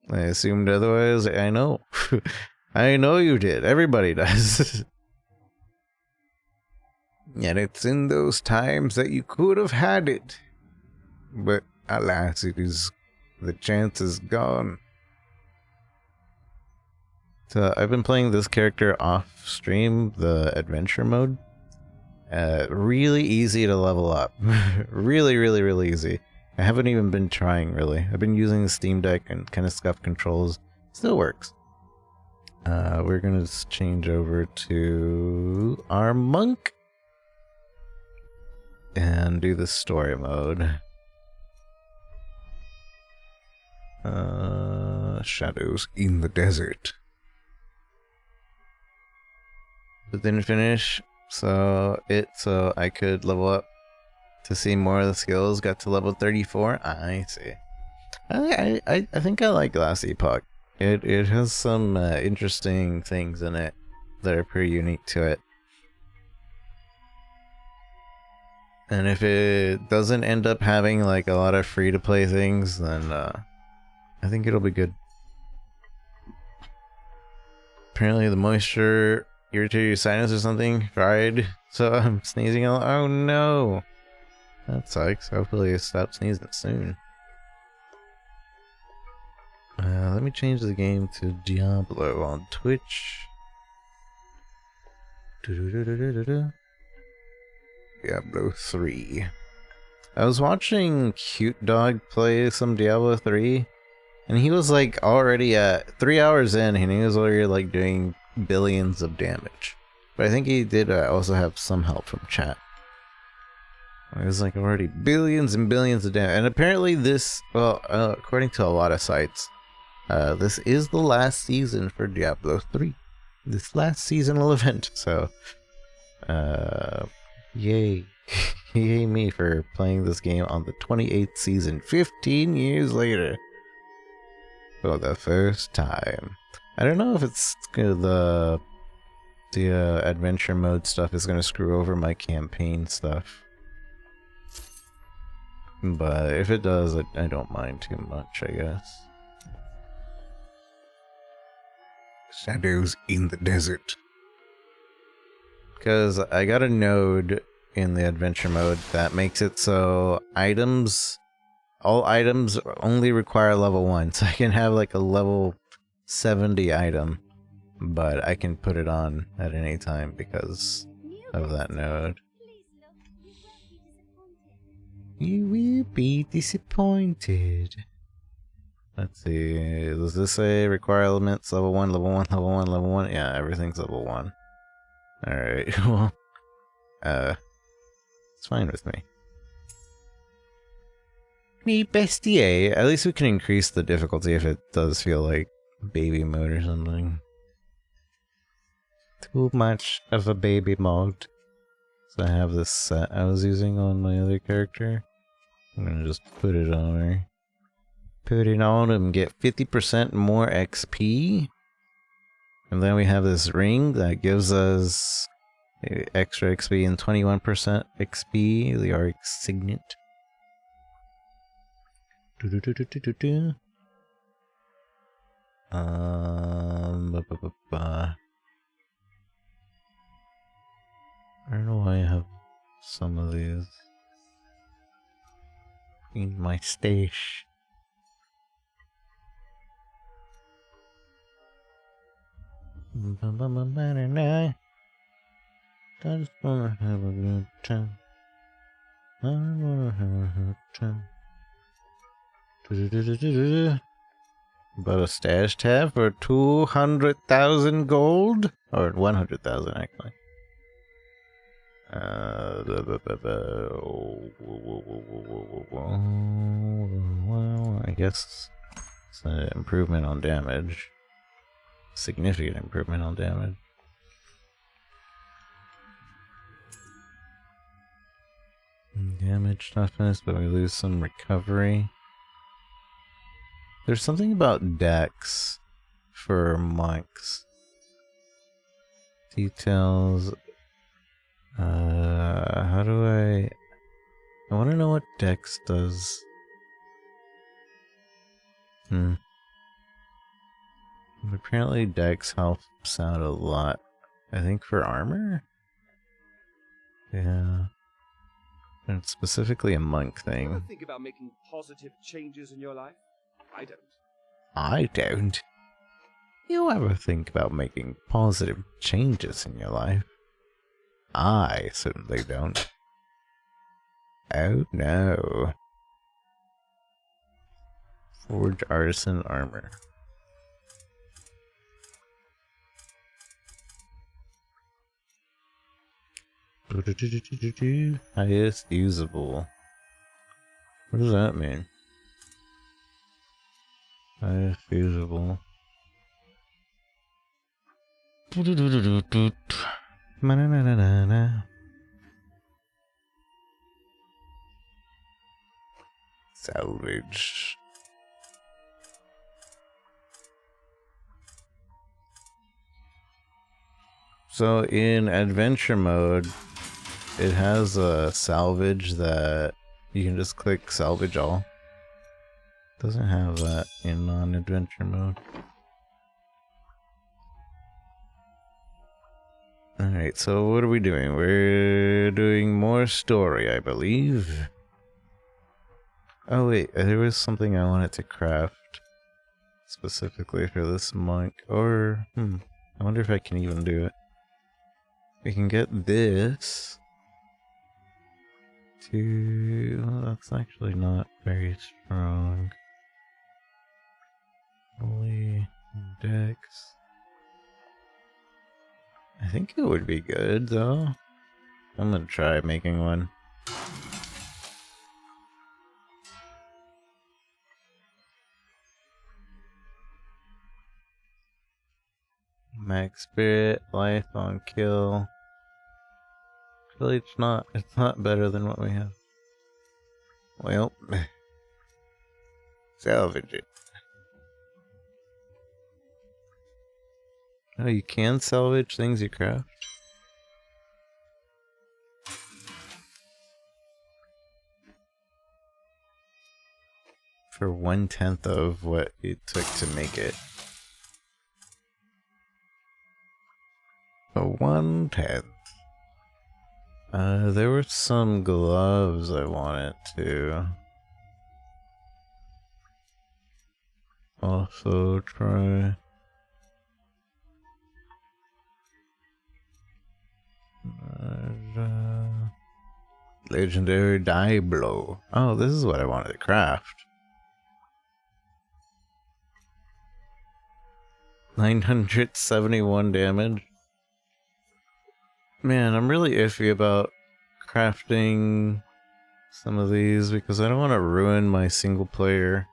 I assumed otherwise. I know. I know you did. Everybody does. And it's in those times that you could have had it. But alas, the chance is gone. So I've been playing this character off stream, the adventure mode. Really easy to level up. Really, really, really easy. I haven't even been trying, really. I've been using the Steam Deck and kind of scuff controls. Still works. We're gonna just change over to our monk and do the story mode. Shadows in the desert. But didn't finish, so I could level up to see more of the skills. Got to level 34. I see. I think I like Last Epoch. It has some interesting things in it that are pretty unique to it. And if it doesn't end up having like a lot of free to play things, then I think it'll be good. Apparently the moisture irritated your sinus or something. Fried. So I'm sneezing a lot. Oh no. That sucks. Hopefully I stop sneezing soon. Let me change the game to Diablo on Twitch. Diablo 3. I was watching Cute Dog play some Diablo 3, and he was like already at 3 hours in, and he was already like doing billions of damage. But I think he did also have some help from chat. It was like already billions and billions of damage. And apparently this, well, according to a lot of sites, this is the last season for Diablo 3. This last seasonal event. So, yay. Yay me for playing this game on the 28th season, 15 years later. For the first time. I don't know if it's the adventure mode stuff is going to screw over my campaign stuff. But if it does, I don't mind too much, I guess. Shadows in the desert. Because I got a node in the adventure mode that makes it so all items only require level 1. So I can have like a level 70 item, but I can put it on at any time because of that node. You will be disappointed. Let's see, does this say require elements level 1, level 1, level 1, level 1? Yeah, everything's level 1. Alright, well, it's fine with me. Me bestie, at least we can increase the difficulty if it does feel like baby mode or something. Too much of a baby mode. So I have this set I was using on my other character. I'm gonna just put it on her. Put it on and get 50% more XP. And then we have this ring that gives us extra XP and 21% XP, the Arc Signet. I don't know why I have some of these in my stash. I just wanna have a good time. I wanna have a good time. But a stash tab for 200,000 gold? Or 100,000 actually. Well, I guess it's an improvement on damage. Significant improvement on damage. Damage toughness, but we lose some recovery. There's something about dex for monks. Details. How do I want to know what dex does. apparently Dex helps out a lot. I think for armor? Yeah. And it's specifically a monk You ever thing. think about making positive changes in your life? I don't. I don't. You ever think about making positive changes in your life? I certainly don't. Oh no. Forge artisan armor. Highest usable. What does that mean? Highest usable. Salvage. So in adventure mode, it has a salvage that you can just click salvage all. Doesn't have that in non-adventure mode. Alright, so what are we doing? We're doing more story, I believe. Oh wait, there was something I wanted to craft specifically for this monk. Or, I wonder if I can even do it. We can get this to... Well, that's actually not very strong. Holy Dex. I think it would be good, though. I'm gonna try making one. Max Spirit, Life on Kill. Really, it's not better than what we have. Well, salvage it. Oh, you can salvage things you craft? For 1/10 of what it took to make it. A 1/10. There were some gloves I wanted to also try. Legendary Diablo. Oh, this is what I wanted to craft. 971 damage. Man, I'm really iffy about crafting some of these because I don't want to ruin my single player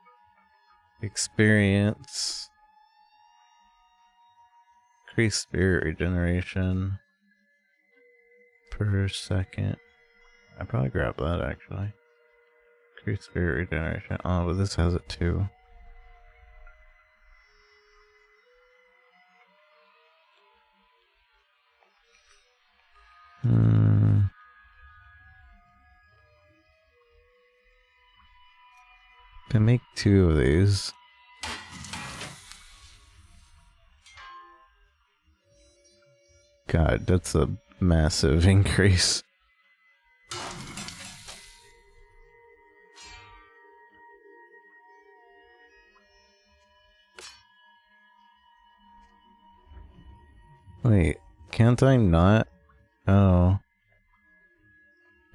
experience. Increase spirit regeneration per second. I'd probably grab that actually. Increase spirit regeneration. Oh, but this has it too. Can make 2 of these. God, that's a massive increase. Wait, can't I not? Oh.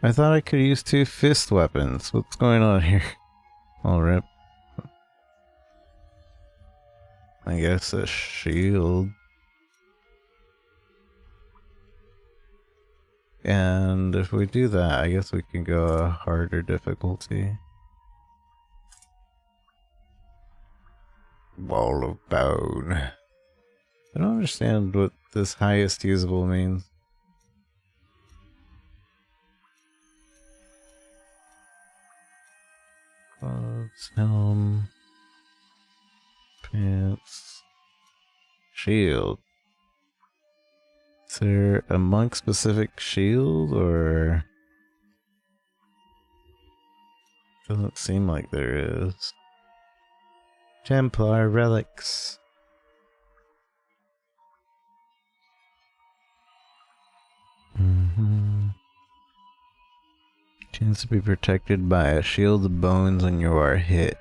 I thought I could use 2 fist weapons. What's going on here? I'll rip. I guess a shield. And if we do that, I guess we can go a harder difficulty. Wall of bone. I don't understand what this highest usable means. Gloves, helm, pants, shield. Is there a monk specific shield or? Doesn't seem like there is. Templar relics. Chance to be protected by a shield of bones when you are hit.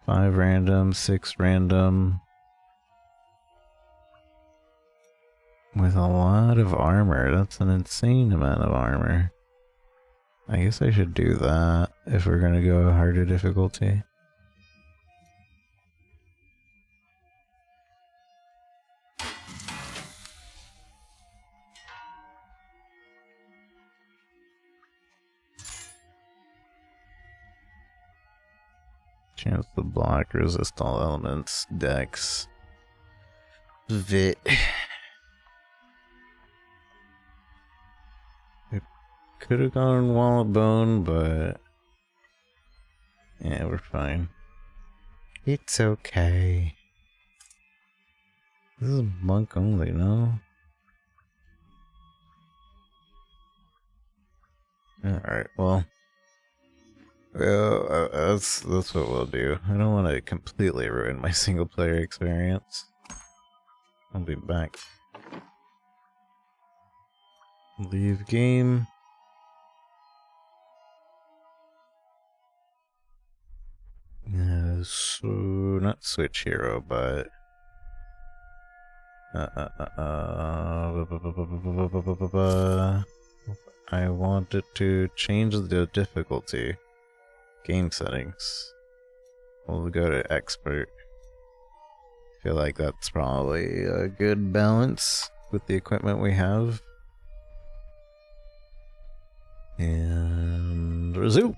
5 random, 6 random. With a lot of armor. That's an insane amount of armor. I guess I should do that if we're gonna go harder difficulty. Chance to block, resist all elements, dex. Vit. It could have gone wall of bone, but yeah, we're fine. It's okay. This is monk only, no? Alright, well. Well, that's what we'll do. I don't want to completely ruin my single player experience. I'll be back. Leave game. So not switch hero, but I wanted to change the difficulty. Game settings. We'll go to expert. Feel like that's probably a good balance with the equipment we have. And resume.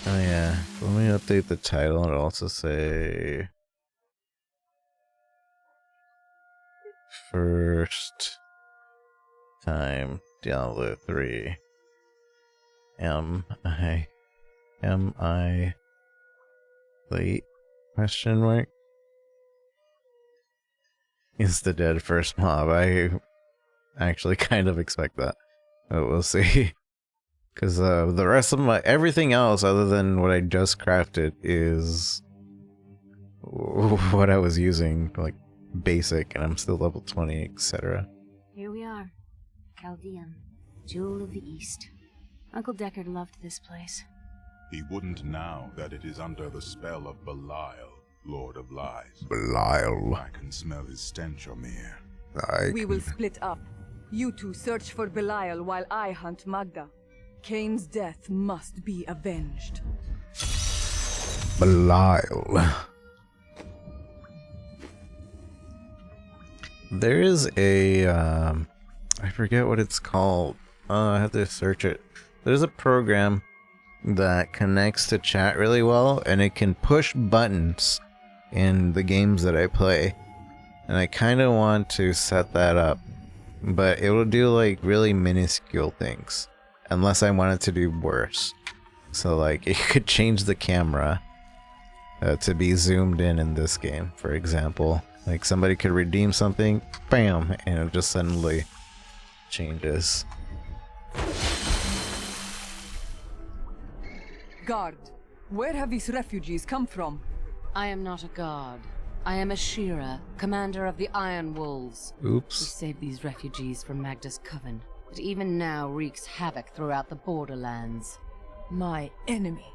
Oh yeah, let me update the title and also say first time Diablo 3. Am I late? Question mark? Is the dead first mob? I actually kind of expect that. But we'll see. Because the rest of everything else other than what I just crafted is what I was using, like basic, and I'm still level 20, etc. Here we are. Chaldean, Jewel of the East. Uncle Deckard loved this place. He wouldn't now that it is under the spell of Belial, Lord of Lies. Belial. I can smell his stench, Omir. We will split up. You two search for Belial while I hunt Magda. Cain's death must be avenged. Belial. There is a, I forget what it's called. I have to search it. There's a program that connects to chat really well, and it can push buttons in the games that I play. And I kind of want to set that up, but it will do like really minuscule things, unless I wanted to do worse. So like, it could change the camera to be zoomed in this game, for example. Like somebody could redeem something, bam, and it just suddenly changes. Guard, where have these refugees come from? I am not a guard. I am a Shira, commander of the Iron Wolves. We Oops. saved these refugees from Magda's coven, but even now wreaks havoc throughout the borderlands. My enemy.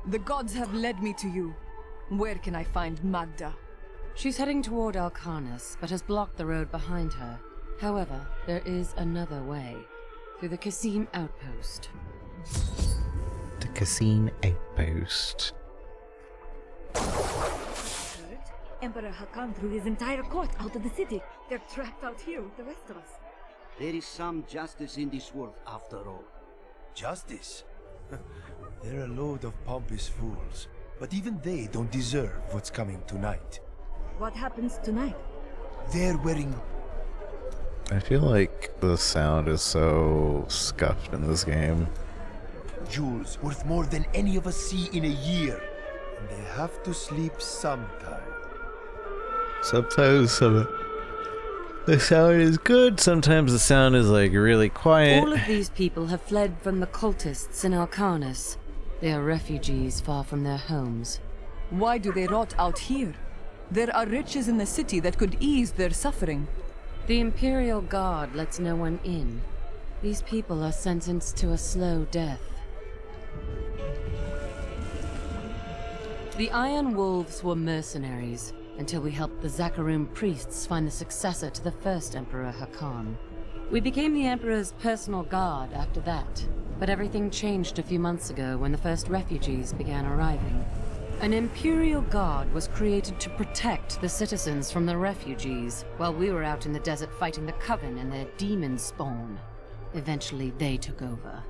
The gods have led me to you. Where can I find Magda? She's heading toward Alcarnus, but has blocked the road behind her. However, there is another way. Through the Kasim outpost. The Cassine Outpost. Emperor Hakan threw his entire court out of the city. They're trapped out here with the rest of us. There is some justice in this world, after all. Justice? They're a load of pompous fools. But even they don't deserve what's coming tonight. What happens tonight? They're wearing... I feel like the sound is so scuffed in this game. jewels worth more than any of us see in a year. And they have to sleep sometime. Sometimes the sound is good, sometimes the sound is like really quiet. All of these people have fled from the cultists in Alcarnus. They are refugees far from their homes. Why do they rot out here? There are riches in the city that could ease their suffering. The Imperial Guard lets no one in. These people are sentenced to a slow death. The Iron Wolves were mercenaries, until we helped the Zakarum priests find the successor to the first Emperor Hakan. We became the Emperor's personal guard after that, but everything changed a few months ago when the first refugees began arriving. An Imperial Guard was created to protect the citizens from the refugees, while we were out in the desert fighting the Coven and their demon spawn. Eventually, they took over.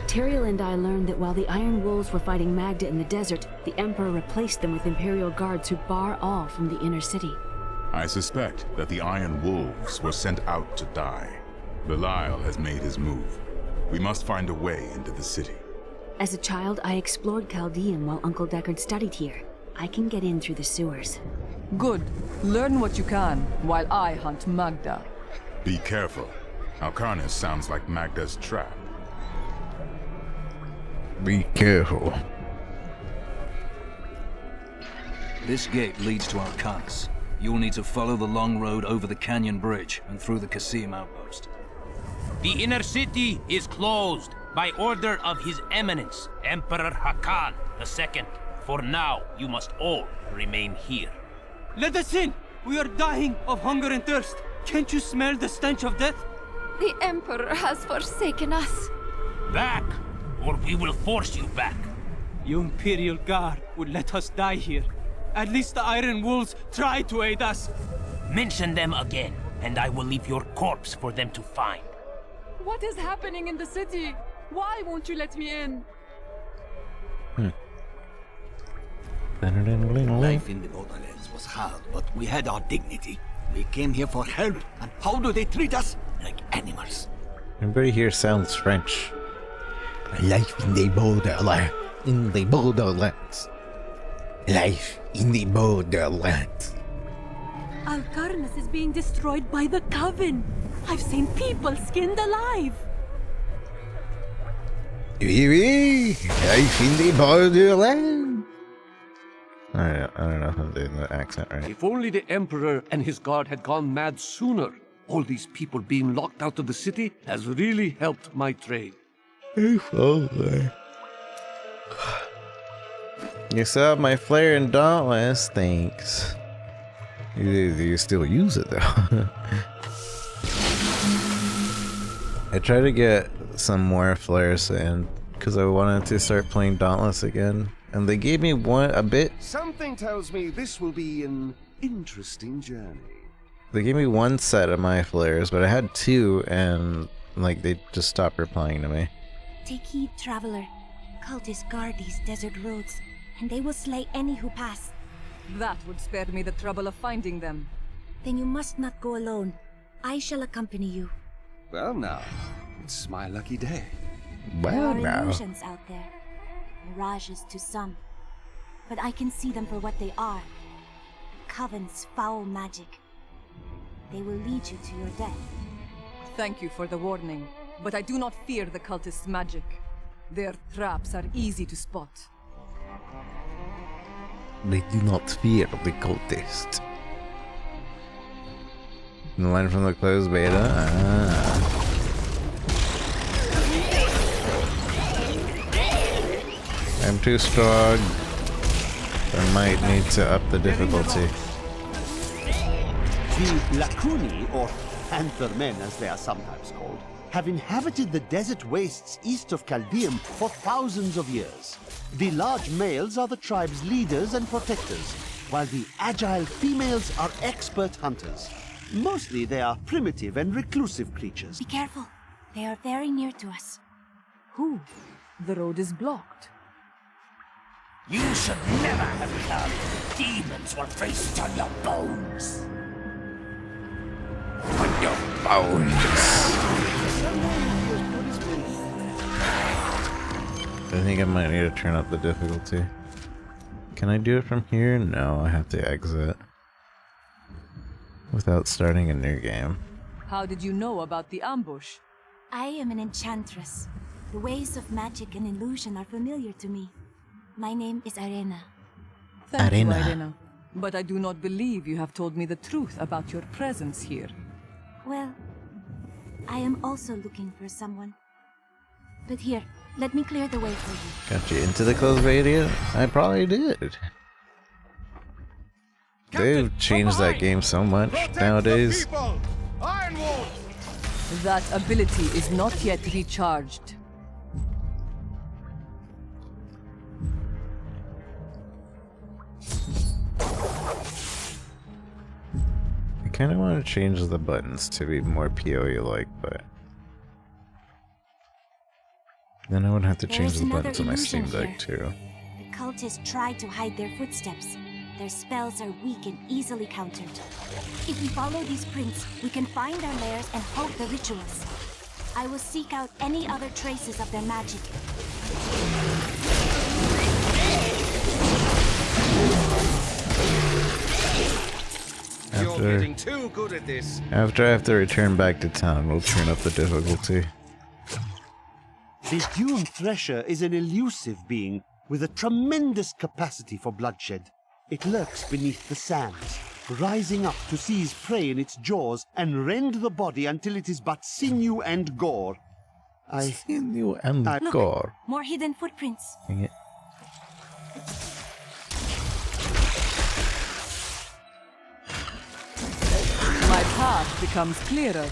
Tyrael and I learned that while the Iron Wolves were fighting Magda in the desert, the Emperor replaced them with Imperial guards who bar all from the inner city. I suspect that the Iron Wolves were sent out to die. Belial has made his move. We must find a way into the city. As a child, I explored Chaldean while Uncle Deckard studied here. I can get in through the sewers. Good. Learn what you can, while I hunt Magda. Be careful. Alcarnis sounds like Magda's trap. Be careful. This gate leads to Alcarnis. You'll need to follow the long road over the canyon bridge and through the Kasim outpost. The inner city is closed by order of His Eminence, Emperor Hakan II. For now, you must all remain here. Let us in! We are dying of hunger and thirst. Can't you smell the stench of death? The Emperor has forsaken us. Back, or we will force you back. Your Imperial Guard would let us die here. At least the Iron Wolves tried to aid us. Mention them again, and I will leave your corpse for them to find. What is happening in the city? Why won't you let me in? Life in the borderlands was hard, but we had our dignity. We came here for help, and how do they treat us? Like animals. Everybody here sounds French. Life in the borderlands. In the borderlands. Life in the borderlands. Alcarnis is being destroyed by the Coven. I've seen people skinned alive. Oui, oui. Life in the borderlands. I don't know if I'm doing the accent right. If only the Emperor and his guard had gone mad sooner. All these people being locked out of the city has really helped my trade. If only. You saw my flare and dauntless, thanks. You still use it though. I tried to get some more flares in because I wanted to start playing Dauntless again, and they gave me a bit. Something tells me this will be an interesting journey. They gave me one set of my flares, but I had two, and like they just stopped replying to me. Take heed, traveler. Cultists guard these desert roads, and they will slay any who pass. That would spare me the trouble of finding them. Then you must not go alone. I shall accompany you. Well now, it's my lucky day. There are illusions out there. Mirages to some. But I can see them for what they are. Coven's foul magic. They will lead you to your death. Thank you for the warning, but I do not fear the cultists' magic. Their traps are easy to spot. They do not fear the cultist. The line from the closed beta? I'm too strong. I might need to up the difficulty. The Lacuni, or Panther Men as they are sometimes called, have inhabited the desert wastes east of Chaldeum for thousands of years. The large males are the tribe's leaders and protectors, while the agile females are expert hunters. Mostly they are primitive and reclusive creatures. Be careful. They are very near to us. Who? The road is blocked. You should never have come. Demons will feast on your bones. On your bones. I think I might need to turn up the difficulty. Can I do it from here? No, I have to exit. Without starting a new game. How did you know about the ambush? I am an enchantress. The ways of magic and illusion are familiar to me. My name is Arena. Thank you, Irena. But I do not believe you have told me the truth about your presence here. Well, I am also looking for someone. But here, let me clear the way for you. Got you into the closed beta? I probably did. They've changed that game so much nowadays. That ability is not yet recharged. I kind of want to change the buttons to be more PoE-like, but then I would have to change the buttons on my Steam Deck too. The cultists try to hide their footsteps. Their spells are weak and easily countered. If we follow these prints, we can find our lairs and halt the rituals. I will seek out any other traces of their magic. You're getting too good at this. After I have to return back to town, we'll turn up the difficulty. The Dune Thresher is an elusive being with a tremendous capacity for bloodshed. It lurks beneath the sands, rising up to seize prey in its jaws and rend the body until it is but sinew and gore. Sinew and Look, gore. More hidden footprints. Dang it. My path becomes clearer.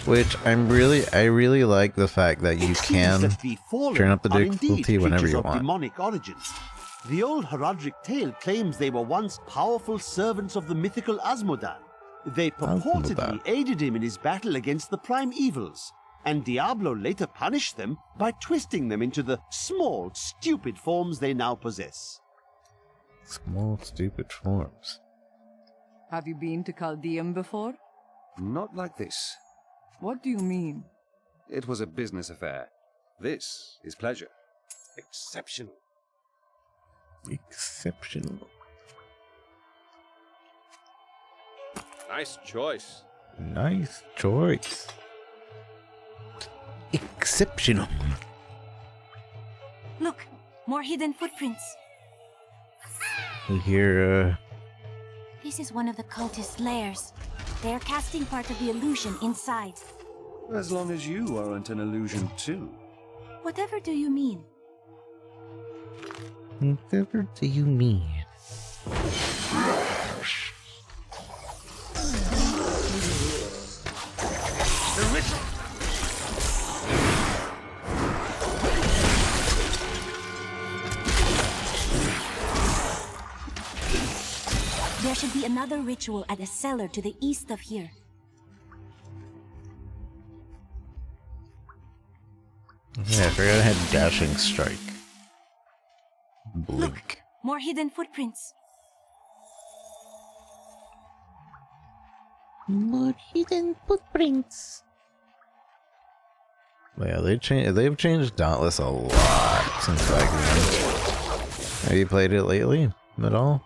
Which I really like the fact that you can turn up the difficulty whenever you want. Demonic origins. The old heraldic tale claims they were once powerful servants of the mythical Asmodan. They purportedly aided him in his battle against the prime evils, and Diablo later punished them by twisting them into the small, stupid forms they now possess. Small, stupid forms. Have you been to Caldeum before? Not like this. What do you mean? It was a business affair. This is pleasure. Exceptional. Exceptional. Nice choice. Nice choice. Exceptional. Look, more hidden footprints. We hear, This is one of the cultist lairs. They are casting part of the illusion inside. As long as you aren't an illusion too. Whatever do you mean? whatever do you mean? The ritual. There should be another ritual at a cellar to the east of here. Yeah, I forgot I had Dashing Strike. Blink. Look, more hidden footprints. More hidden footprints. Yeah, they've changed Dauntless a lot since back then. Have you played it lately at all?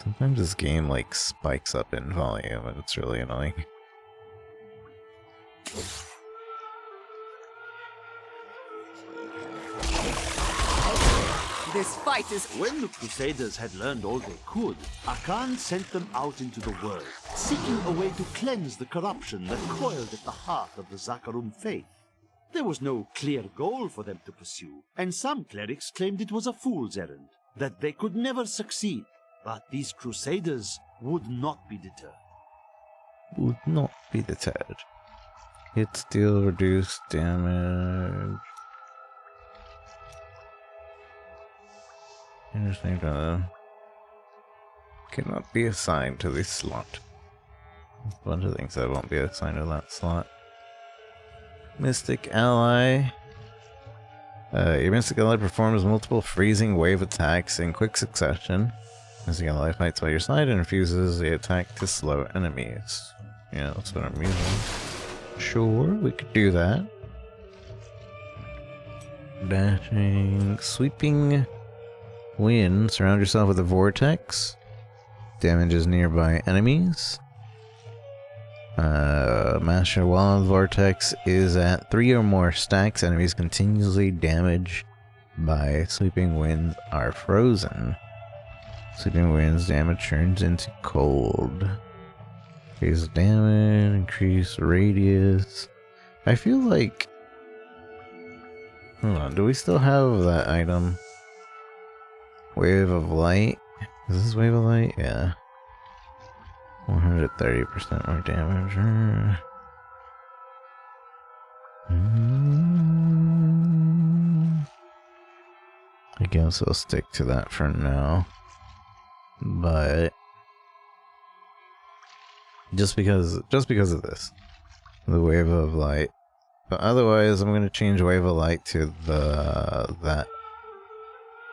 Sometimes this game like spikes up in volume and it's really annoying. This fight is... When the Crusaders had learned all they could, Akan sent them out into the world, seeking a way to cleanse the corruption that coiled at the heart of the Zakarum faith. There was no clear goal for them to pursue, and some clerics claimed it was a fool's errand, that they could never succeed. But these Crusaders would not be deterred. Would not be deterred. Hit steal, reduce damage. Interesting. Cannot be assigned to this slot. A bunch of things that won't be assigned to that slot. Mystic Ally. Your Mystic Ally performs multiple freezing wave attacks in quick succession. Mystic Ally fights by your side and refuses the attack to slow enemies. Yeah, that's what I'm using. Sure, we could do that. Dashing, sweeping. wind, surround yourself with a vortex. Damages nearby enemies. Master Wild Vortex is at 3 or more stacks. Enemies continuously damaged by sweeping winds are frozen. Sweeping winds damage turns into cold. Increase damage, increase radius. I feel like... Hold on, do we still have that item? Wave of Light? Is this Wave of Light? Yeah. 130% more damage. I guess I'll stick to that for now. But just because of this, the Wave of Light. But otherwise, I'm gonna change Wave of Light to that,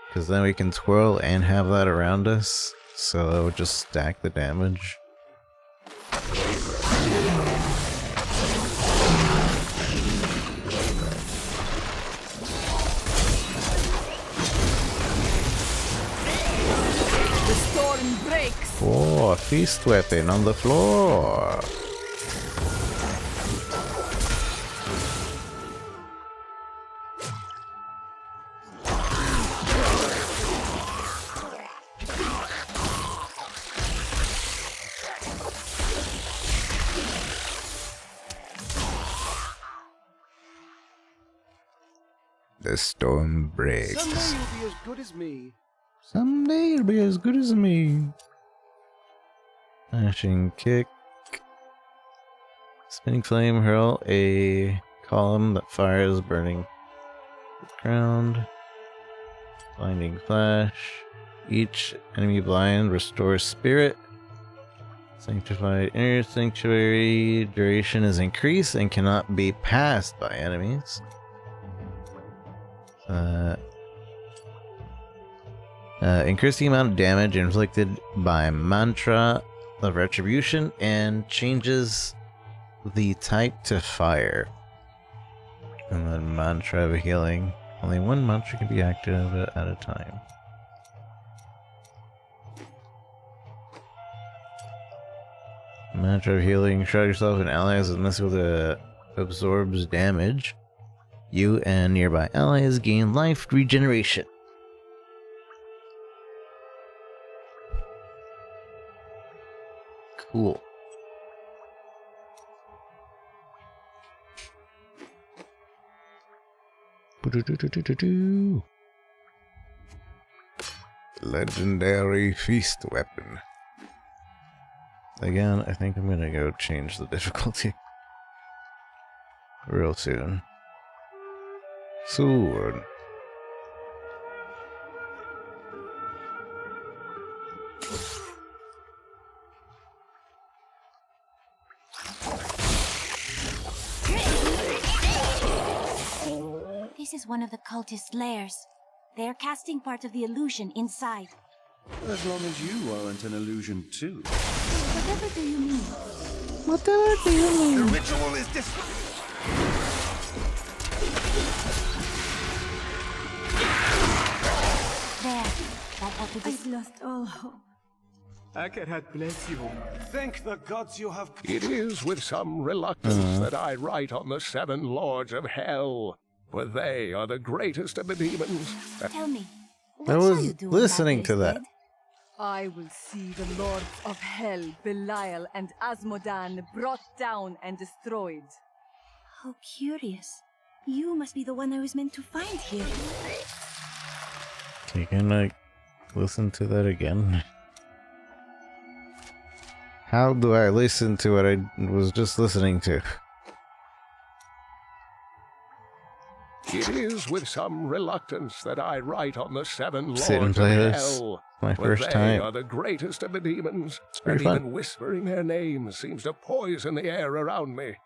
because then we can twirl and have that around us, so it would just stack the damage. The storm breaks. Oh, a feast weapon on the floor. The storm breaks. Someday you'll be as good as me. Someday you'll be as good as me. Flashing kick. Spinning flame, hurl a column that fires, burning the ground. Blinding flash. Each enemy blind restores spirit. Sanctified inner sanctuary duration is increased and cannot be passed by enemies. Increase the amount of damage inflicted by mantra of retribution and changes the type to fire. And then mantra of healing. Only one mantra can be active at a time. Mantra of healing. Shroud yourself in allies with missile that absorbs damage. You and nearby allies gain life regeneration. Cool. Legendary feast weapon. Again, I think I'm gonna go change the difficulty real soon. Soon. This is one of the cultist lairs. They are casting part of the illusion inside. As long as you aren't an illusion too. Whatever do you mean? Whatever do you mean? The ritual is this. There. That ought to be. I've lost all hope. Akarat bless you. Thank the gods you have. It is with some reluctance that I write on the 7 lords of hell, for they are the greatest of the demons. Tell me. I was listening to that. I will see the lords of hell, Belial and Asmodan, brought down and destroyed. How curious. You must be the one I was meant to find here. Can I listen to that again? How do I listen to what I was just listening to? It is with some reluctance that I write on the 7 lords Sit and of play this. hell. My for first they time. are the greatest of the demons, pretty and fun. even whispering their names seems to poison the air around me.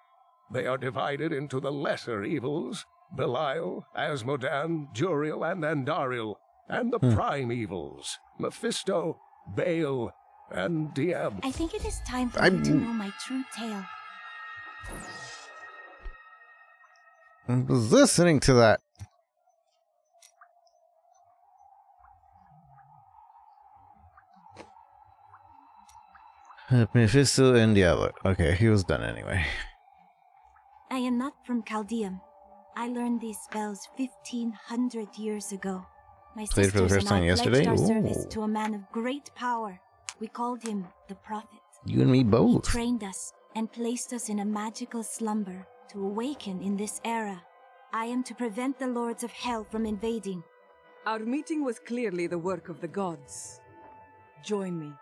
They are divided into the lesser evils, Belial, Asmodan, Juriel, and Andariel, and the prime evils, Mephisto, Baal, and Diab. I think it is time for you to know my true tale. I was listening to that. Mephisto and Diablo. Okay, he was done anyway. I am not from Chaldeum. I learned these spells 1,500 years ago. My Played for the sisters first and I time yesterday? pledged our service Ooh. to a man of great power. We called him the Prophet. You and me both. He trained us and placed us in a magical slumber to awaken in this era. I am to prevent the Lords of Hell from invading. Our meeting was clearly the work of the gods. Join me.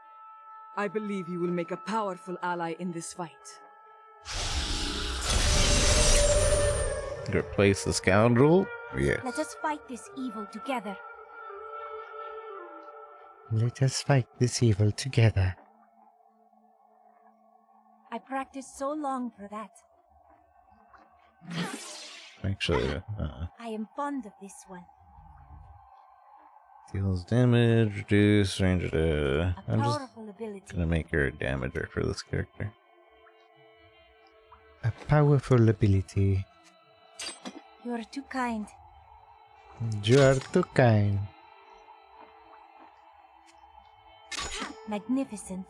I believe you will make a powerful ally in this fight. Replace the scoundrel? Yes. Let us fight this evil together. Let us fight this evil together. I practiced so long for that. Actually, I am fond of this one. deals damage, reduce range of the. I'm just Powerful ability. gonna make her a damager for this character. A powerful ability. You are too kind. You are too kind. Magnificent.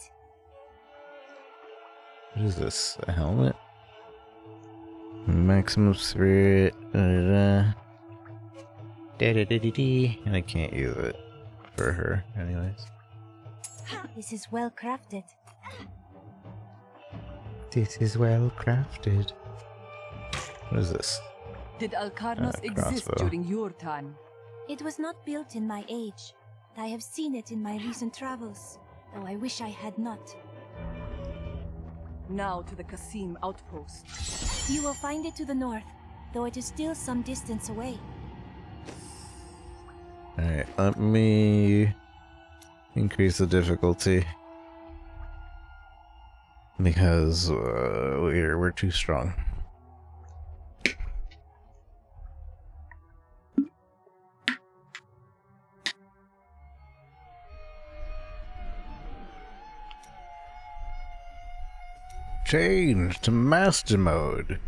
What is this? A helmet? Maximum spirit. And I can't use it for her, anyways. This is well crafted. This is well crafted. What is this? Did Alcarnos exist crossbow. during your time? It was not built in my age. I have seen it in my recent travels, though I wish I had not. Now to the Qasim outpost. You will find it to the north, though it is still some distance away. Alright, let me increase the difficulty. Because we're too strong. Change to master mode.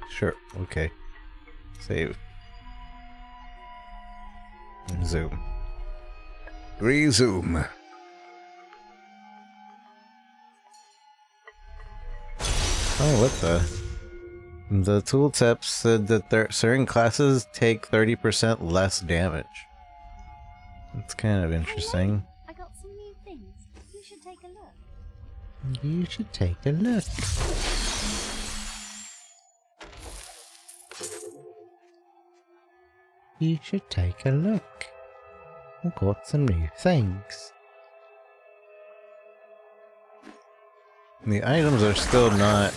Sure, okay. Save. Zoom. Resume. Oh, what the? The tooltip said that certain classes take 30% less damage. That's kind of interesting. I got some new things. You should take a look. You should take a look. You should take a look. I've got some new things. The items are still not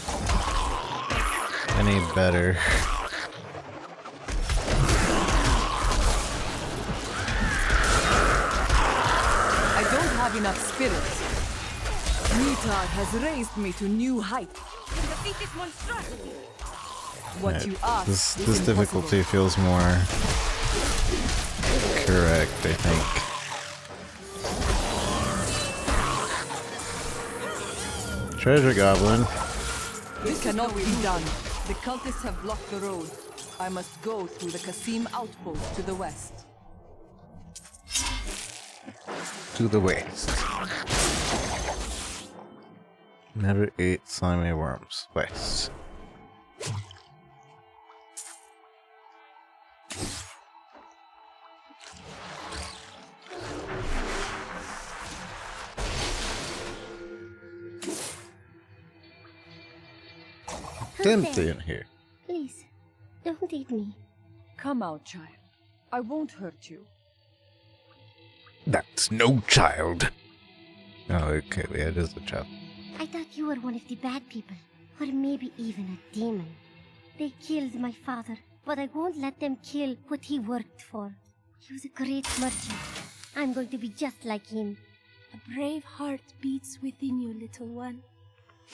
any better. I don't have enough spirit. Mitar has raised me to new heights. Defeat this monstrosity. What you ask This is impossible. difficulty feels more correct, I think. Treasure Goblin. This cannot be done. The cultists have blocked the road. I must go through the Qasim outpost to the west. To the west. Never ate slimy worms. West. Who's Empty there? in here. Please, don't eat me. Come out, child. I won't hurt you. That's no child. Oh, okay, yeah, it is a child. I thought you were one of the bad people, or maybe even a demon. They killed my father, but I won't let them kill what he worked for. He was a great merchant. I'm going to be just like him. A brave heart beats within you, little one.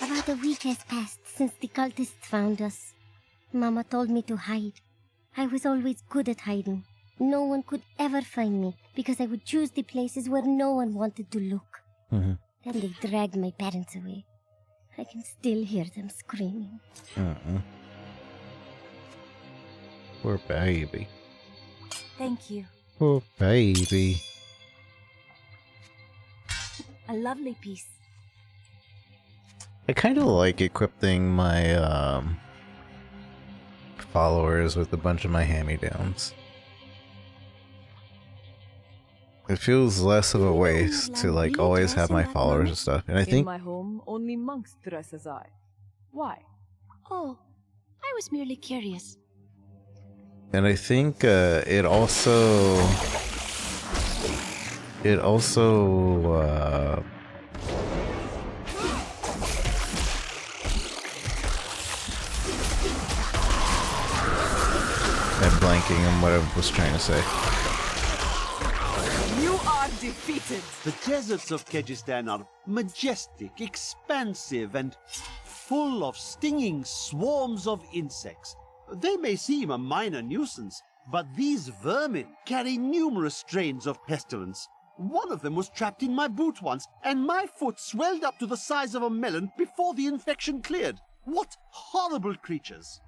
About a week has passed since the cultists found us. Mama told me to hide. I was always good at hiding. No one could ever find me because I would choose the places where no one wanted to look. Then they dragged my parents away. I can still hear them screaming. Poor baby. Thank you. Poor baby. A lovely piece. I kind of like equipping my followers with a bunch of my hand-me-downs. It feels less of a waste to like always have my followers and stuff. And I In think my home, only monks dress as I. Why? Oh, I was merely curious. it also I'm blanking on what I was trying to say. You are defeated. The deserts of Kyrgyzstan are majestic, expansive, and full of stinging swarms of insects. They may seem a minor nuisance, but these vermin carry numerous strains of pestilence. One of them was trapped in my boot once, and my foot swelled up to the size of a melon before the infection cleared. What horrible creatures!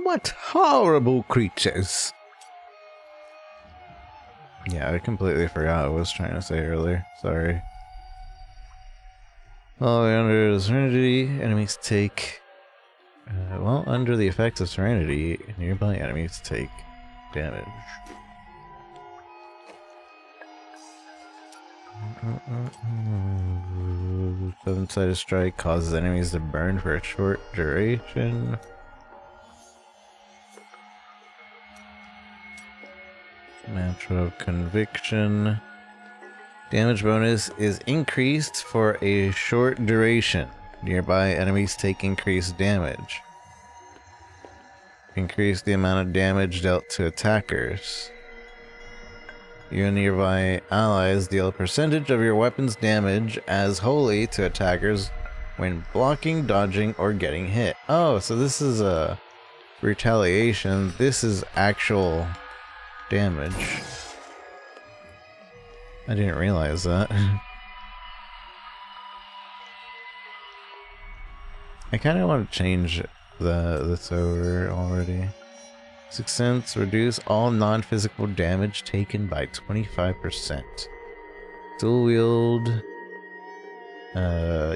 What horrible creatures! Yeah, I completely forgot what I was trying to say earlier. Sorry. Well, under the Serenity, enemies take... under the effects of Serenity, nearby enemies take damage. Seven-sided strike causes enemies to burn for a short duration. Mantra of Conviction. Damage bonus is increased for a short duration. Nearby enemies take increased damage. Increase the amount of damage dealt to attackers. You and nearby allies deal a percentage of your weapon's damage as wholly to attackers when blocking, dodging, or getting hit. Oh, so this is a retaliation. This is actual damage. I didn't realize that. I kind of want to change this over already. 6 cents, reduce all non-physical damage taken by 25%. Dual wield.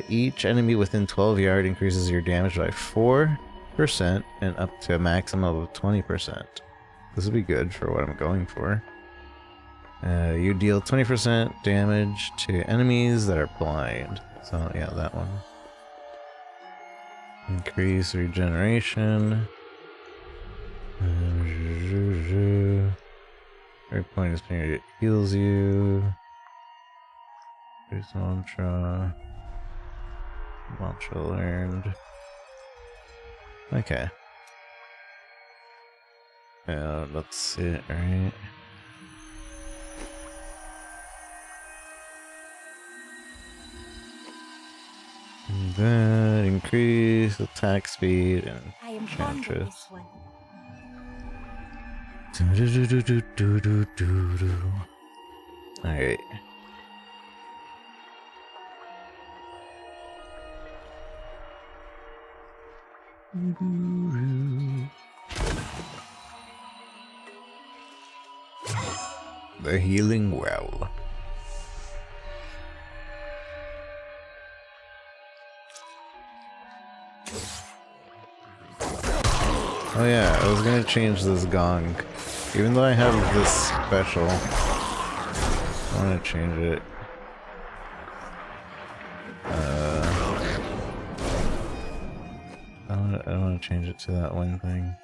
Each enemy within 12 yards increases your damage by 4% and up to a maximum of 20%. This would be good for what I'm going for. You deal 20% damage to enemies that are blind. So yeah, that one. Increase regeneration. Every point is period heals you. There's mantra. Mantra learned. Okay. Yeah, that's it, right? And then increase attack speed and I am fond of this one. Alright. The healing well. Oh yeah, I was gonna change this gong. Even though I have this special, I wanna change it. I wanna change it to that one thing.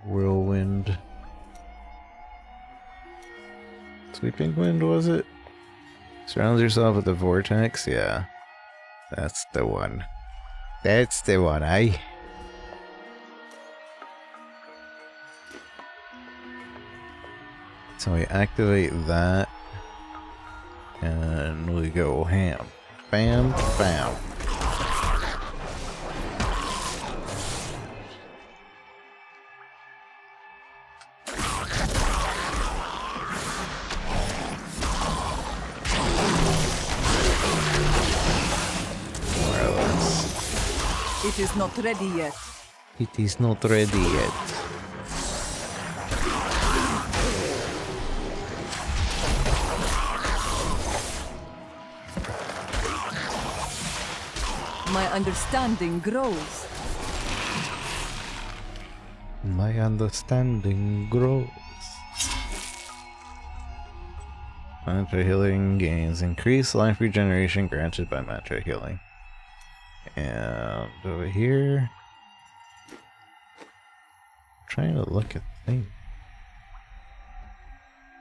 Whirlwind. Sweeping wind, was it? Surrounds yourself with a vortex? Yeah. That's the one. That's the one, eh? So we activate that. And we go ham. Bam, bam. It is not ready yet. It is not ready yet. My understanding grows. My understanding grows. Mantra healing gains increased life regeneration granted by mantra healing. And over here, trying to look at things.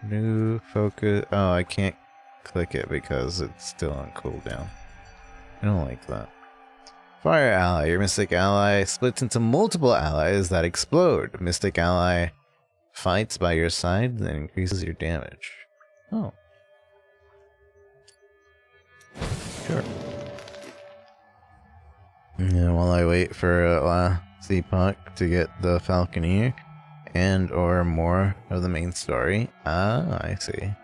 New focus. Oh, I can't click it because it's still on cooldown. I don't like that. Fire ally. Your mystic ally splits into multiple allies that explode. Mystic ally fights by your side, then increases your damage. Oh. Sure. And while I wait for CPOC to get the Falconeer and or more of the main story. Ah, I see.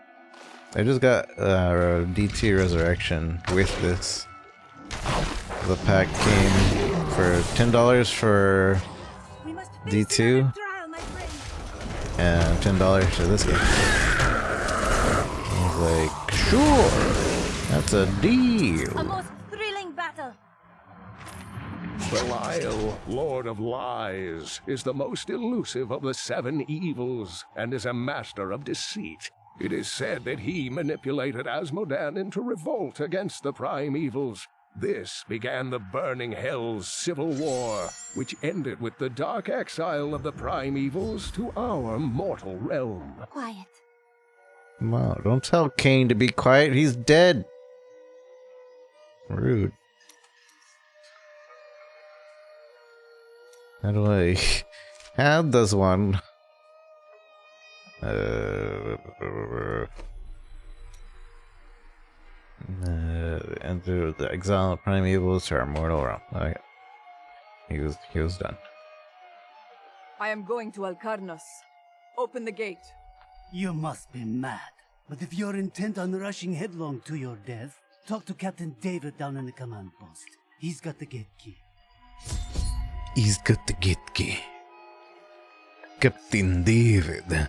I just got D2 Resurrection with this. The pack came for $10 for D2 and $10 for this game. I was like, sure, that's a deal. A most thrilling battle. Belial, Lord of Lies, is the most elusive of the 7 evils and is a master of deceit. It is said that he manipulated Asmodan into revolt against the prime evils. This began the Burning Hell's civil war, which ended with the dark exile of the prime evils to our mortal realm. Quiet. Wow, don't tell Cain to be quiet, he's dead. Rude. How do I... How does one... enter the exile of prime evils to our mortal realm. Okay. He was done. I am going to Alcarnos. Open the gate. You must be mad. But if you're intent on rushing headlong to your death, talk to Captain David down in the command post. He's got the gate key. He's got the gate key. Captain David.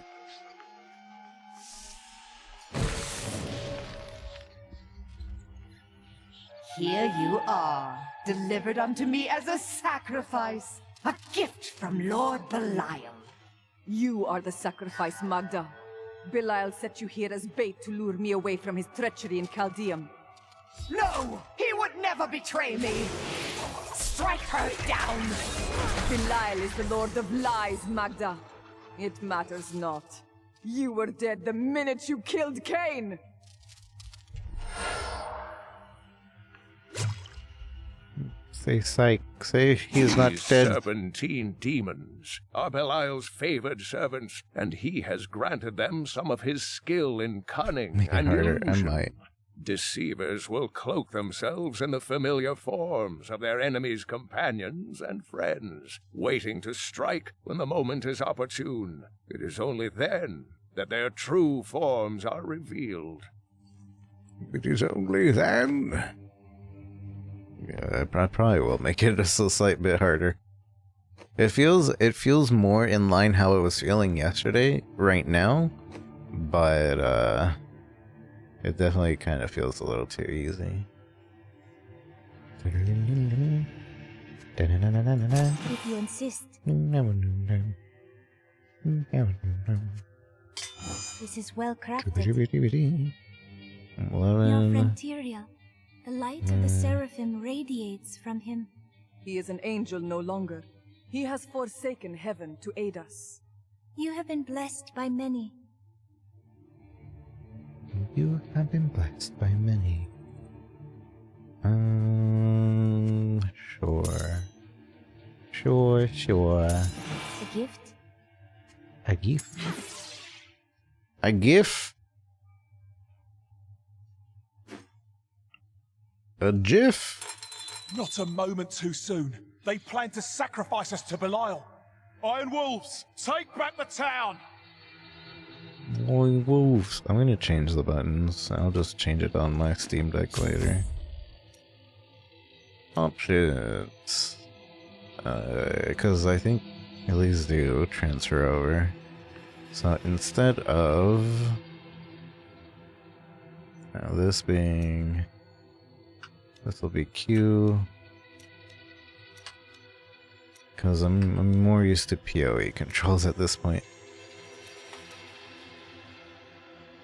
Here you are, delivered unto me as a sacrifice, a gift from Lord Belial. You are the sacrifice, Magda. Belial set you here as bait to lure me away from his treachery in Chaldeum. No! He would never betray me! Strike her down! Belial is the Lord of Lies, Magda. It matters not. You were dead the minute you killed Cain! Say psych. Say he's not These dead. 17 demons are Belial's favored servants, and he has granted them some of his skill in cunning Make it and harder, I illusion. might. Deceivers will cloak themselves in the familiar forms of their enemies' companions and friends, waiting to strike when the moment is opportune. It is only then that their true forms are revealed. It is only then. Yeah, I probably will make it just a slight bit harder. It feels more in line how it was feeling yesterday right now, but it definitely kind of feels a little too easy. If you insist. This is well crafted. Your 11. friend Tyrael. The light of the seraphim radiates from him. He is an angel no longer. He has forsaken heaven to aid us. You have been blessed by many. You have been blessed by many. Sure. A gift? A gift? A gift? A GIF? Not a moment too soon. They plan to sacrifice us to Belial. Iron Wolves, take back the town! Boy, wolves. I'm gonna change the buttons. I'll just change it on my Steam Deck later. Options. Because I think at least do transfer over. So instead of now this being, this will be Q, Because I'm more used to PoE controls at this point.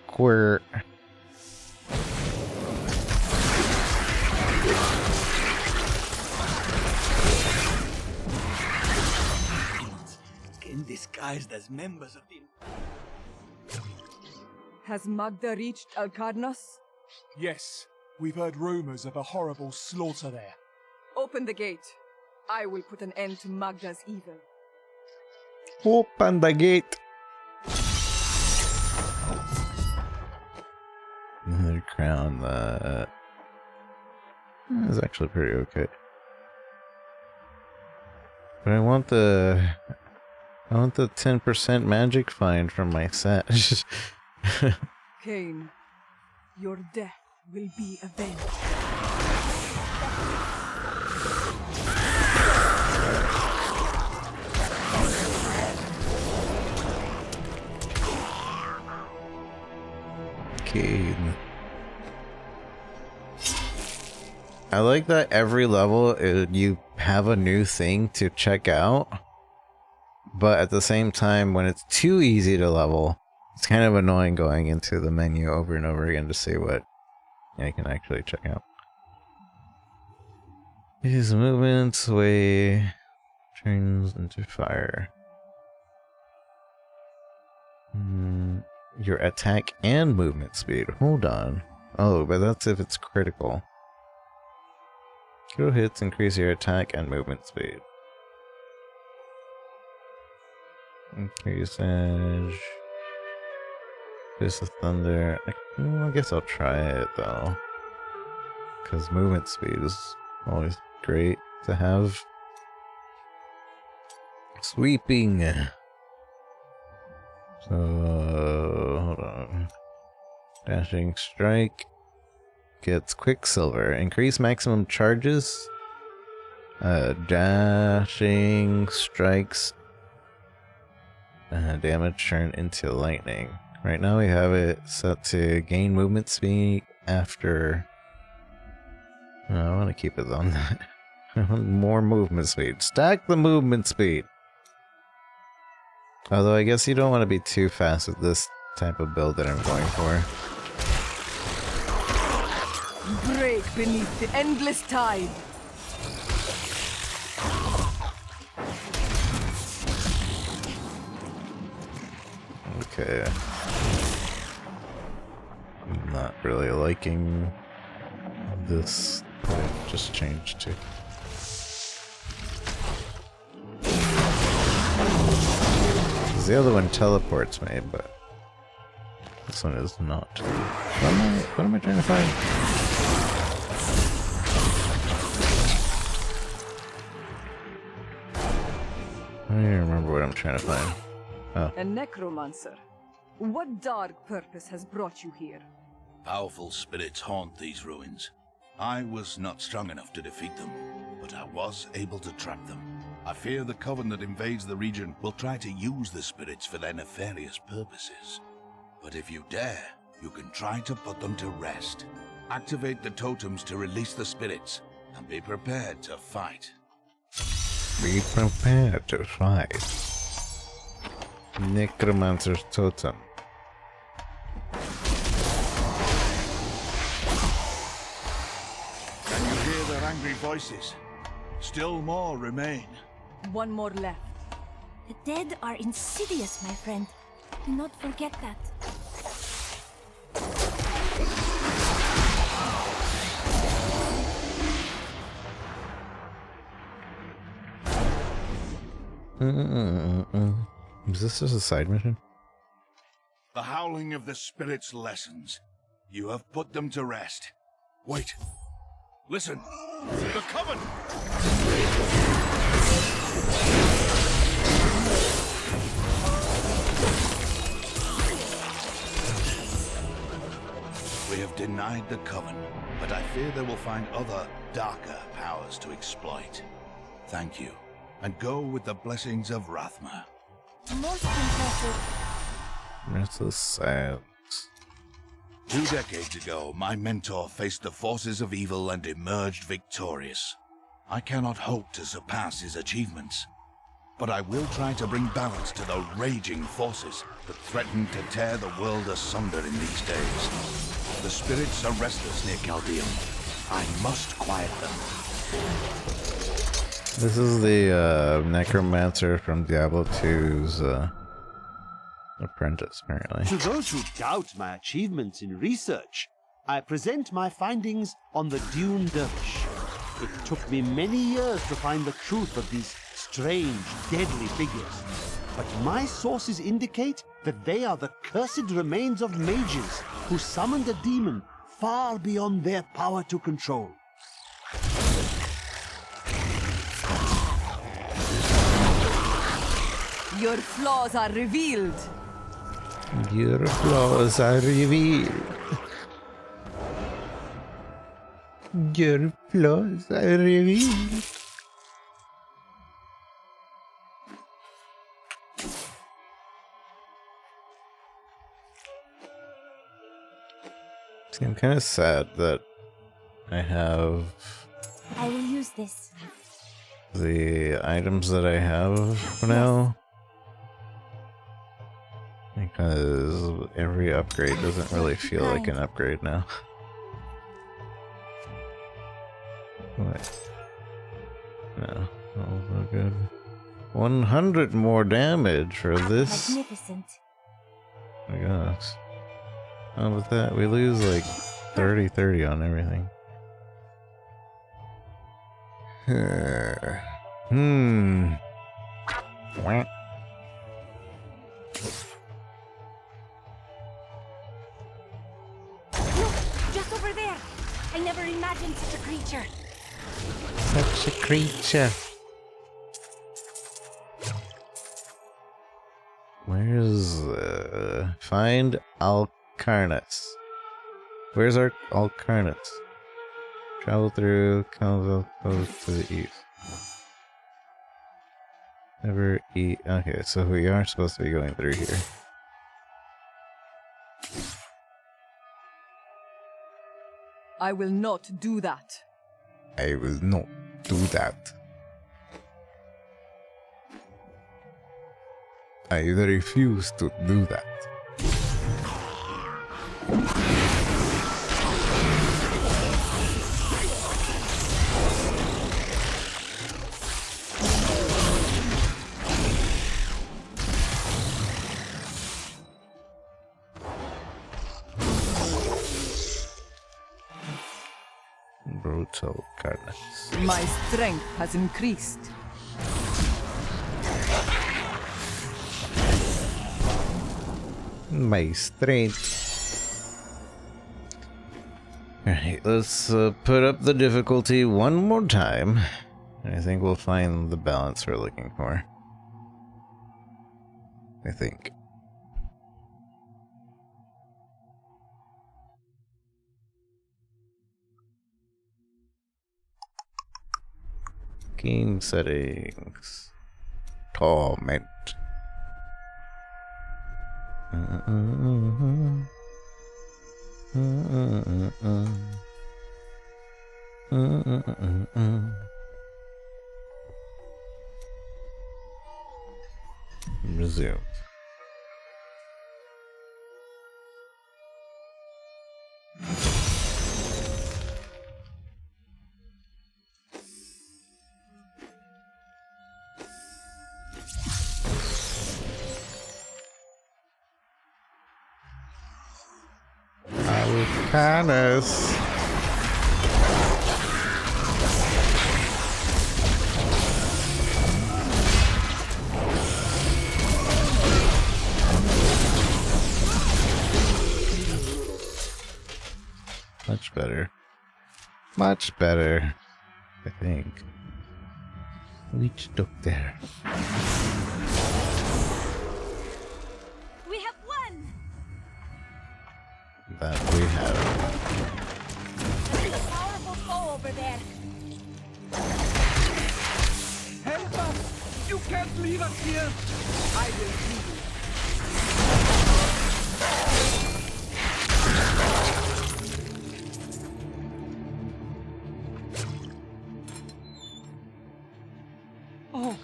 Quirk. Came disguised as members of the... Has Magda reached Alcarnos? Yes, we've heard rumors of a horrible slaughter there. Open the gate. I will put an end to Magda's evil. Open the gate. Another crown that is actually pretty okay. But I want the 10% magic find from my set. Cain, your death will be avenged. Cain. I like that every level you have a new thing to check out, but at the same time, when it's too easy to level, it's kind of annoying going into the menu over and over again to see what you can actually check out. His movements, way turns into fire. Your attack and movement speed. Hold on. Oh, but that's if it's critical. Critical hits increase your attack and movement speed. Increase edge. Fist of Thunder. I guess I'll try it though. Because movement speed is always great to have. Sweeping. So, hold on. Dashing Strike gets Quicksilver. Increase maximum charges. Dashing Strikes damage turn into lightning. Right now we have it set to gain movement speed after... No, I want to keep it on that. I want more movement speed. Stack the movement speed! Although I guess you don't want to be too fast with this type of build that I'm going for. Break beneath the endless tide. Okay. I'm not really liking this. It just changed to. The other one teleports me, but this one is not. What am I trying to find? I don't even remember what I'm trying to find. Oh. A necromancer. What dark purpose has brought you here? Powerful spirits haunt these ruins. I was not strong enough to defeat them, but I was able to trap them. I fear the coven that invades the region will try to use the spirits for their nefarious purposes. But if you dare, you can try to put them to rest. Activate the totems to release the spirits, and be prepared to fight. Be prepared to fight. Necromancer's totem. Can you hear their angry voices? Still more remain. One more left. The dead are insidious, my friend. Do not forget that. Is this just a side mission? The howling of the spirits lessens. You have put them to rest. Wait. Listen. The coven! We have denied the coven, but I fear they will find other, darker powers to exploit. Thank you, and go with the blessings of Rathma. Most impressive. That's so sad. 2 decades ago, my mentor faced the forces of evil and emerged victorious. I cannot hope to surpass his achievements, but I will try to bring balance to the raging forces that threaten to tear the world asunder in these days. The spirits are restless near Chaldeum. I must quiet them. This is the necromancer from Diablo 2's apprentice, apparently. To those who doubt my achievements in research, I present my findings on the Dune Dervish. It took me many years to find the truth of these strange, deadly figures. But my sources indicate that they are the cursed remains of mages who summoned a demon far beyond their power to control. Your flaws are revealed. Your flaws are revealed. Your flaws are revealed. See, I'm kind of sad that I have I will use this. the items that I have for now. Because every upgrade doesn't really feel like an upgrade now. What? No, also good. 100 more damage for this. Magnificent. Oh my gosh. Oh, with that, we lose like 30-30 on everything. Wah. Look, just over there. I never imagined such a creature. Such a creature. Where's find Alcarnus? Where's our Alcarnus? Travel through Calville Coast to the east. Never eat. Okay, so we are supposed to be going through here. I will not do that. I will not do that. I refuse to do that. Brutal carnage. My strength has increased. My strength. Alright, let's put up the difficulty one more time. I think we'll find the balance we're looking for. I think. Game settings. Torment. Resume. Alcarnus. Much better. Much better. I think. Witch Doctor. We have won! That we have. There's a powerful foe over there. Help us! You can't leave us here! I will lead you. Oh,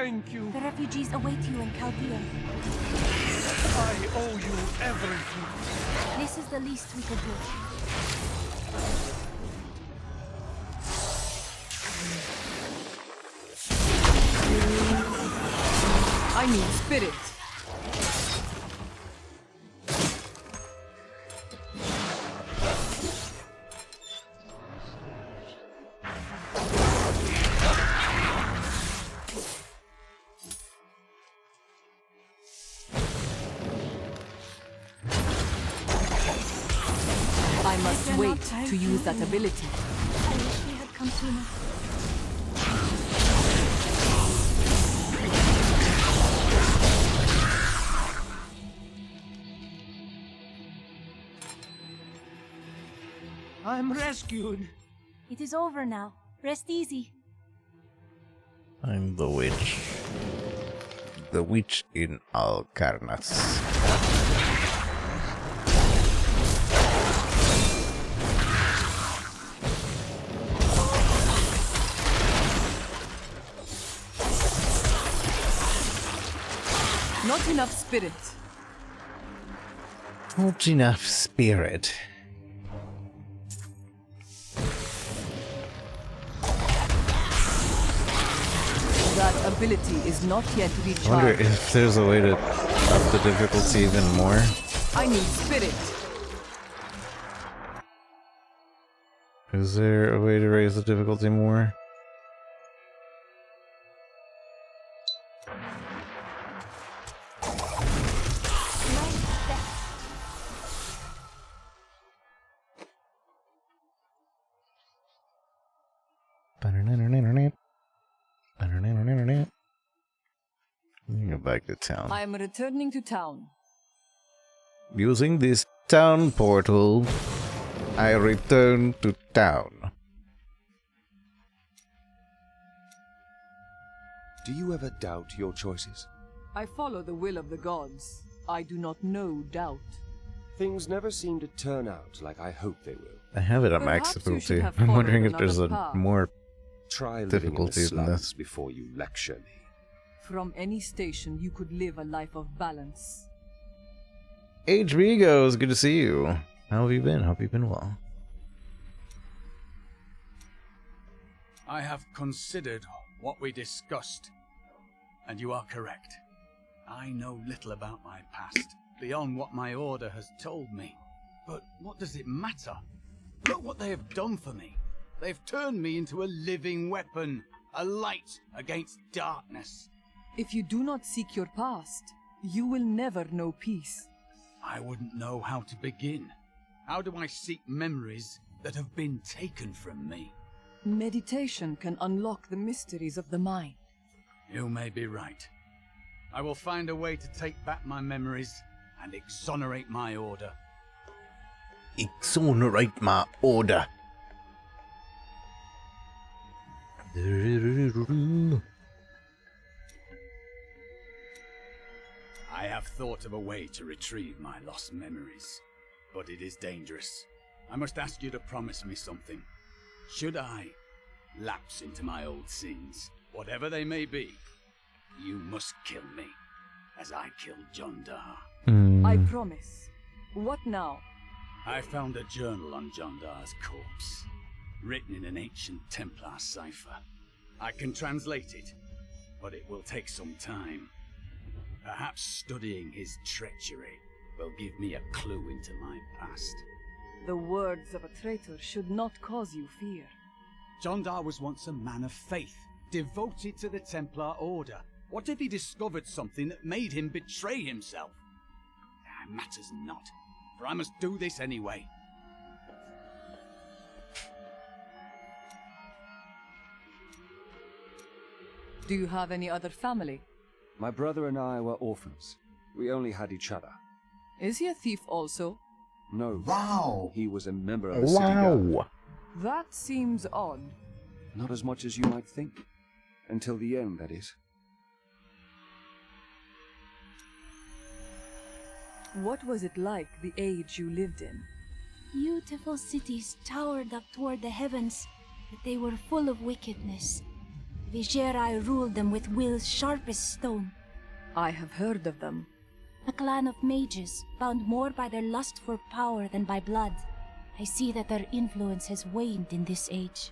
Thank you. The refugees await you in Chaldea. I owe you everything. This is the least we could do. I need spirit. I must wait to use that ability. I wish we had come sooner. I'm rescued. It is over now. Rest easy. I'm the witch. The witch in Alcarnas. Not enough spirit. Not enough spirit. That ability is not yet I recharged. wonder if there's a way to up the difficulty even more. I need spirit. Is there a way to raise the difficulty more? Let me go back to town. I am returning to town. Using this town portal, I return to town. Do you ever doubt your choices? I follow the will of the gods. I do not know doubt. Things never seem to turn out like I hope they will. I have it at max Perhaps you should difficulty. have I'm followed wondering if there's a another path. more Try living in the difficulty than this. slums before you lecture me. From any station, you could live a life of balance. HB goes, good to see you. How have you been? Hope you've been well. I have considered what we discussed, and you are correct. I know little about my past, beyond what my order has told me. But what does it matter? Look what they have done for me. They've turned me into a living weapon, a light against darkness. If you do not seek your past, you will never know peace. I wouldn't know how to begin. How do I seek memories that have been taken from me? Meditation can unlock the mysteries of the mind. You may be right. I will find a way to take back my memories and exonerate my order. Exonerate my order. I have thought of a way to retrieve my lost memories, but it is dangerous. I must ask you to promise me something. Should I lapse into my old sins, whatever they may be, you must kill me, as I killed John Dar. I promise. What now? I found a journal on John Dar's corpse, written in an ancient Templar cipher. I can translate it, but it will take some time. Perhaps studying his treachery will give me a clue into my past. The words of a traitor should not cause you fear. John Dar was once a man of faith, devoted to the Templar Order. What if he discovered something that made him betray himself? It matters not, for I must do this anyway. Do you have any other family? My brother and I were orphans. We only had each other. Is he a thief also? No. Wow. He was a member of the city guard. That seems odd. Not as much as you might think. Until the end, that is. What was it like, the age you lived in? Beautiful cities towered up toward the heavens, but they were full of wickedness. Vigerai ruled them with will's sharpest stone. I have heard of them. A clan of mages, bound more by their lust for power than by blood. I see that their influence has waned in this age.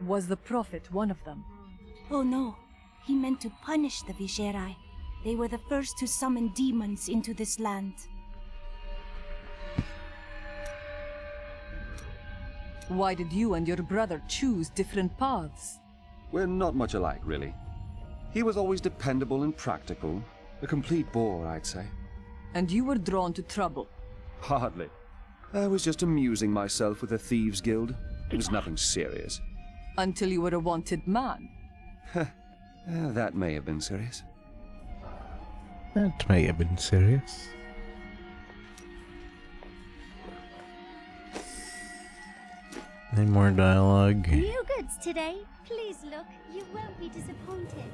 Was the Prophet one of them? Oh no, he meant to punish the Vigerai. They were the first to summon demons into this land. Why did you and your brother choose different paths? We're not much alike, really. He was always dependable and practical. A complete bore, I'd say. And you were drawn to trouble? Hardly. I was just amusing myself with a thieves' guild. It was nothing serious. Until you were a wanted man? That may have been serious. That may have been serious. Any more dialogue? New goods today. Please look. You won't be disappointed.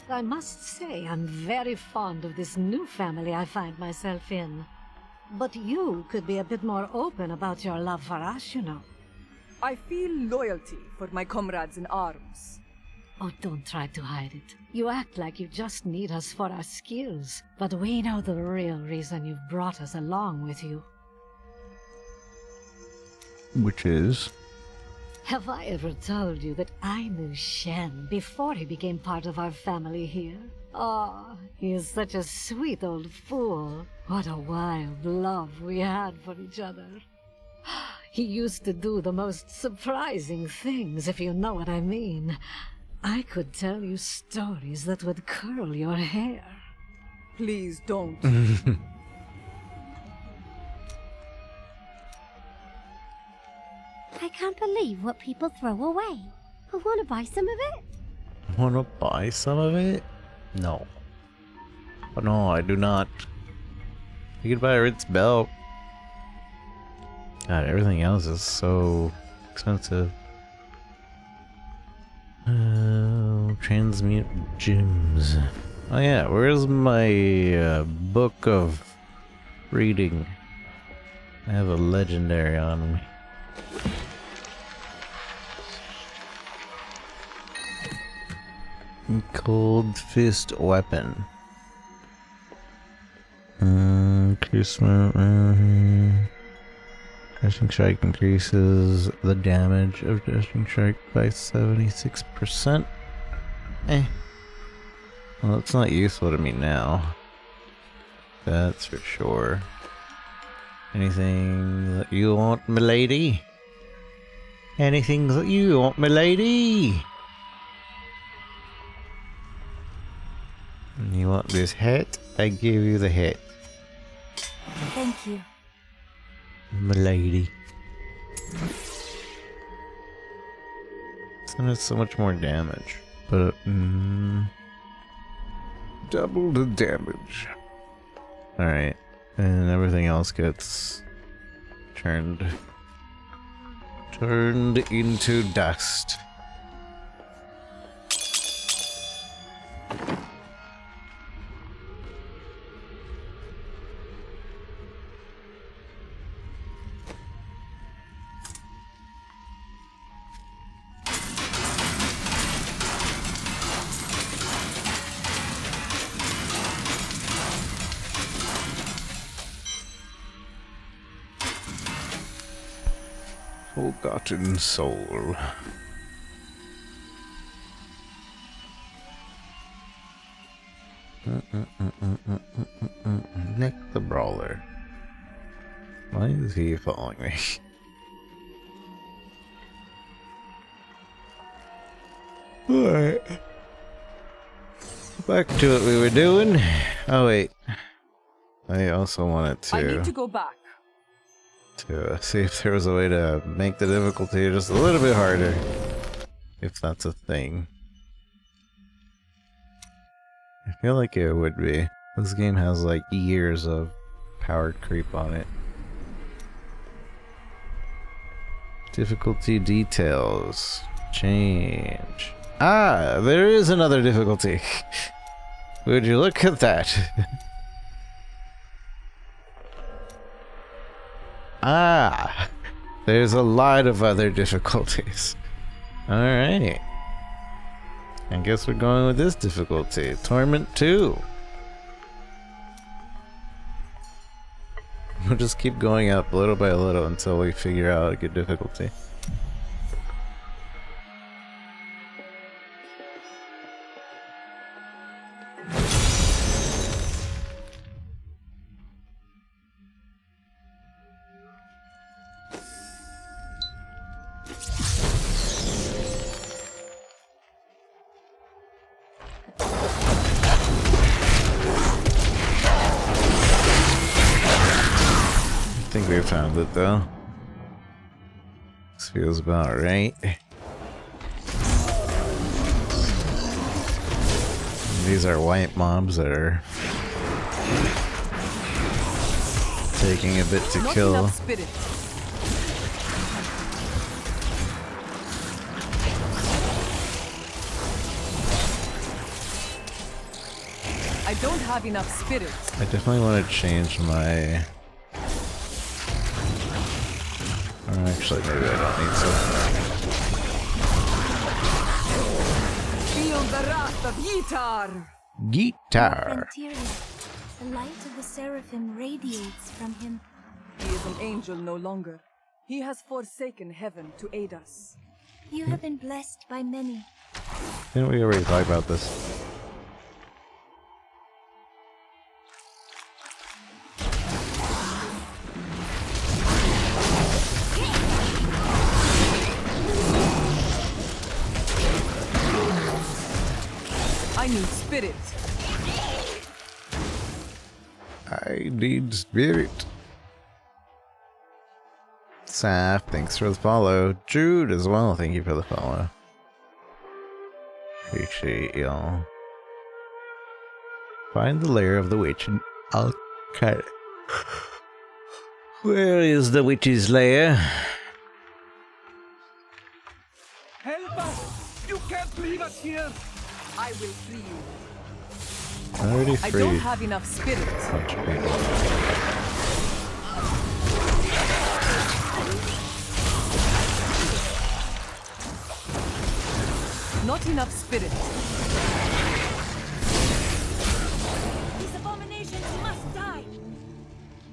I must say I'm very fond of this new family I find myself in. But you could be a bit more open about your love for us, you know. I feel loyalty for my comrades in arms. Oh, don't try to hide it. You act like you just need us for our skills. But we know the real reason you've brought us along with you. Which is? Have I ever told you that I knew Shen before he became part of our family here? Oh, he is such a sweet old fool. What a wild love we had for each other. He used to do the most surprising things, if you know what I mean. I could tell you stories that would curl your hair. Please don't. I can't believe what people throw away. I want to buy some of it. Wanna buy some of it? No. Oh, no, I do not. You could buy a Ritz belt. God, everything else is so expensive. Transmute gems. Oh yeah, where's my book of reading? I have a legendary on me. Cold fist weapon. Dashing strike increases the damage of dashing strike by 76%. Well, it's not useful to me now. That's for sure. Anything that you want, milady? Anything that you want, milady? You want this hat? I give you the hat. Thank you. Milady. And it's so much more damage. But, double the damage. Alright. And everything else gets turned into dust. Forgotten soul. Nick the Brawler. Why is he following me? Alright. Back to what we were doing. Oh wait. I also wanted to... I need to go back. To see if there was a way to make the difficulty just a little bit harder. If that's a thing. I feel like it would be. This game has like years of power creep on it. Difficulty details. Change. Ah, there is another difficulty. Would you look at that? Ah, there's a lot of other difficulties. Alright. I guess we're going with this difficulty. Torment 2. We'll just keep going up little by little until we figure out a good difficulty. I think we found it though. This feels about right. These are white mobs that are taking a bit to Not kill. enough spirit. I don't have enough spirit. I definitely want to change my... Actually, maybe I don't need to. Feel the wrath of Yitar! Guitar. The light of the seraphim radiates from him. He is an angel no longer. He has forsaken heaven to aid us. You have been blessed by many. Didn't we already talk about this? I need spirit. I need spirit. Saf, thanks for the follow. Jude as well, thank you for the follow. Appreciate y'all. Find the lair of the witch and I'll cut it. Where is the witch's lair? Help us! You can't leave us here! I will free you. I already I freed don't have enough spirit. a bunch of people. Not enough spirit. These abominations must die.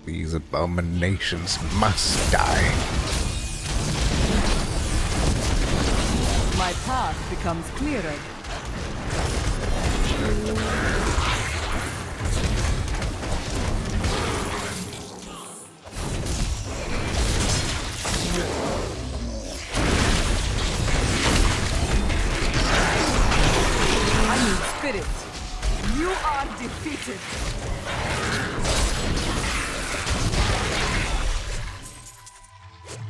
These abominations must die. My path becomes clearer. I need spirit. You are defeated.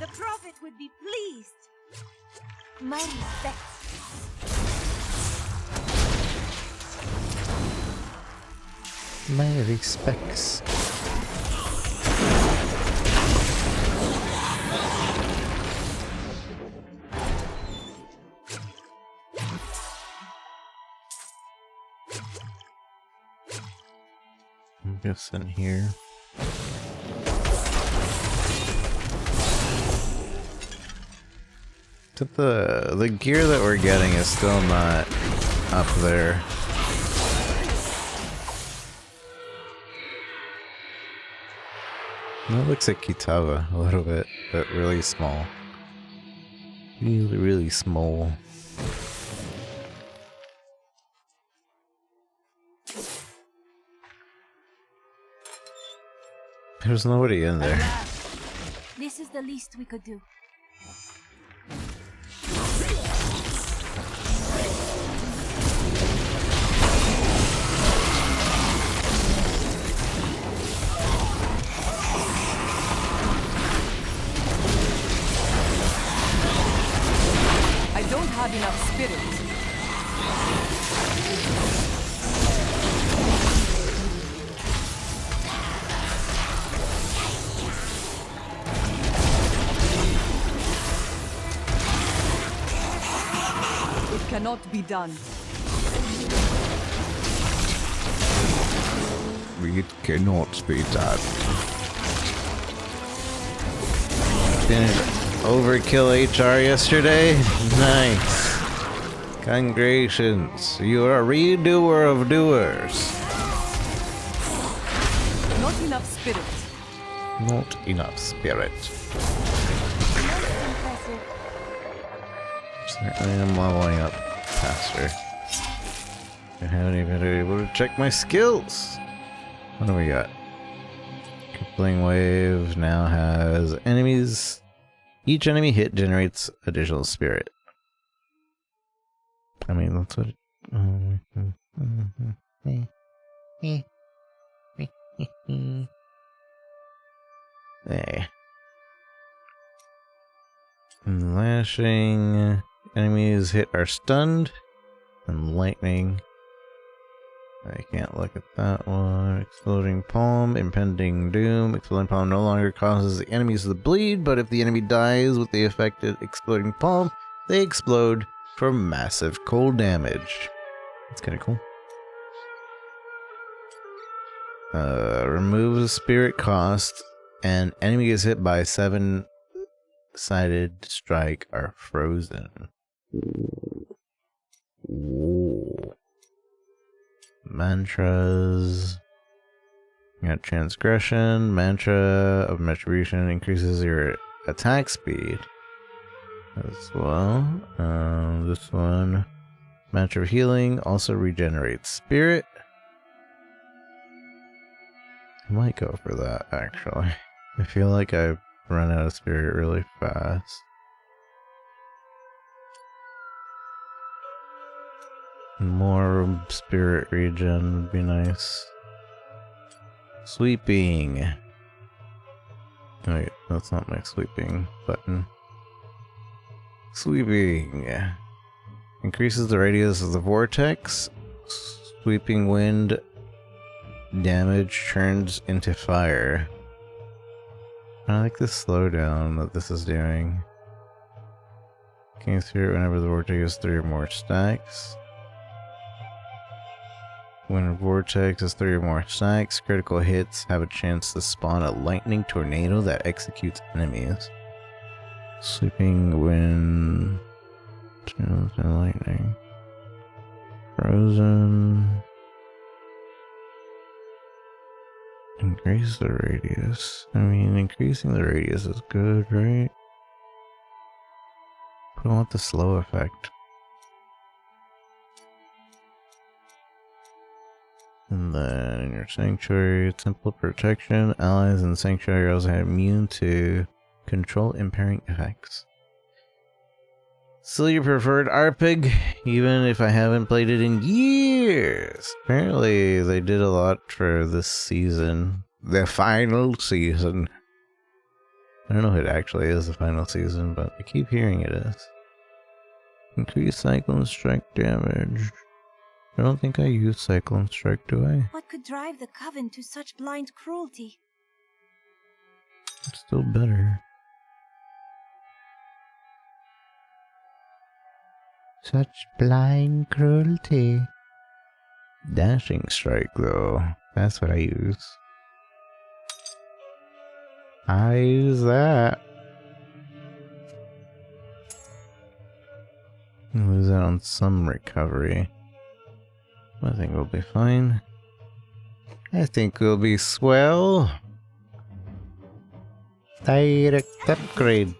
The prophet would be pleased. My respects. My respects. I'm guessing here. The gear that we're getting is still not up there. That looks like Kitava a little bit, but really small. Really, really small. There's nobody in there. This is the least we could do. I don't have enough spirit. It cannot be done. It cannot be done. Didn't overkill HR yesterday? Nice. Congratulations, you are a redoer of doers. Not enough spirit. Not enough spirit. Certainly am leveling up faster. I haven't even been able to check my skills. What do we got? Crippling Wave now has enemies. Each enemy hit generates additional spirit. I mean, that's what Hey. Lashing. Enemies hit are stunned. And lightning. I can't look at that one. Exploding Palm. Impending Doom. Exploding Palm no longer causes the enemies to bleed, but if the enemy dies with the affected Exploding Palm, they explode for massive cold damage. That's kind of cool. Removes spirit cost, and enemy is hit by 7-sided strike are frozen. Ooh. Mantras. You got Transgression. Mantra of Retribution increases your attack speed as well. This one, Mantra of Healing, also regenerates spirit. I might go for that, actually. I feel like I run out of spirit really fast. More spirit regen would be nice. Sweeping. Wait, that's not my sweeping button. Sweeping. Increases the radius of the vortex. Sweeping wind damage turns into fire. I like the slowdown that this is doing. Gain spirit whenever the vortex has 3 or more stacks. When a vortex has 3 or more stacks, critical hits have a chance to spawn a lightning tornado that executes enemies. Sweeping wind turns into lightning. Frozen. Increase the radius. I mean, increasing the radius is good, right? But I want the slow effect. And then in your Sanctuary, Temple Protection, allies in Sanctuary also have immune to control impairing effects. Still your preferred RPG, even if I haven't played it in years. Apparently they did a lot for this season. The final season. I don't know if it actually is the final season, but I keep hearing it is. Increase Cyclone Strike damage. I don't think I use Cyclone Strike, do I? What could drive the Coven to such blind cruelty? It's still better. Such blind cruelty. Dashing Strike, though. That's what I use. I use that. Lose that on some recovery. I think we'll be fine. I think we'll be swell. Direct upgrade.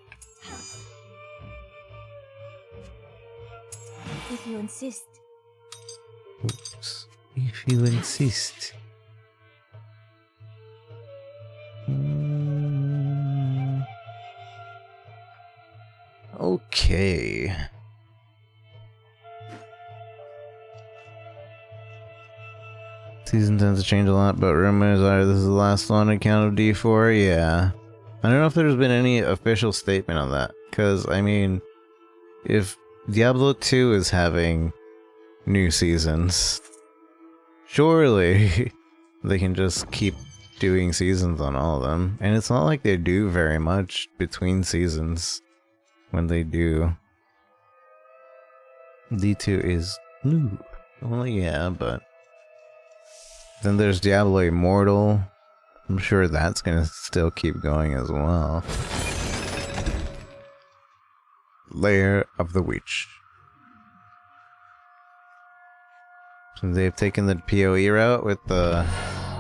If you insist. Oops. If you insist. Okay. Season tends to change a lot, but rumors are this is the last one on account of D4. Yeah. I don't know if there's been any official statement on that. Because, I mean, if Diablo 2 is having new seasons, surely they can just keep doing seasons on all of them. And it's not like they do very much between seasons when they do. D2 is new. Well, yeah, but then there's Diablo Immortal. I'm sure that's gonna still keep going as well. Lair of the Witch. So they've taken the PoE route with the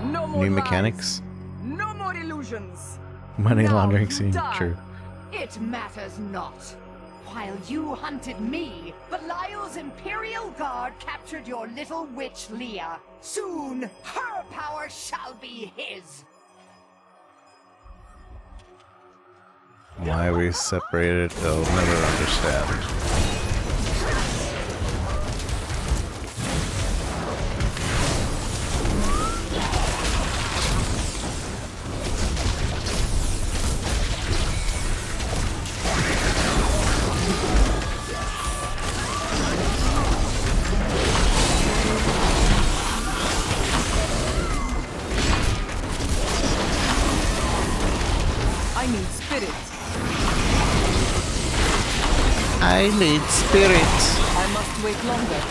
No more new lies. mechanics. No more illusions. Money Now laundering you scene, die. true. It matters not. While you hunted me, Belial's Imperial Guard captured your little witch Leah. Soon, her power shall be his. Why we separated, I'll never understand. I need spirit. I need spirit. I must wait longer.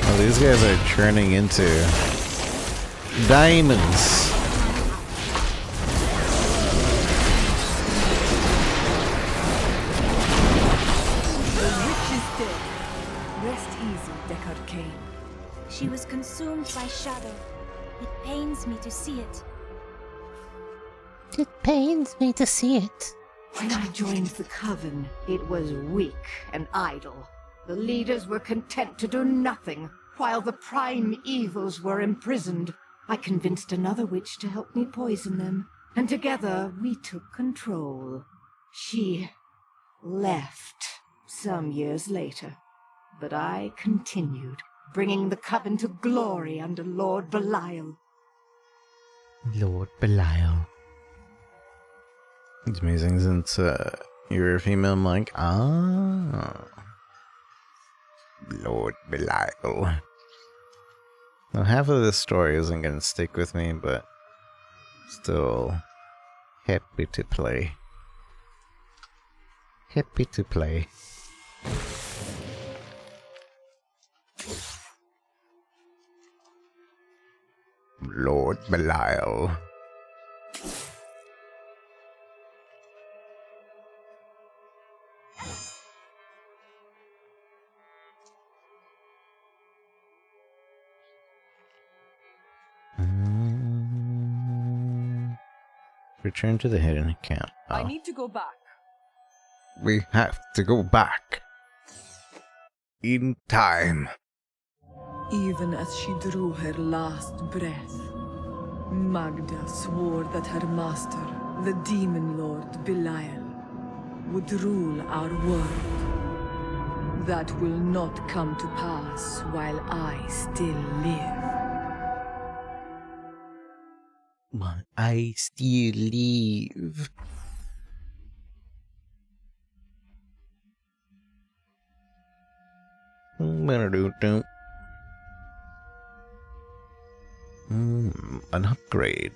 Oh, these guys are turning into diamonds. Rest easy, Deckard Cain. She was consumed by shadow. It pains me to see it. It pains me to see it. When I joined the Coven, it was weak and idle. The leaders were content to do nothing, while the prime evils were imprisoned. I convinced another witch to help me poison them, and together we took control. She left some years later, but I continued, bringing the Coven to glory under Lord Belial. Lord Belial. It's amazing since you're a female, I'm like, Lord Belial. Now, half of this story isn't going to stick with me, but still happy to play. Happy to play. Lord Belial. Return to the hidden account. I need to go back. We have to go back. In time. Even as she drew her last breath, Magda swore that her master, the Demon Lord Belial, would rule our world. That will not come to pass while I still live. While I still live. An upgrade.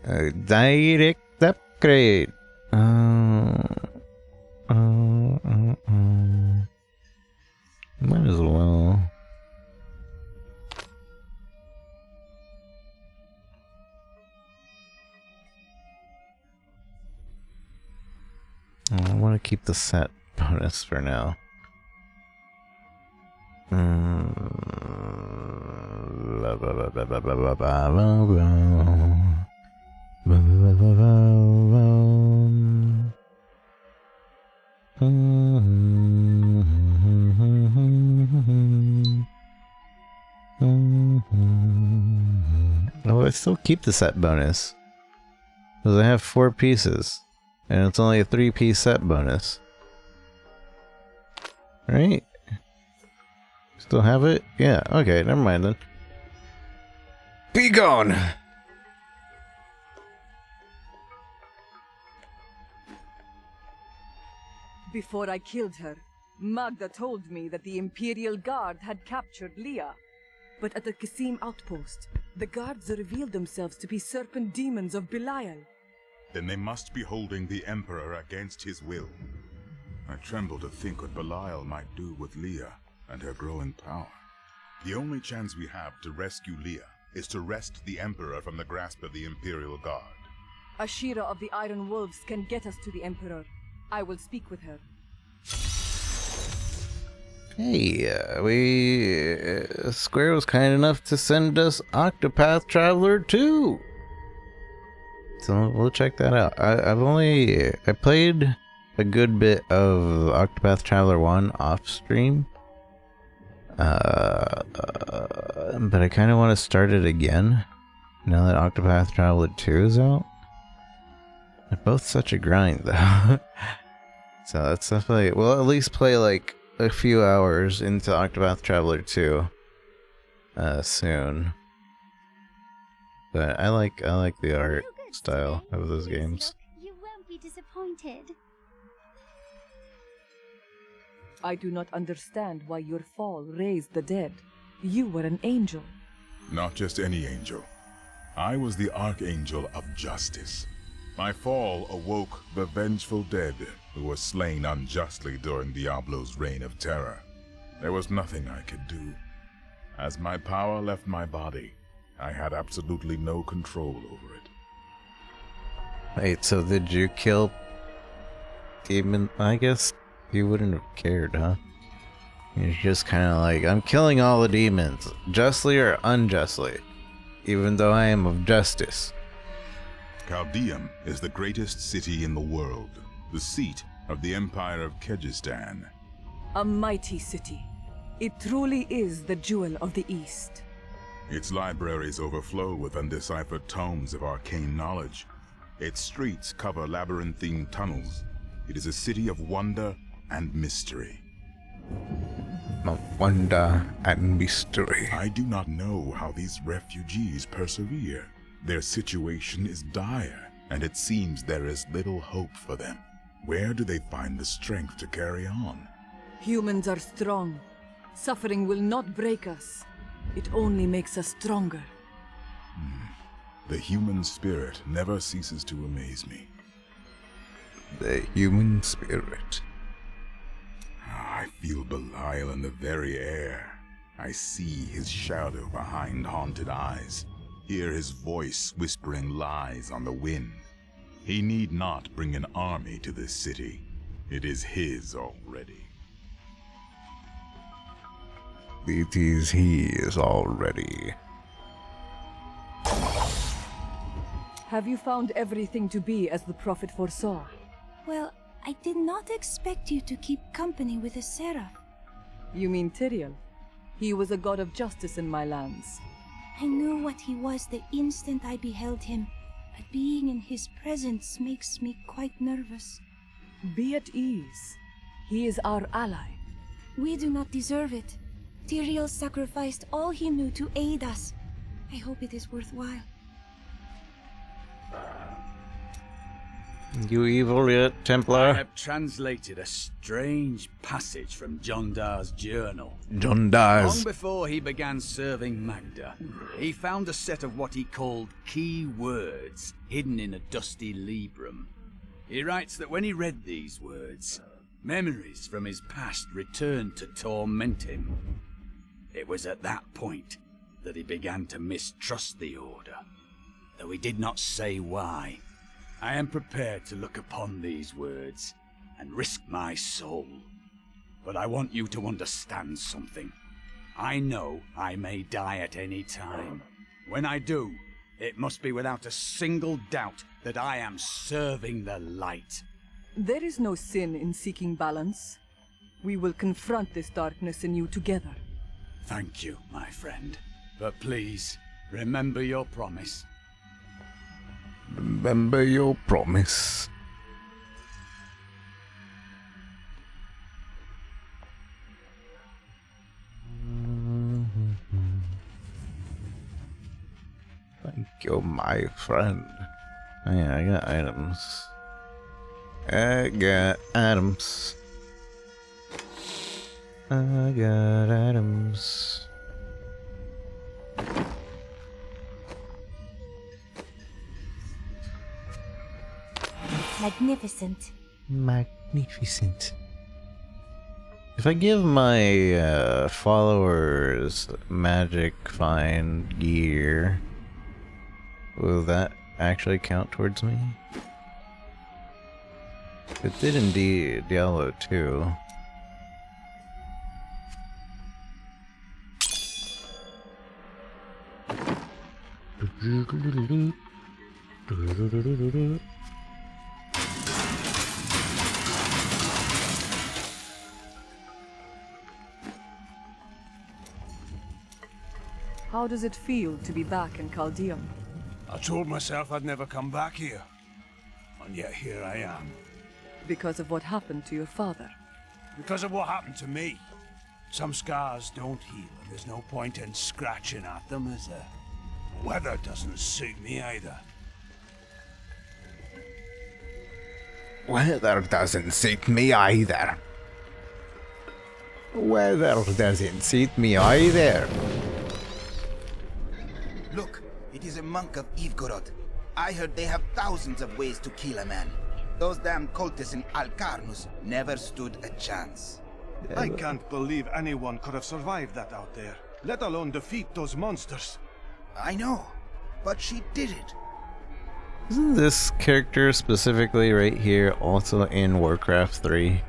A direct upgrade. Might as well. I want to keep the set bonus for now. Oh, I still keep the set bonus. Because I have 4 pieces. And it's only a 3-piece set bonus. Right? Still have it? Yeah, okay, never mind then. Be gone! Before I killed her, Magda told me that the Imperial Guard had captured Leah. But at the Qasim outpost, the guards revealed themselves to be serpent demons of Belial. Then they must be holding the Emperor against his will. I tremble to think what Belial might do with Leah and her growing power. The only chance we have to rescue Leah is to wrest the Emperor from the grasp of the Imperial Guard. Ashira of the Iron Wolves can get us to the Emperor. I will speak with her. Hey, Square was kind enough to send us Octopath Traveler 2. So we'll check that out. I played a good bit of Octopath Traveler 1 off stream. But I kind of want to start it again now that Octopath Traveler 2 is out. They're both such a grind though. So that's definitely, we'll at least play like a few hours into Octopath Traveler 2 soon. But I like the art style of those games. You won't be disappointed. I do not understand why your fall raised the dead. You were an angel. Not just any angel. I was the Archangel of Justice. My fall awoke the vengeful dead who were slain unjustly during Diablo's reign of terror. There was nothing I could do. As my power left my body, I had absolutely no control over it. Wait, so did you kill Demon? I guess you wouldn't have cared, huh? You're just kind of like, I'm killing all the demons, justly or unjustly, even though I am of justice. Chaldeum is the greatest city in the world, the seat of the Empire of Kyrgyzstan. A mighty city. It truly is the jewel of the East. Its libraries overflow with undeciphered tomes of arcane knowledge. Its streets cover labyrinthine tunnels. It is a city of wonder and mystery. Wonder and mystery. I do not know how these refugees persevere. Their situation is dire, and it seems there is little hope for them. Where do they find the strength to carry on? Humans are strong. Suffering will not break us. It only makes us stronger. The human spirit never ceases to amaze me. The human spirit. I feel Belial in the very air. I see his shadow behind haunted eyes. Hear his voice whispering lies on the wind. He need not bring an army to this city. It is his already. It is his already. Have you found everything to be as the Prophet foresaw? Well, I did not expect you to keep company with a seraph. You mean Tyrael? He was a god of justice in my lands. I knew what he was the instant I beheld him, but being in his presence makes me quite nervous. Be at ease. He is our ally. We do not deserve it. Tyrael sacrificed all he knew to aid us. I hope it is worthwhile. You evil yet, Templar? I have translated a strange passage from Jondar's journal. Jondar's. Long before he began serving Magda, he found a set of what he called key words hidden in a dusty librum. He writes that when he read these words, memories from his past returned to torment him. It was at that point that he began to mistrust the Order, though he did not say why. I am prepared to look upon these words and risk my soul. But I want you to understand something. I know I may die at any time. When I do, it must be without a single doubt that I am serving the light. There is no sin in seeking balance. We will confront this darkness in you together. Thank you, my friend. But please, remember your promise. Remember your promise. Thank you, my friend. Oh yeah, I got items. I got items. I got items. Magnificent. Magnificent. If I give my followers magic find gear, will that actually count towards me? It did indeed Diablo 2. How does it feel to be back in Chaldeum? I told myself I'd never come back here. And yet here I am. Because of what happened to your father? Because of what happened to me. Some scars don't heal, and there's no point in scratching at them, is there? The weather doesn't suit me either. Weather doesn't suit me either. Weather doesn't suit me either. Look, it is a monk of Ivgorod. I heard they have thousands of ways to kill a man. Those damn cultists in Alcarnus never stood a chance. I can't believe anyone could have survived that out there, let alone defeat those monsters. I know, but she did it. Isn't this character specifically right here also in Warcraft 3?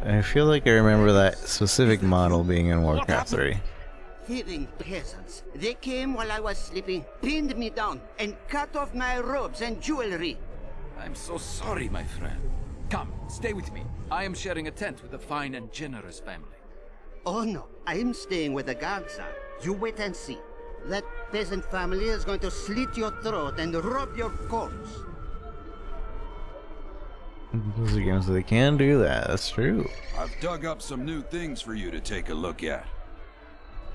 I feel like I remember that specific model being in Warcraft 3. Thieving peasants. They came while I was sleeping, pinned me down, and cut off my robes and jewelry. I'm so sorry, my friend. Come, stay with me. I am sharing a tent with a fine and generous family. Oh no, I am staying where the guards are. You wait and see. That peasant family is going to slit your throat and rob your corpse. Those games, they can do that, that's true. I've dug up some new things for you to take a look at.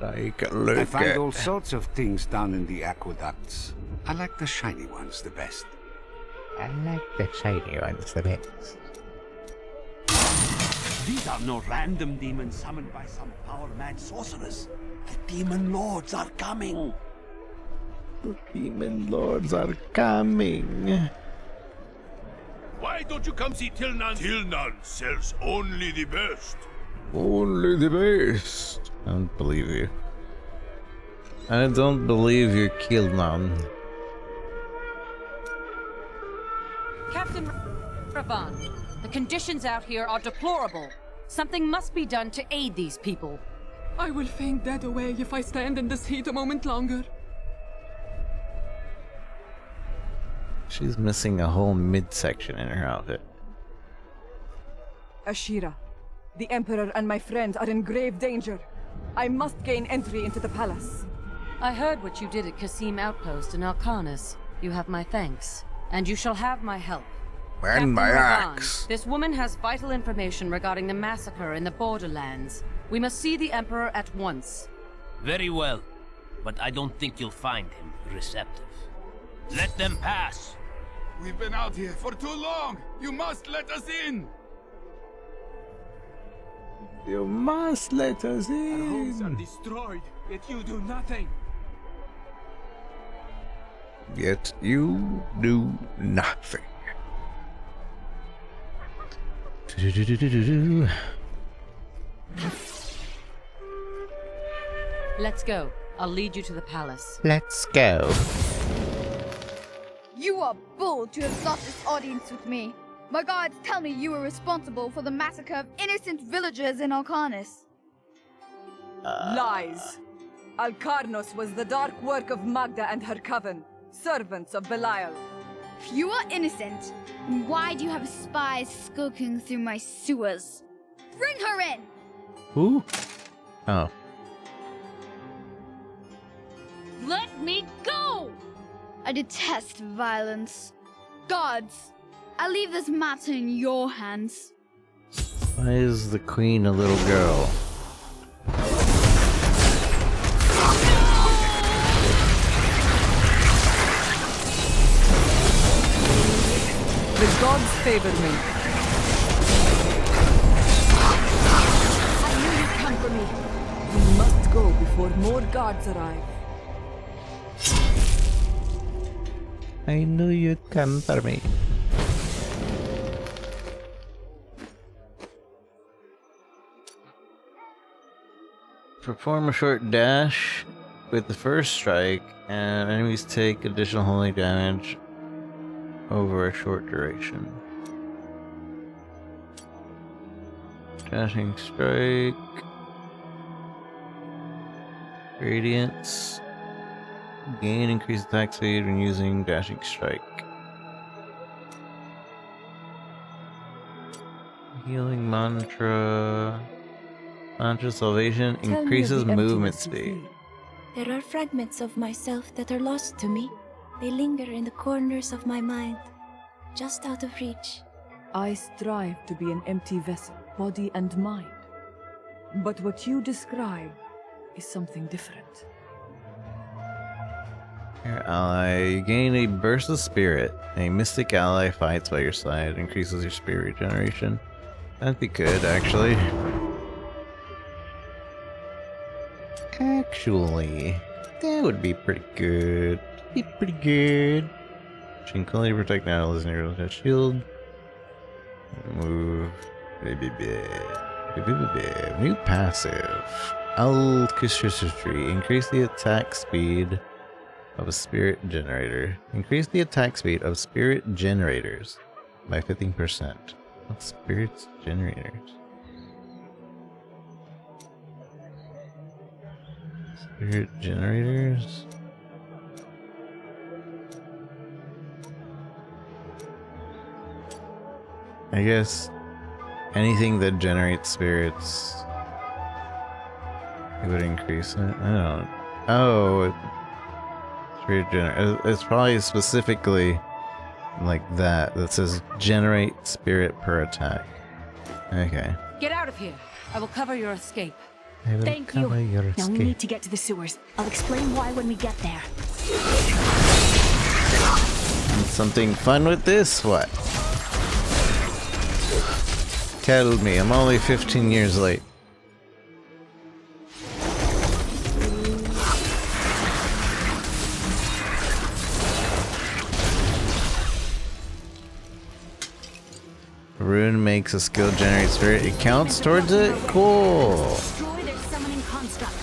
I find all sorts of things down in the aqueducts. I like the shiny ones the best. I like the shiny ones the best. These are no random demons summoned by some power-mad sorceress. The demon lords are coming. The demon lords are coming. Why don't you come see Tilnan? Tilnan sells only the best. Only the best. I don't believe you. I don't believe you killed none. Captain Ravan, the conditions out here are deplorable. Something must be done to aid these people. I will faint dead away if I stand in this heat a moment longer. She's missing a whole midsection in her outfit. Ashira, the Emperor and my friend are in grave danger. I must gain entry into the palace. I heard what you did at Qasim Outpost in Alcarnus. You have my thanks, and you shall have my help. And my Ravan, axe. This woman has vital information regarding the massacre in the borderlands. We must see the Emperor at once. Very well, but I don't think you'll find him receptive. Let them pass. We've been out here for too long. You must let us in. You must let us in. Our homes are destroyed, yet you do nothing. Yet you do nothing. Let's go. I'll lead you to the palace. Let's go. You are bold to have sought this audience with me. My guards tell me you were responsible for the massacre of innocent villagers in Alcarnus. Lies. Alcarnus was the dark work of Magda and her coven, servants of Belial. If you are innocent, then why do you have spies skulking through my sewers? Bring her in! Who? Oh. Let me go! I detest violence. Gods, I leave this matter in your hands. Why is the queen a little girl? The gods favor me. I knew you'd come for me. We must go before more guards arrive. I knew you'd come for me. Perform a short dash with the first strike, and enemies take additional holy damage over a short duration. Dashing strike. Radiance. Gain increased attack speed when using dashing strike. Healing mantra. Mantra salvation increases movement speed. There are fragments of myself that are lost to me. They linger in the corners of my mind, just out of reach. I strive to be an empty vessel, body and mind. But what you describe is something different. Your ally, you gain a burst of spirit. A mystic ally fights by your side, increases your spirit regeneration. That'd be good, actually. Actually, that would be pretty good. Be pretty good. Chinkoli protect now, listen to your shield. Move. New passive. Al-Kushishri. Increase the attack speed of a spirit generator. Increase the attack speed of spirit generators by 15%. What spirits generators? Spirit generators? I guess anything that generates spirits, it would increase it. I don't. Oh, spirit generator. It's probably specifically like that says generate spirit per attack. Okay. Get out of here. I will cover your escape. Thank you. Now we need to get to the sewers. I'll explain why when we get there. Something fun with this? What? Tell me, I'm only 15 years late. Rune makes a skill generate spirit. It counts towards it? Cool. Destroy their summoning construct.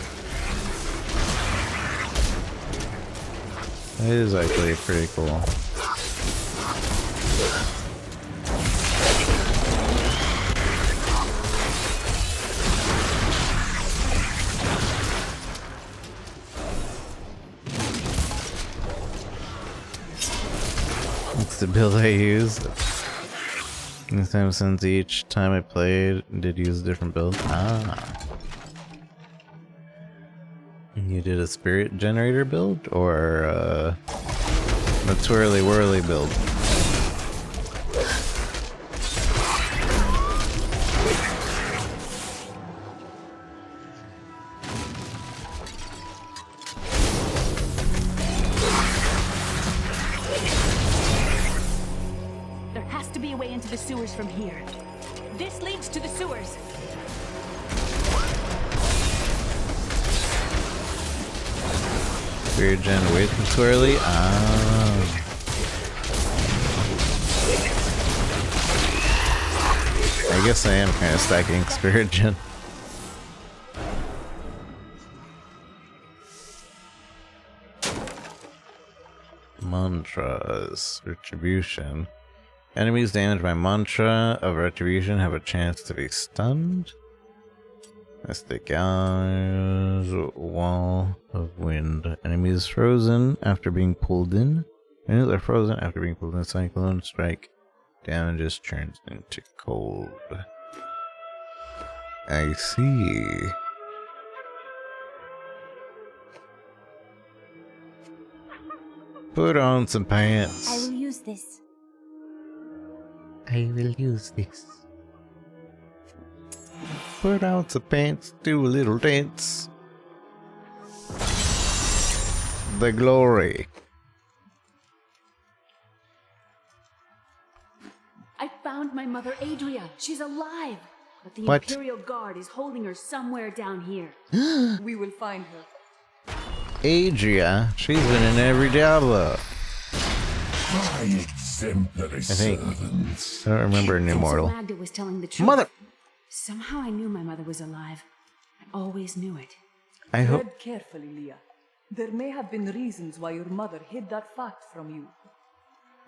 That is actually pretty cool. It's the build I used. This time since each time I played did use a different build. Ah. You did a spirit generator build or a twirly whirly build? Into the sewers from here. This leads to the sewers. Spirit gen away from twirly. Ah. I guess I am kind of stacking spirit gen. Mantras. Retribution. Enemies damaged by mantra of retribution have a chance to be stunned. Mystic eyes, wall of wind. Enemies frozen after being pulled in. Enemies are frozen after being pulled in. Cyclone strike damages turns into cold. I see. Put on some pants. I will use this. I will use this. Put on some pants, do a little dance. The glory. I found my mother Adria. She's alive. But the What? Imperial Guard is holding her somewhere down here. We will find her. Adria, she's been in every Diablo. My exemplary servants. I don't remember an immortal. Magda was telling the truth. Mother! Somehow I knew my mother was alive. I always knew it. I hope. Tread carefully, Leah. There may have been reasons why your mother hid that fact from you.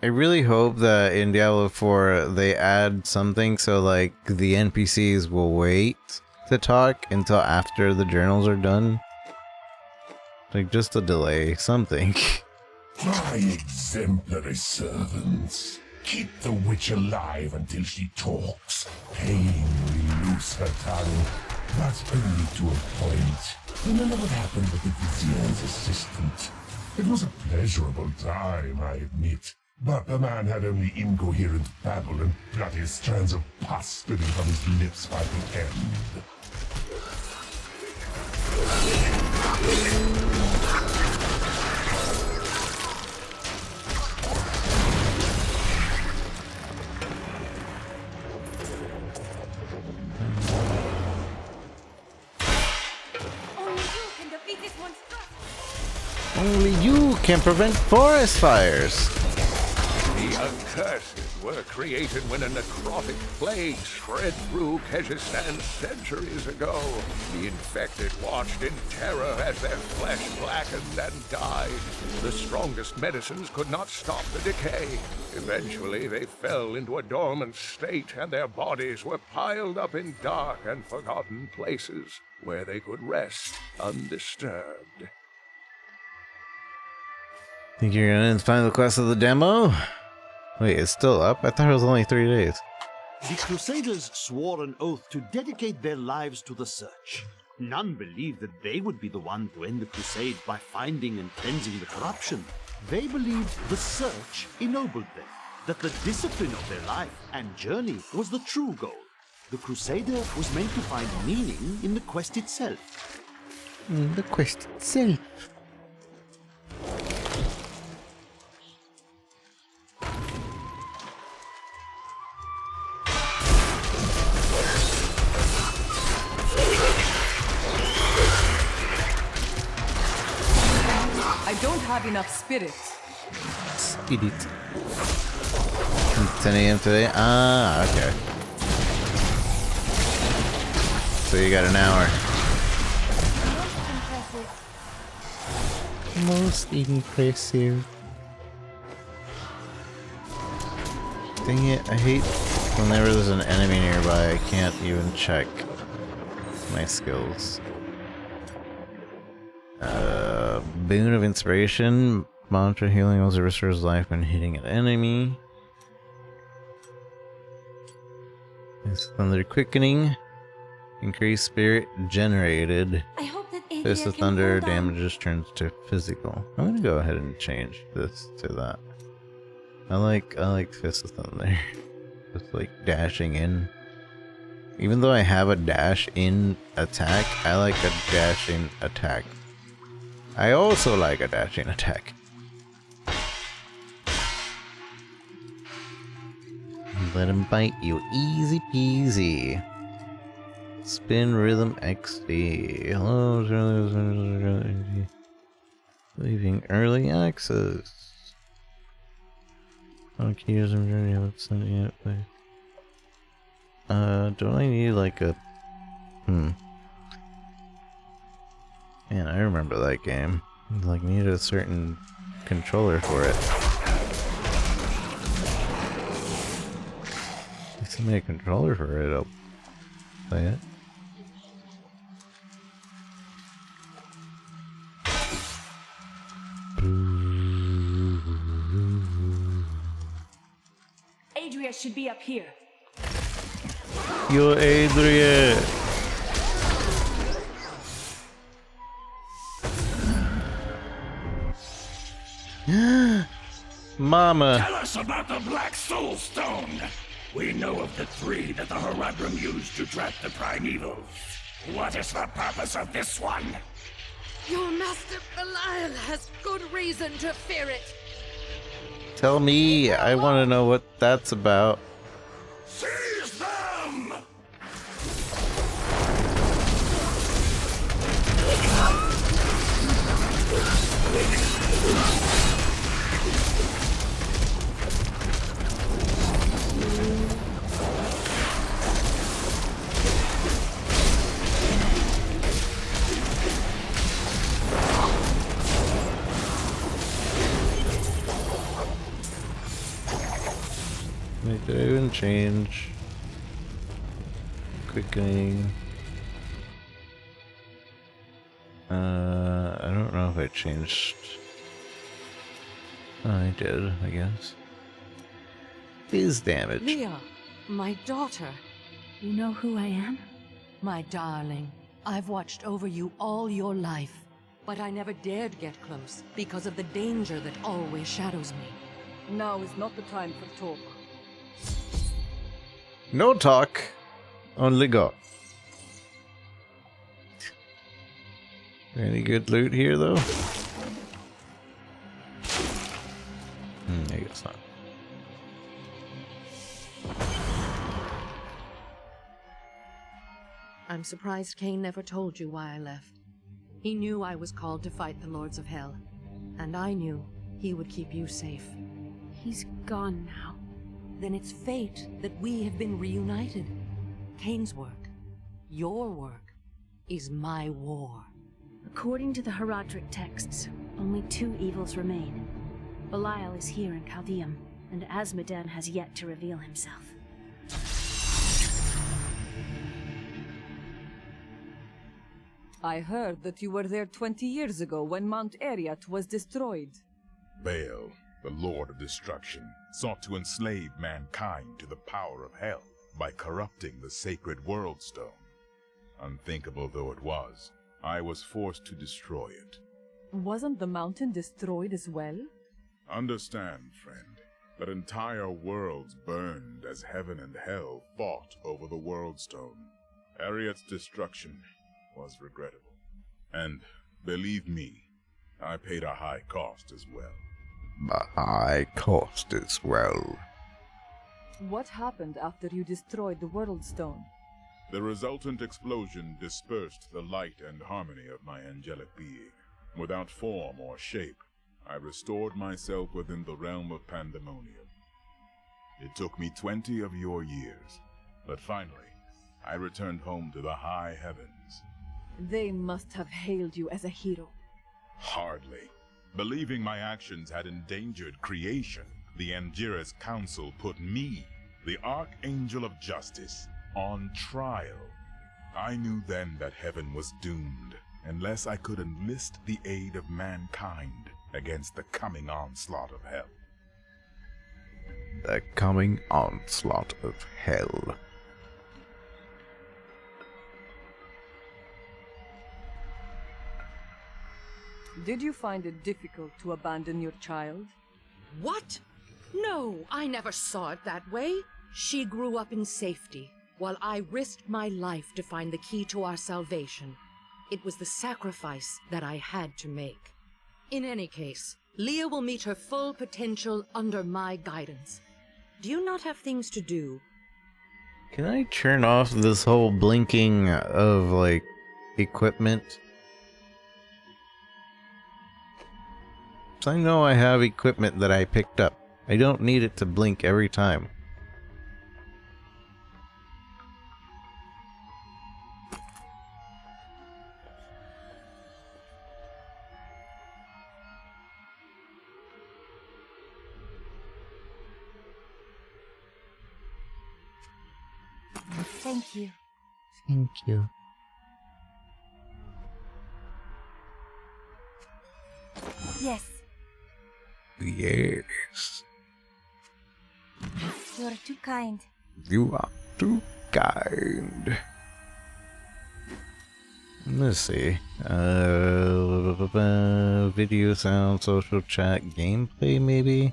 I really hope that in Diablo 4 they add something so like the NPCs will wait to talk until after the journals are done. Like just a delay, something. My exemplary servants. Keep the witch alive until she talks. Painfully loose her tongue, but only to a point. Remember what happened with the vizier's assistant? It was a pleasurable time, I admit. But the man had only incoherent babble and bloody strands of pus spilling from his lips by the end. Only you can prevent forest fires. The accursed were created when a necrotic plague spread through Kyrgyzstan centuries ago. The infected watched in terror as their flesh blackened and died. The strongest medicines could not stop the decay. Eventually, they fell into a dormant state, and their bodies were piled up in dark and forgotten places where they could rest undisturbed. Think you're gonna end the final quest of the demo? Wait, it's still up? I thought it was only 3 days. The Crusaders swore an oath to dedicate their lives to the search. None believed that they would be the one to end the crusade by finding and cleansing the corruption. They believed the search ennobled them, that the discipline of their life and journey was the true goal. The Crusader was meant to find meaning in the quest itself. The quest itself. I don't have enough spirits. Spirit. 10 a.m. today? Ah, okay. So you got an hour. Most impressive. Dang it, I hate whenever there's an enemy nearby, I can't even check my skills. Boon of Inspiration. Mantra healing also restores life when hitting an enemy. It's Thunder Quickening. Increased spirit generated. I hope that Fist of Thunder damages turns to physical. I'm gonna go ahead and change this to that. I like Fist of Thunder. Just like dashing in. Even though I have a dash in attack, I like a dash in attack. I also like a dashing attack. Let him bite you. Easy peasy. Spin Rhythm XD. Hello, leaving early access. Okay, here's some journey. Haven't sent it yet, please. Don't I need like a... Man, I remember that game. Like, needed a certain controller for it. If somebody a controller for it, I'll play it. Adria should be up here. Yo, Adria! Mama! Tell us about the Black Soul Stone! We know of the 3 that the Horadrim used to trap the Primevals. What is the purpose of this one? Your master Belial has good reason to fear it. Tell me, I want to know what that's about. Seize them! didn't change. Quickening. I don't know if I changed. Oh, I did, I guess. Is damage. Leah, my daughter. You know who I am? My darling, I've watched over you all your life, but I never dared get close because of the danger that always shadows me. Now is not the time for talk. No talk, only go. Any good loot here, though? I guess not. I'm surprised Cain never told you why I left. He knew I was called to fight the Lords of Hell, and I knew he would keep you safe. He's gone now. Then it's fate that we have been reunited. Cain's work, your work, is my war. According to the Herodric texts, only 2 evils remain. Belial is here in Chaldeum, and Asmodan has yet to reveal himself. I heard that you were there 20 years ago when Mount Eriat was destroyed. Baal, the Lord of Destruction, sought to enslave mankind to the power of hell by corrupting the sacred World Stone. Unthinkable though it was, I was forced to destroy it. Wasn't the mountain destroyed as well? Understand, friend, that entire worlds burned as heaven and hell fought over the World Stone. Eriat's destruction was regrettable. And, believe me, I paid a high cost as well. A high cost as well. What happened after you destroyed the World Stone? The resultant explosion dispersed the light and harmony of my angelic being. Without form or shape, I restored myself within the realm of pandemonium. It took me 20 of your years, but finally, I returned home to the high heavens. They must have hailed you as a hero. Hardly. Believing my actions had endangered creation, the Angiras Council put me, the Archangel of Justice, on trial. I knew then that heaven was doomed, unless I could enlist the aid of mankind against the coming onslaught of hell. The coming onslaught of hell. Did you find it difficult to abandon your child? What? No, I never saw it that way. She grew up in safety, while I risked my life to find the key to our salvation. It was the sacrifice that I had to make. In any case, Leah will meet her full potential under my guidance. Do you not have things to do? Can I turn off this whole blinking of, like, equipment? So I know I have equipment that I picked up. I don't need it to blink every time. Thank you. Thank you. Yes. Yes. You're too kind. You are too kind. Let's see. Video, sound, social chat, gameplay, maybe?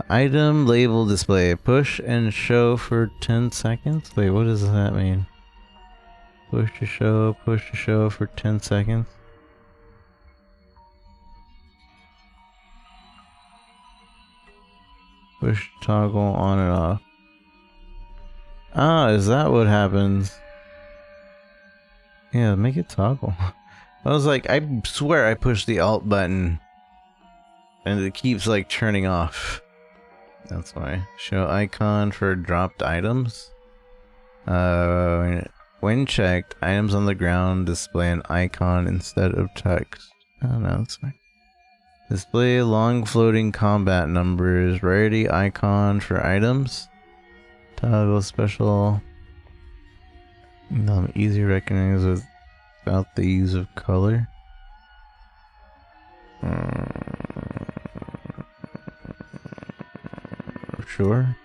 Item label display. Push and show for 10 seconds? Wait, what does that mean? Push to show for 10 seconds? Push toggle on and off. Ah, is that what happens? Yeah, make it toggle. I was like, I swear I pushed the alt button and it keeps like turning off. That's why. Show icon for dropped items. When checked, items on the ground display an icon instead of text. Oh no, that's fine. Display long floating combat numbers. Rarity icon for items. Toggle special. Easy recognize without the use of color. Sure.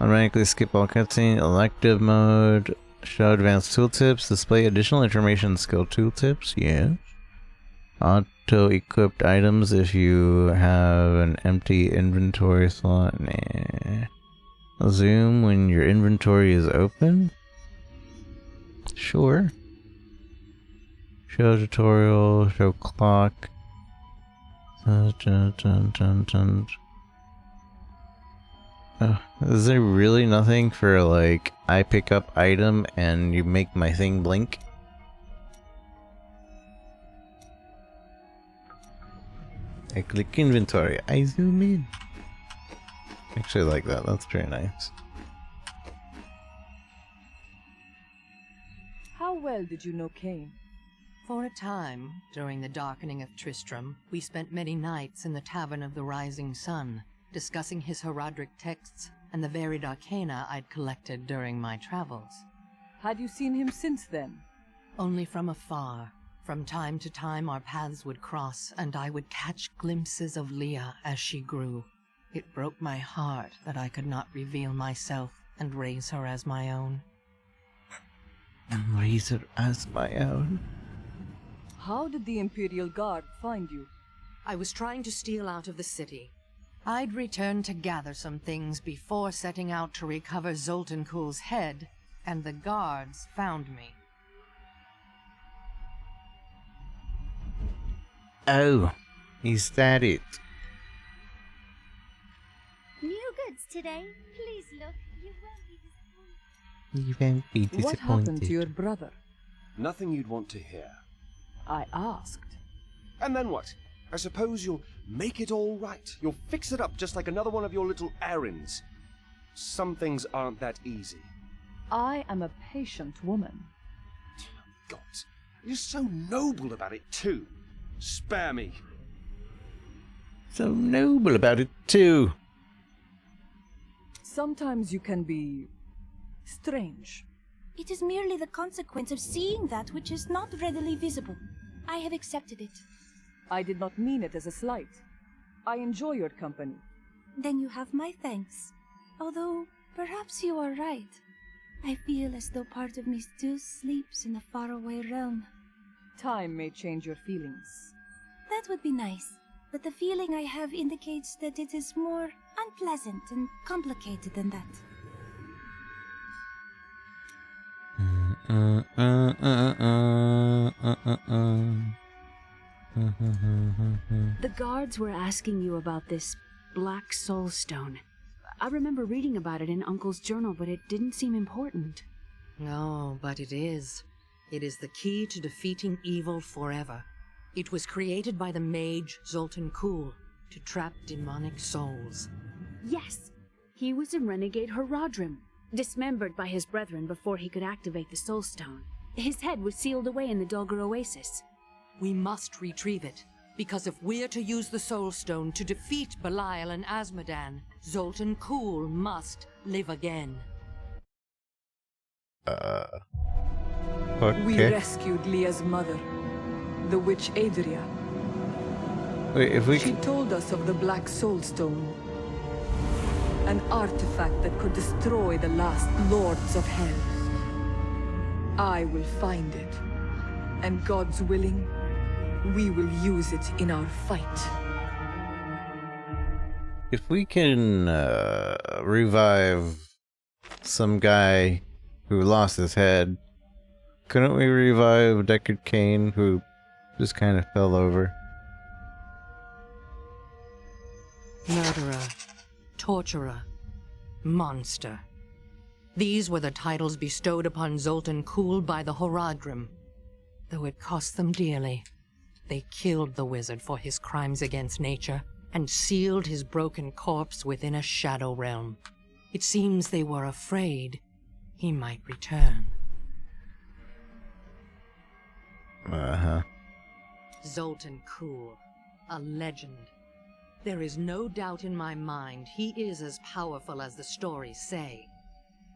Automatically skip all cutscene. Elective mode. Show advanced tooltips. Display additional information. Skill tooltips. Yeah. Auto-equipped items if you have an empty inventory slot. Nah. Zoom when your inventory is open. Sure. Show tutorial. Show clock. Is there really nothing for like I pick up item and you make my thing blink? I click inventory, I zoom in. Actually like that, that's very nice. How well did you know Cain? For a time, during the darkening of Tristram, we spent many nights in the Tavern of the Rising Sun, discussing his heraldic texts and the varied arcana I'd collected during my travels. Had you seen him since then? Only from afar. From time to time our paths would cross, and I would catch glimpses of Leah as she grew. It broke my heart that I could not reveal myself and raise her as my own. And raise her as my own? How did the Imperial Guard find you? I was trying to steal out of the city. I'd returned to gather some things before setting out to recover Zoltan Kuhl's head, and the guards found me. Oh, is that it? New goods today. Please look. You won't be disappointed. You won't be disappointed. What happened to your brother? Nothing you'd want to hear. I asked. And then what? I suppose you'll make it all right. You'll fix it up just like another one of your little errands. Some things aren't that easy. I am a patient woman. God, you're so noble about it too. Spare me. So noble about it too. Sometimes you can be strange. It is merely the consequence of seeing that which is not readily visible. I have accepted it. I did not mean it as a slight. I enjoy your company. Then you have my thanks. Although, perhaps you are right. I feel as though part of me still sleeps in a faraway realm. Time may change your feelings. That would be nice, but the feeling I have indicates that it is more unpleasant and complicated than that. The guards were asking you about this Black Soul Stone. I remember reading about it in Uncle's journal, but it didn't seem important. No, but it is. It is the key to defeating evil forever. It was created by the mage Zoltan Kuhl to trap demonic souls. Yes, he was a renegade Haradrim, dismembered by his brethren before he could activate the Soul Stone. His head was sealed away in the Dulgar Oasis. We must retrieve it, because if we're to use the Soul Stone to defeat Belial and Azmodan, Zoltan Kuhl must live again. Okay. We rescued Leah's mother, the witch Adria. Wait, if we... She told us of the Black Soul Stone, an artifact that could destroy the last lords of hell. I will find it, and God's willing, we will use it in our fight. If we can revive some guy who lost his head, couldn't we revive Deckard Cain, who just kind of fell over? Murderer, torturer, monster. These were the titles bestowed upon Zoltan Kuhl by the Haradrim. Though it cost them dearly, they killed the wizard for his crimes against nature and sealed his broken corpse within a shadow realm. It seems they were afraid he might return. Uh-huh. Zoltan Kuhl, A legend. There is no doubt in my mind he is as powerful as the stories say.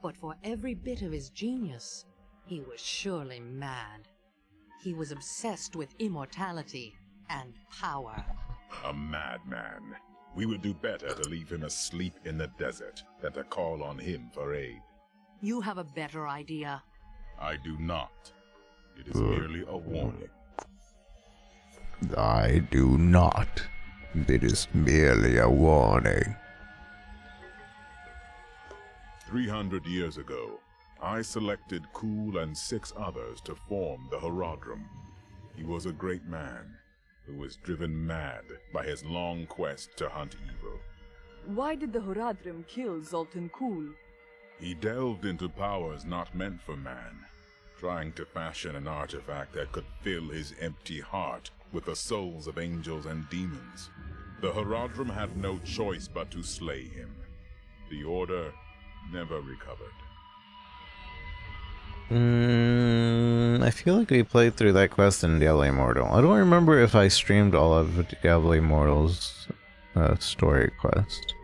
But for every bit of his genius, he was surely mad. He was obsessed with immortality and power. A madman. We would do better to leave him asleep in the desert than to call on him for aid. You have a better idea. I do not. It is merely a warning. I do not. It is merely a warning. 300 years ago, I selected Kul and 6 others to form the Horadrim. He was a great man who was driven mad by his long quest to hunt evil. Why did the Horadrim kill Zoltan Kul? He delved into powers not meant for man, trying to fashion an artifact that could fill his empty heart with the souls of angels and demons. The Horadrim had no choice but to slay him. The Order never recovered. I feel like we played through that quest in Diablo Immortal. I don't remember if I streamed all of Diablo Immortal's story quest.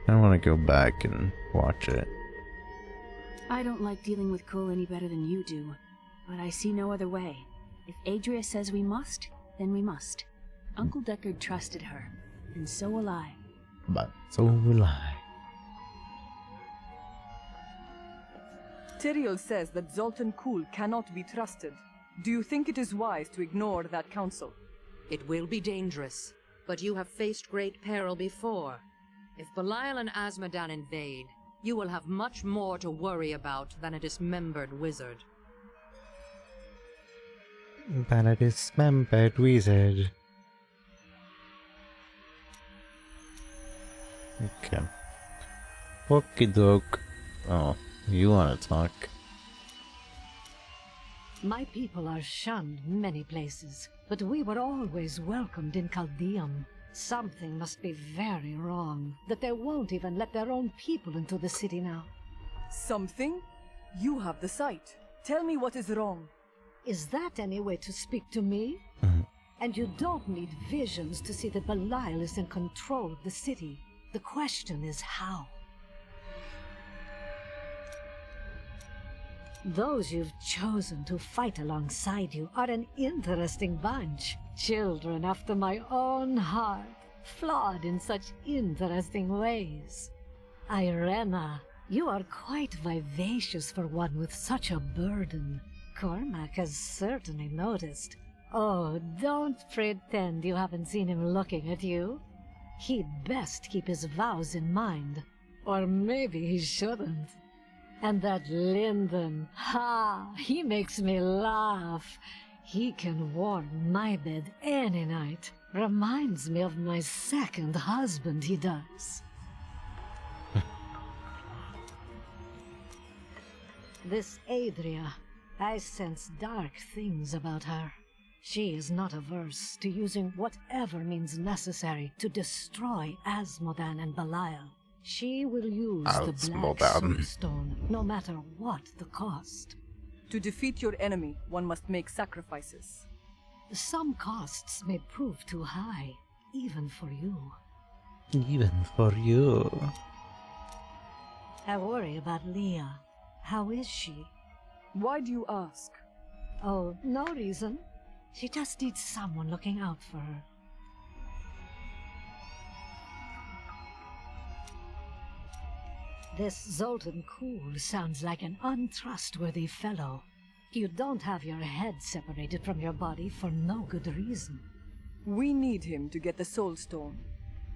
I want to go back and watch it. I don't like dealing with Cole any better than you do, but I see no other way. If Adria says we must, then we must. Uncle Deckard trusted her, and so will I. But so will I. Tyrael says that Zoltan Kul cannot be trusted. Do you think it is wise to ignore that counsel? It will be dangerous, but you have faced great peril before. If Belial and Azmodan invade, you will have much more to worry about than a dismembered wizard. Than a dismembered wizard. Okay. Okie doke. Oh, you want to talk? My people are shunned many places, but we were always welcomed in Chaldeum. Something must be very wrong, that they won't even let their own people into the city now. Something? You have the sight. Tell me what is wrong. Is that any way to speak to me? And you don't need visions to see that Belial is in control of the city. The question is how. Those you've chosen to fight alongside you are an interesting bunch. Children after my own heart, flawed in such interesting ways. Irena, you are quite vivacious for one with such a burden. Cormac has certainly noticed. Oh, don't pretend you haven't seen him looking at you. He'd best keep his vows in mind. Or maybe he shouldn't. And that Lyndon, he makes me laugh. He can warm my bed any night. Reminds me of my second husband, he does. This Adria, I sense dark things about her. She is not averse to using whatever means necessary to destroy Azmodan and Belial. She will use the Black Soulstone, no matter what the cost. To defeat your enemy, one must make sacrifices. Some costs may prove too high, even for you. Even for you. I worry about Leah. How is she? Why do you ask? Oh, no reason. She just needs someone looking out for her. This Zoltan Kul sounds like an untrustworthy fellow. You don't have your head separated from your body for no good reason. We need him to get the Soul Stone.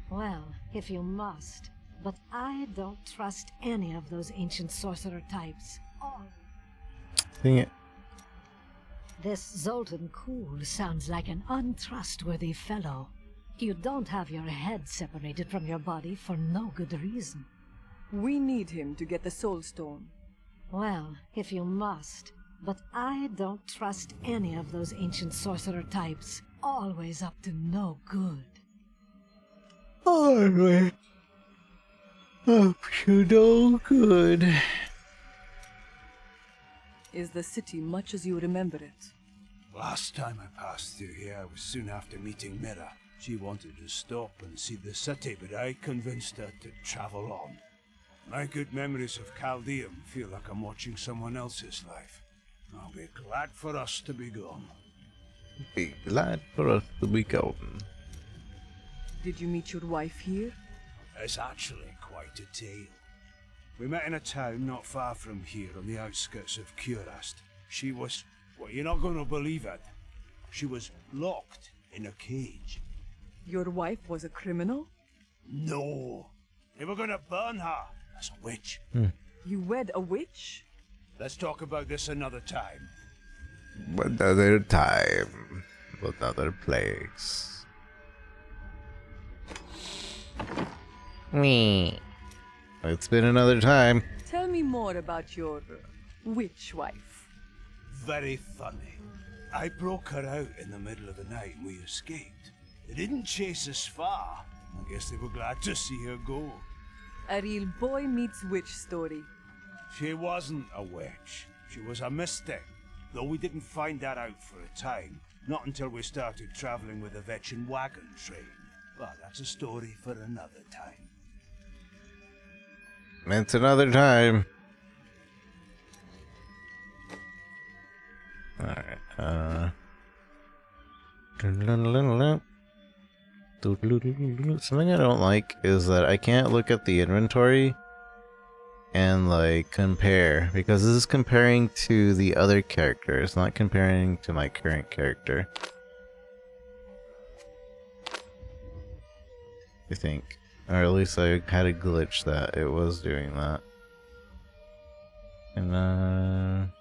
Well, if you must. But I don't trust any of those ancient sorcerer types. Dang it. This Zoltan Kul sounds like an untrustworthy fellow. You don't have your head separated from your body for no good reason. We need him to get the Soul Stone. Well, if you must. But I don't trust any of those ancient sorcerer types. Always up to no good. Always up to no good. Is the city much as you remember it? Last time I passed through here was soon after meeting Mira. She wanted to stop and see the city, but I convinced her to travel on. My good memories of Chaldeum feel like I'm watching someone else's life. I'll be glad for us to be gone. Be glad for us to be gone. Did you meet your wife here? It's actually quite a tale. We met in a town not far from here on the outskirts of Curast. She was... well, you're not going to believe it. She was locked in a cage. Your wife was a criminal? No. They were going to burn her as a witch. You wed a witch? Let's talk about this another time. Another time. Another place. Me. It's been another time. Tell me more about your witch wife. Very funny. I broke her out in the middle of the night and we escaped. They didn't chase us far. I guess they were glad to see her go. A real boy meets witch story. She wasn't a witch. She was a mystic. Though we didn't find that out for a time. Not until we started traveling with the Vetchin wagon train. But that's a story for another time. It's another time. Alright, something I don't like is that I can't look at the inventory and like compare, because this is comparing to the other characters, not comparing to my current character. I think. Or at least I had a glitch that it was doing that. And I'm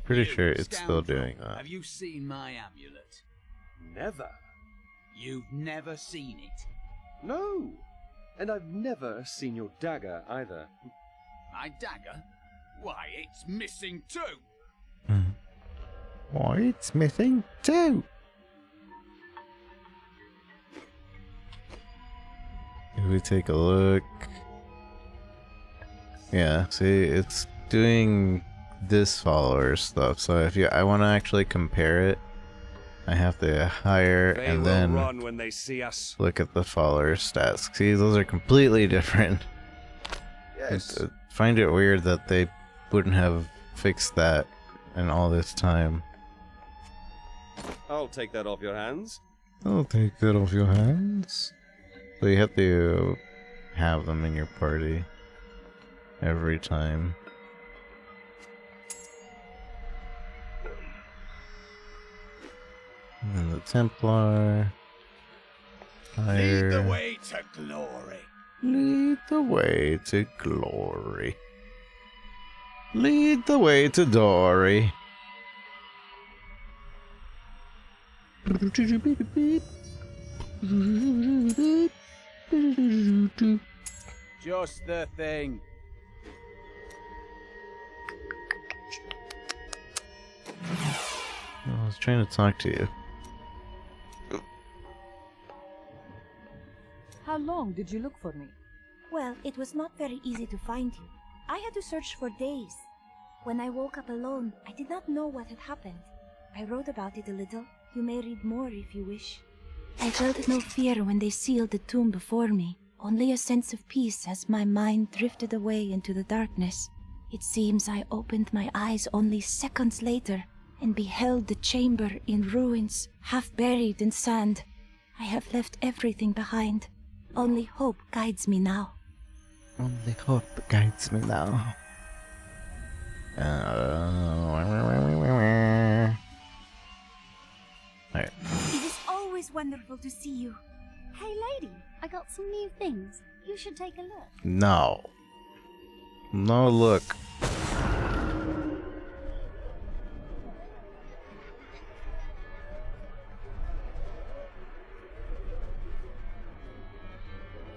pretty sure it's still doing that. Have you seen my amulet? Never. You've never seen it? No. And I've never seen your dagger either. My dagger? Why, it's missing too! Why, it's missing too! If we take a look... Yeah, see, it's doing this follower stuff, so if I want to actually compare it, I have to hire They and will then run when they see us. look at the follower stats. See, those are completely different. Yes. I find it weird that they wouldn't have fixed that in all this time. I'll take that off your hands. I'll take that off your hands. So you have to have them in your party every time. And then the Templar. Hire. Lead the way to glory. Lead the way to glory. Lead the way to Dory. Just the thing. I was trying to talk to you. How long did you look for me? Well, it was not very easy to find you. I had to search for days. When I woke up alone, I did not know what had happened. I wrote about it a little. You may read more if you wish. I felt no fear when they sealed the tomb before me, only a sense of peace as my mind drifted away into the darkness. It seems I opened my eyes only seconds later and beheld the chamber in ruins, half buried in sand. I have left everything behind. Only hope guides me now. Only hope guides me now. Alright. It is always wonderful to see you. Hey lady, I got some new things. You should take a look. No. No look.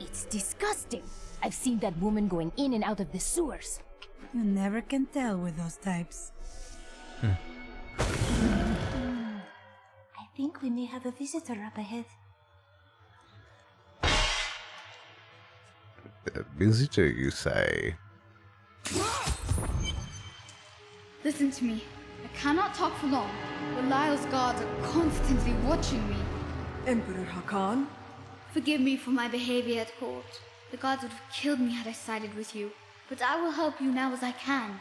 It's disgusting. I've seen that woman going in and out of the sewers. You never can tell with those types. I think we may have a visitor up ahead. A visitor, you say? Listen to me. I cannot talk for long. Belial's guards are constantly watching me. Emperor Hakan? Forgive me for my behavior at court. The gods would have killed me had I sided with you. But I will help you now as I can.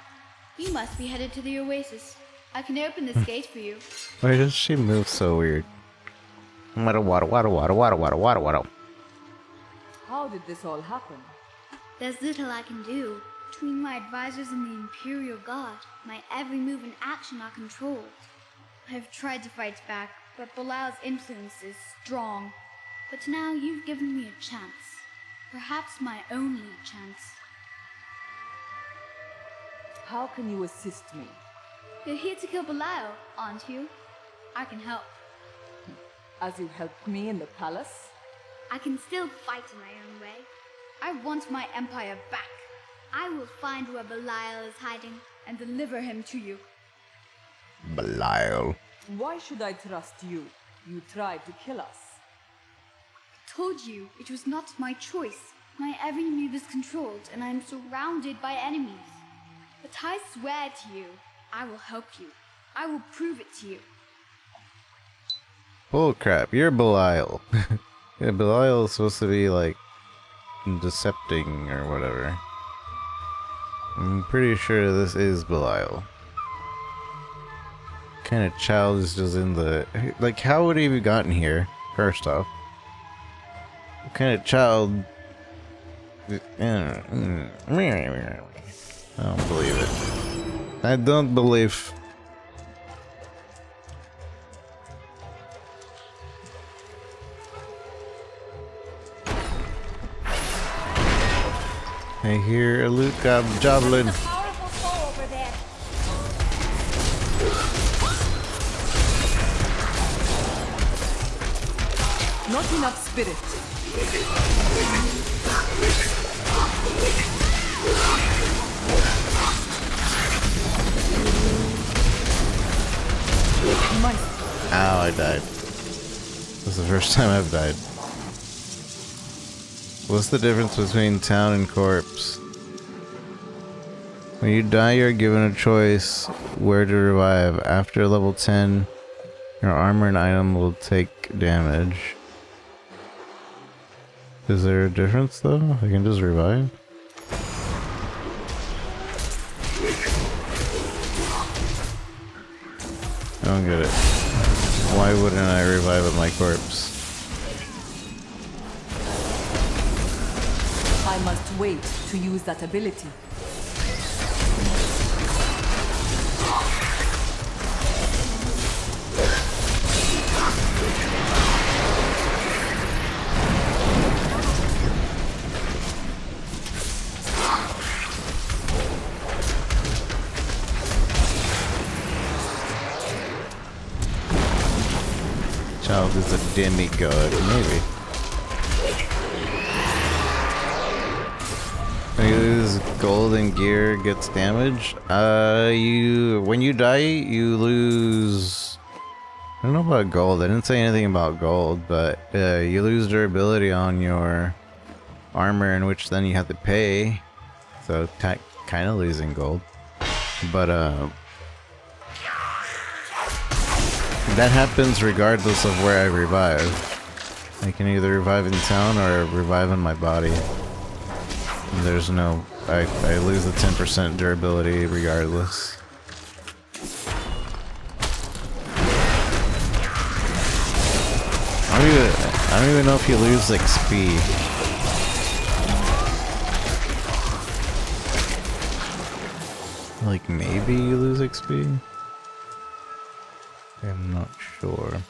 You must be headed to the oasis. I can open this gate for you. Why does she move so weird? Water. How did this all happen? There's little I can do. Between my advisors and the Imperial Guard, my every move and action are controlled. I have tried to fight back, but Belial's influence is strong. But now you've given me a chance. Perhaps my only chance. How can you assist me? You're here to kill Belial, aren't you? I can help. As you helped me in the palace? I can still fight in my own way. I want my empire back. I will find where Belial is hiding and deliver him to you. Belial. Why should I trust you? You tried to kill us. I told you it was not my choice. My every move is controlled and I am surrounded by enemies. But I swear to you, I will help you. I will prove it to you. Bull crap, you're Belial. Yeah, Belial is supposed to be like decepting or whatever. I'm pretty sure this is Belial. What kind of child is just in the... Like, how would he have gotten here, first off? What kind of child... I don't believe it. I don't believe... I hear a loot goblin. Not enough spirit. Ow, I died. This is the first time I've died. What's the difference between town and corpse? When you die, you're given a choice where to revive. After level 10, your armor and item will take damage. Is there a difference though? I can just revive? I don't get it. Why wouldn't I revive with my corpse? I must wait to use that ability. Child is a demigod, maybe. When you lose gold and gear gets damaged. When you die, you lose. I don't know about gold. I didn't say anything about gold, but you lose durability on your armor, in which then you have to pay. So kind of losing gold, but that happens regardless of where I revive. I can either revive in town or revive in my body. There's no... I lose the 10% durability regardless. I don't even know if you lose XP. Like, maybe you lose XP? I'm not sure.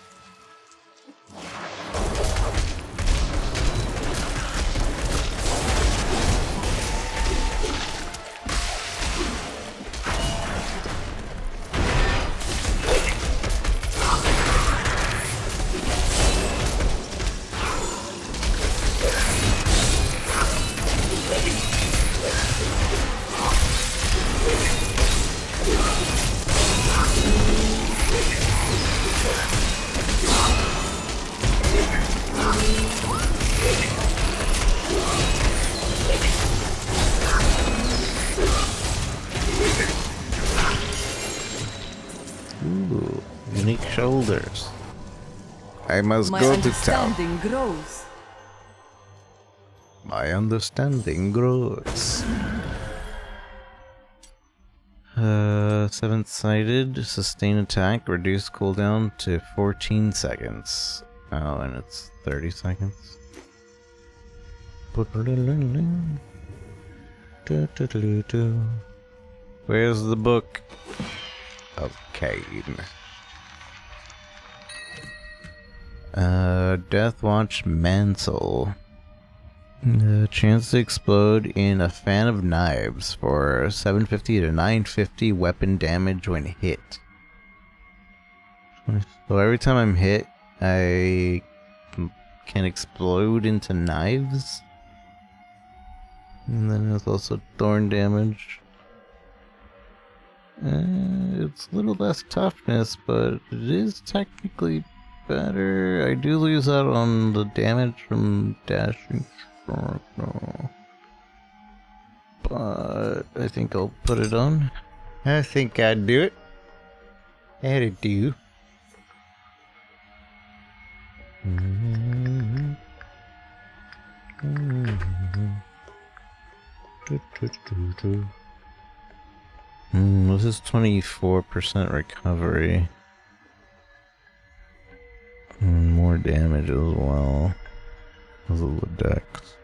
shoulders. I must go to town. My understanding grows. My understanding grows. 7th-sided, sustain attack, reduce cooldown to 14 seconds. Oh, and it's 30 seconds. Where's the book of Cain? Death Watch Mantle. Chance to explode in a fan of knives for 750 to 950 weapon damage when hit. So every time I'm hit, I can explode into knives. And then there's also thorn damage. It's a little less toughness, but it is technically better. I do lose out on the damage from dashing. No. But I think I'll put it on. I think I'd do it. I'd do. This is 24% recovery. More damage as well. Because of the dex.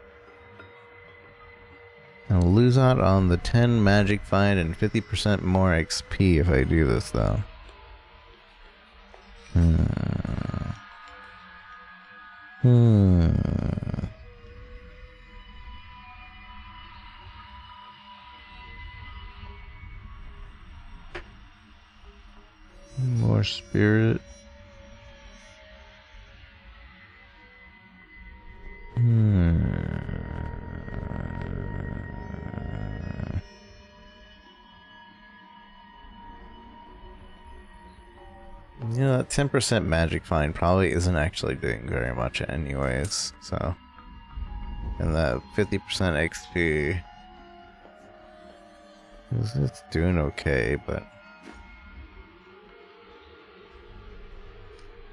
I'll lose out on the 10 magic find and 50% more XP if I do this though. More spirit. You know, that 10% magic find probably isn't actually doing very much anyways, so. And that 50% XP it's doing okay, but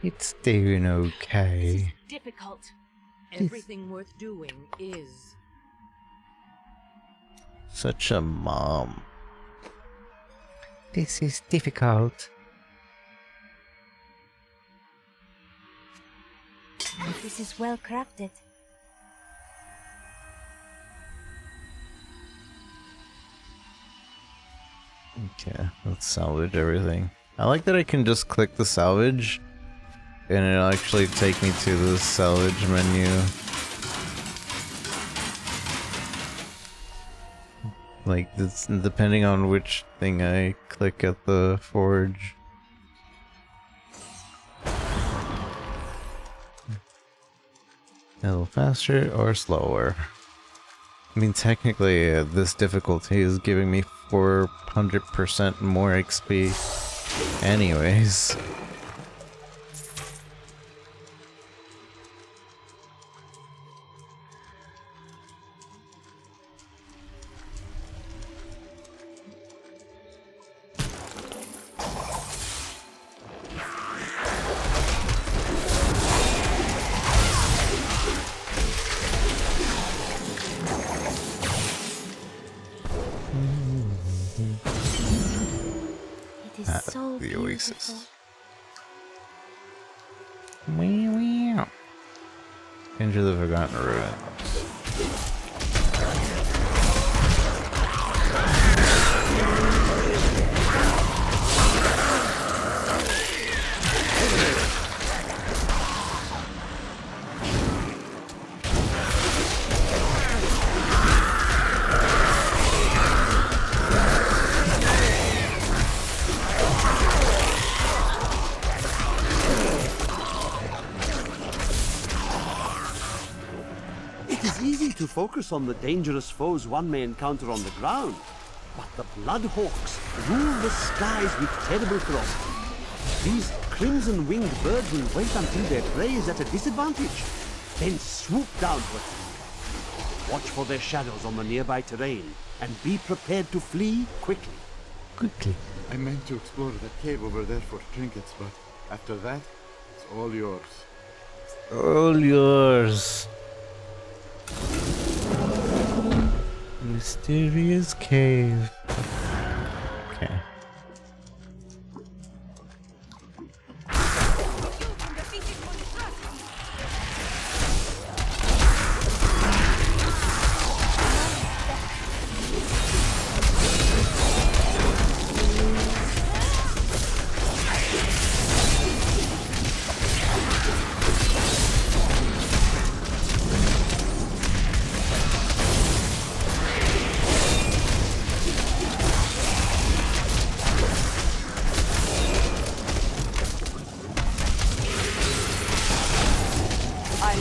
it's doing okay. This is difficult. Everything worth doing is. Such a mom. This is difficult. This is well crafted. Okay, let's salvage everything. I like that I can just click the salvage and it'll actually take me to the salvage menu. Like, it's depending on which thing I click at the forge. A little faster or slower. I mean, technically, this difficulty is giving me 400% more XP anyways. The Oasis. Into the Forgotten Ruins. To focus on the dangerous foes one may encounter on the ground, but the Bloodhawks rule the skies with terrible ferocity. These crimson-winged birds will wait until their prey is at a disadvantage, then swoop down to it. Watch for their shadows on the nearby terrain, and be prepared to flee quickly. Quickly. I meant to explore that cave over there for trinkets, but After that, it's all yours. All yours. Mysterious cave. Okay.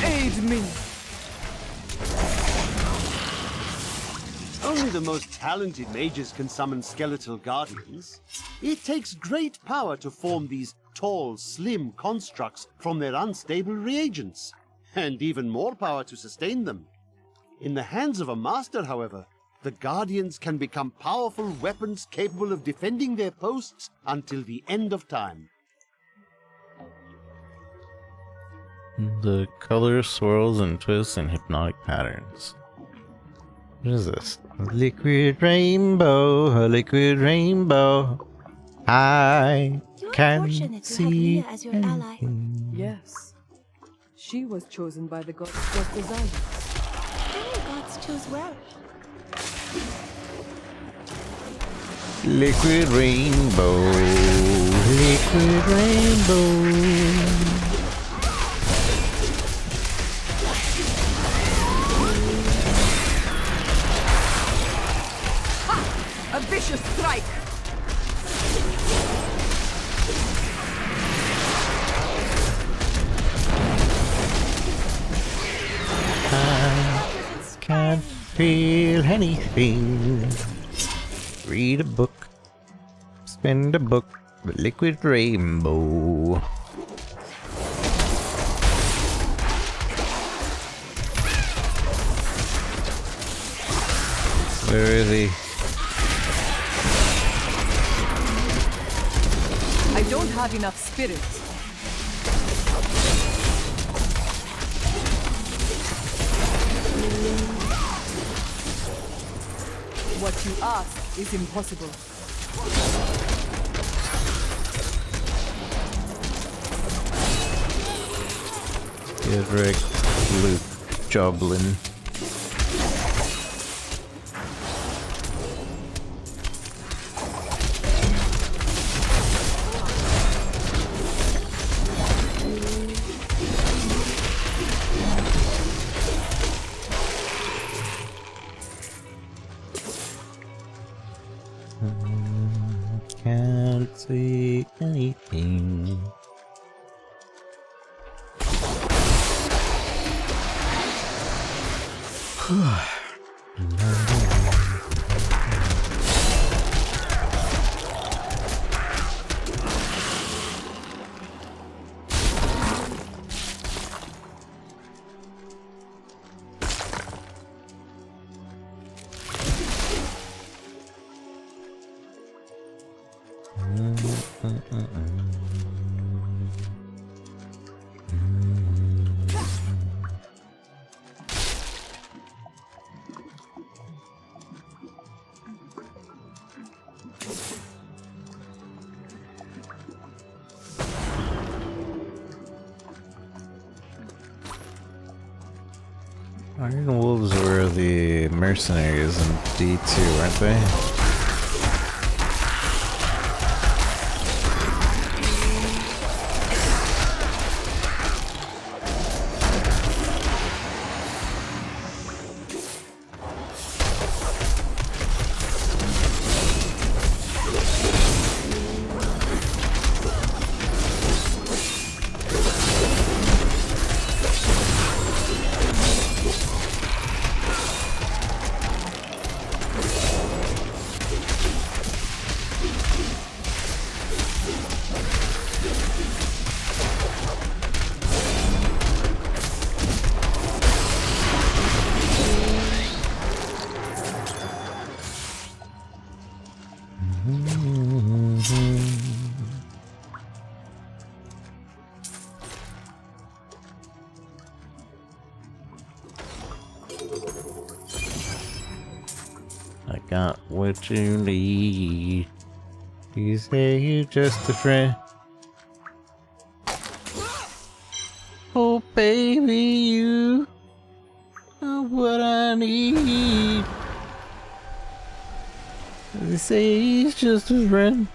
Aid me! Only the most talented mages can summon skeletal guardians. It takes great power to form these tall, slim constructs from their unstable reagents, and even more power to sustain them. In the hands of a master, however, the guardians can become powerful weapons capable of defending their posts until the end of time. The color swirls and twists in hypnotic patterns. What is this? Liquid rainbow, a liquid rainbow. I can see as your ally. Yes. She was chosen by the gods just as I was. Many gods chose well. Liquid rainbow, liquid rainbow. A vicious strike! I can't feel anything. Read a book, spend a book, with liquid rainbow. Where is he? I don't have enough spirit. What you ask is impossible. Get wrecked, Luke Joblin. Can't see anything. Iron Wolves were the mercenaries in D2, weren't they? got what you need. You say you're just a friend. Oh baby, you are what I need. They say he's just a friend.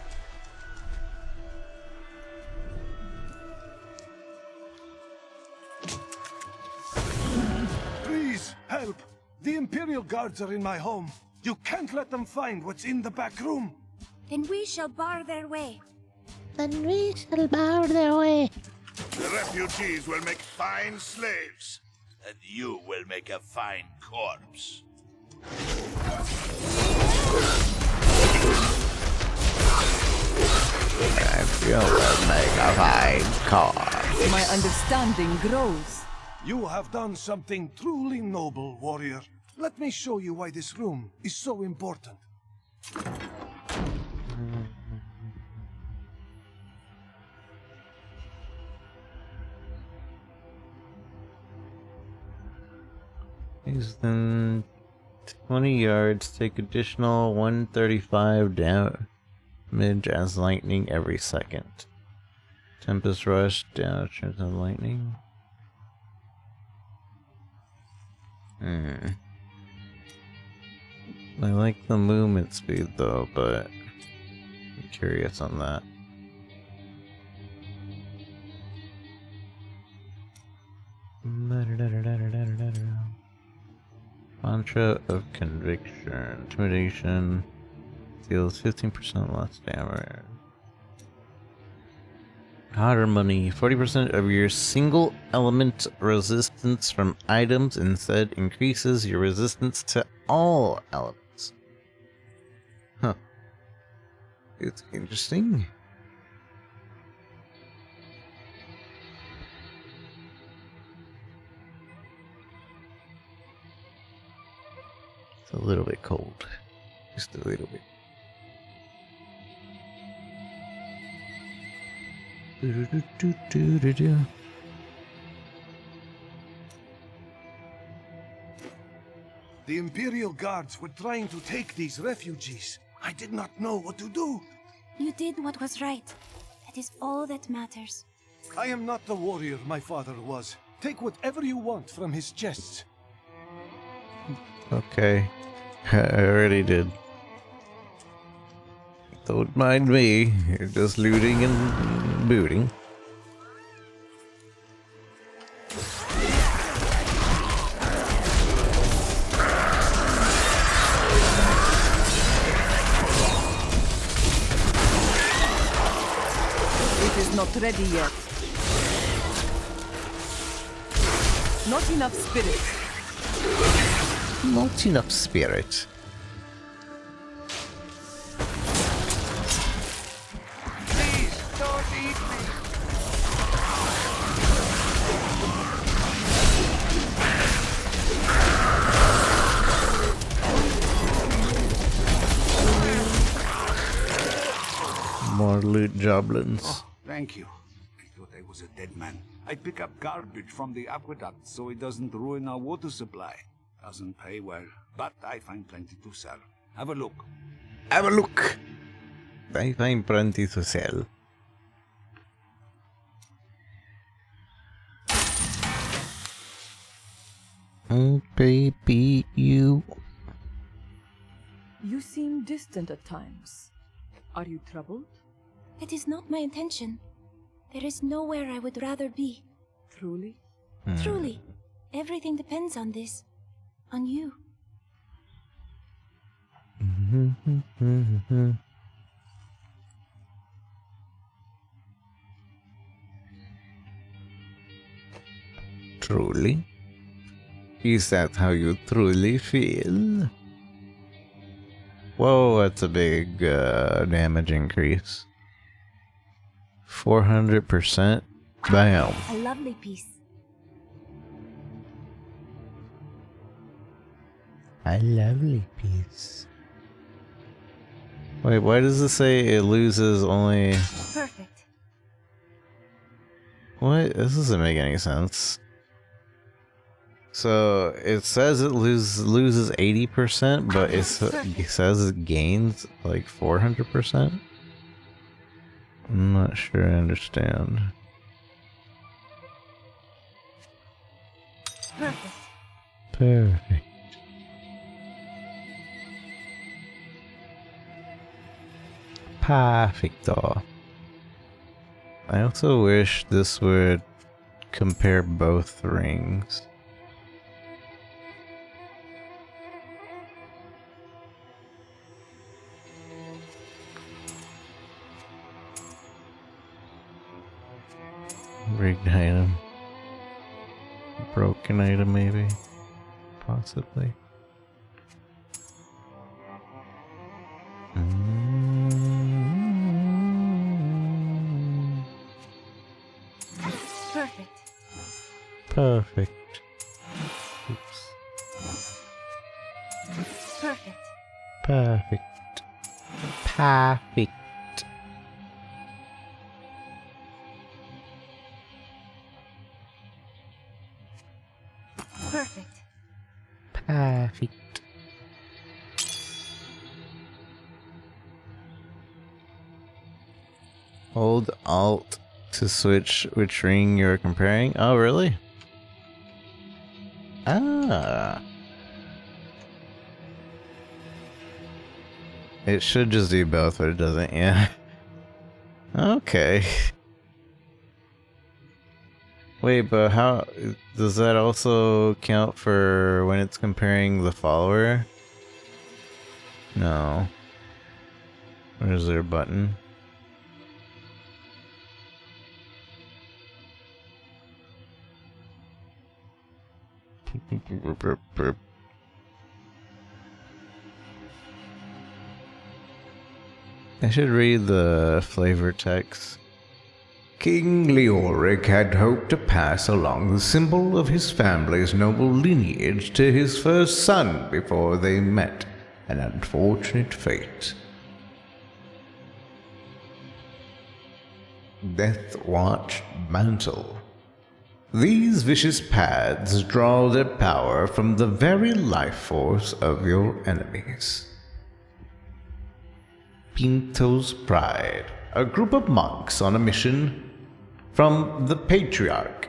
Please, help! The Imperial Guards are in my home. You can't let them find what's in the back room. Then we shall bar their way. Then we shall bar their way. The refugees will make fine slaves, and you will make a fine corpse. You will make a fine car. My understanding grows. You have done something truly noble, warrior. Let me show you why this room is so important. Is then 20 yards, take additional 135 damage as lightning every second. Tempest Rush, damage as lightning. I like the movement speed though, but I'm curious on that. Mantra of Conviction. Intimidation deals 15% less damage. Harmony. 40% of your single element resistance from items instead increases your resistance to all elements. Huh. It's interesting. It's a little bit cold. Just a little bit. The Imperial Guards were trying to take these refugees. I did not know what to do. You did what was right. That is all that matters. I am not the warrior my father was. Take whatever you want from his chests. Okay. I already did. Don't mind me. You're just looting and booting. It is not ready yet. Not enough spirit. Not enough spirit. Please, don't eat me. More loot joblins. Oh, thank you. I thought I was a dead man. I pick up garbage from the aqueduct so it doesn't ruin our water supply. Doesn't pay well, but I find plenty to sell. Have a look. Have a look. I find plenty to sell. Oh, baby, you. You seem distant at times. Are you troubled? It is not my intention. There is nowhere I would rather be. Truly? Truly. Everything depends on this. On you. Truly? Is that how you truly feel? Whoa, that's a big damage increase. 400%? Bam. A lovely piece. A lovely piece. Wait, why does it say it loses only... Perfect. What? This doesn't make any sense. So it says it loses 80%, but it says it gains like 400%. I'm not sure I understand. Perfect. Perfect. Perfecto. I also wish this would compare both rings. Rigged item. Broken item, maybe. Possibly. Perfect. Perfect. Oops. Perfect. Perfect. Perfect. Perfect. Perfect. Hold Alt to switch which ring you're comparing. Oh, really? Ah. It should just do both, but it doesn't, yeah. Okay. Wait, but how does that also count for when it's comparing the follower? No. Where's their button? I should read the flavor text. King Leoric had hoped to pass along the symbol of his family's noble lineage to his first son before they met an unfortunate fate. Death Watch Mantle. These vicious paths draw their power from the very life force of your enemies. Pinto's Pride. A group of monks on a mission from the Patriarch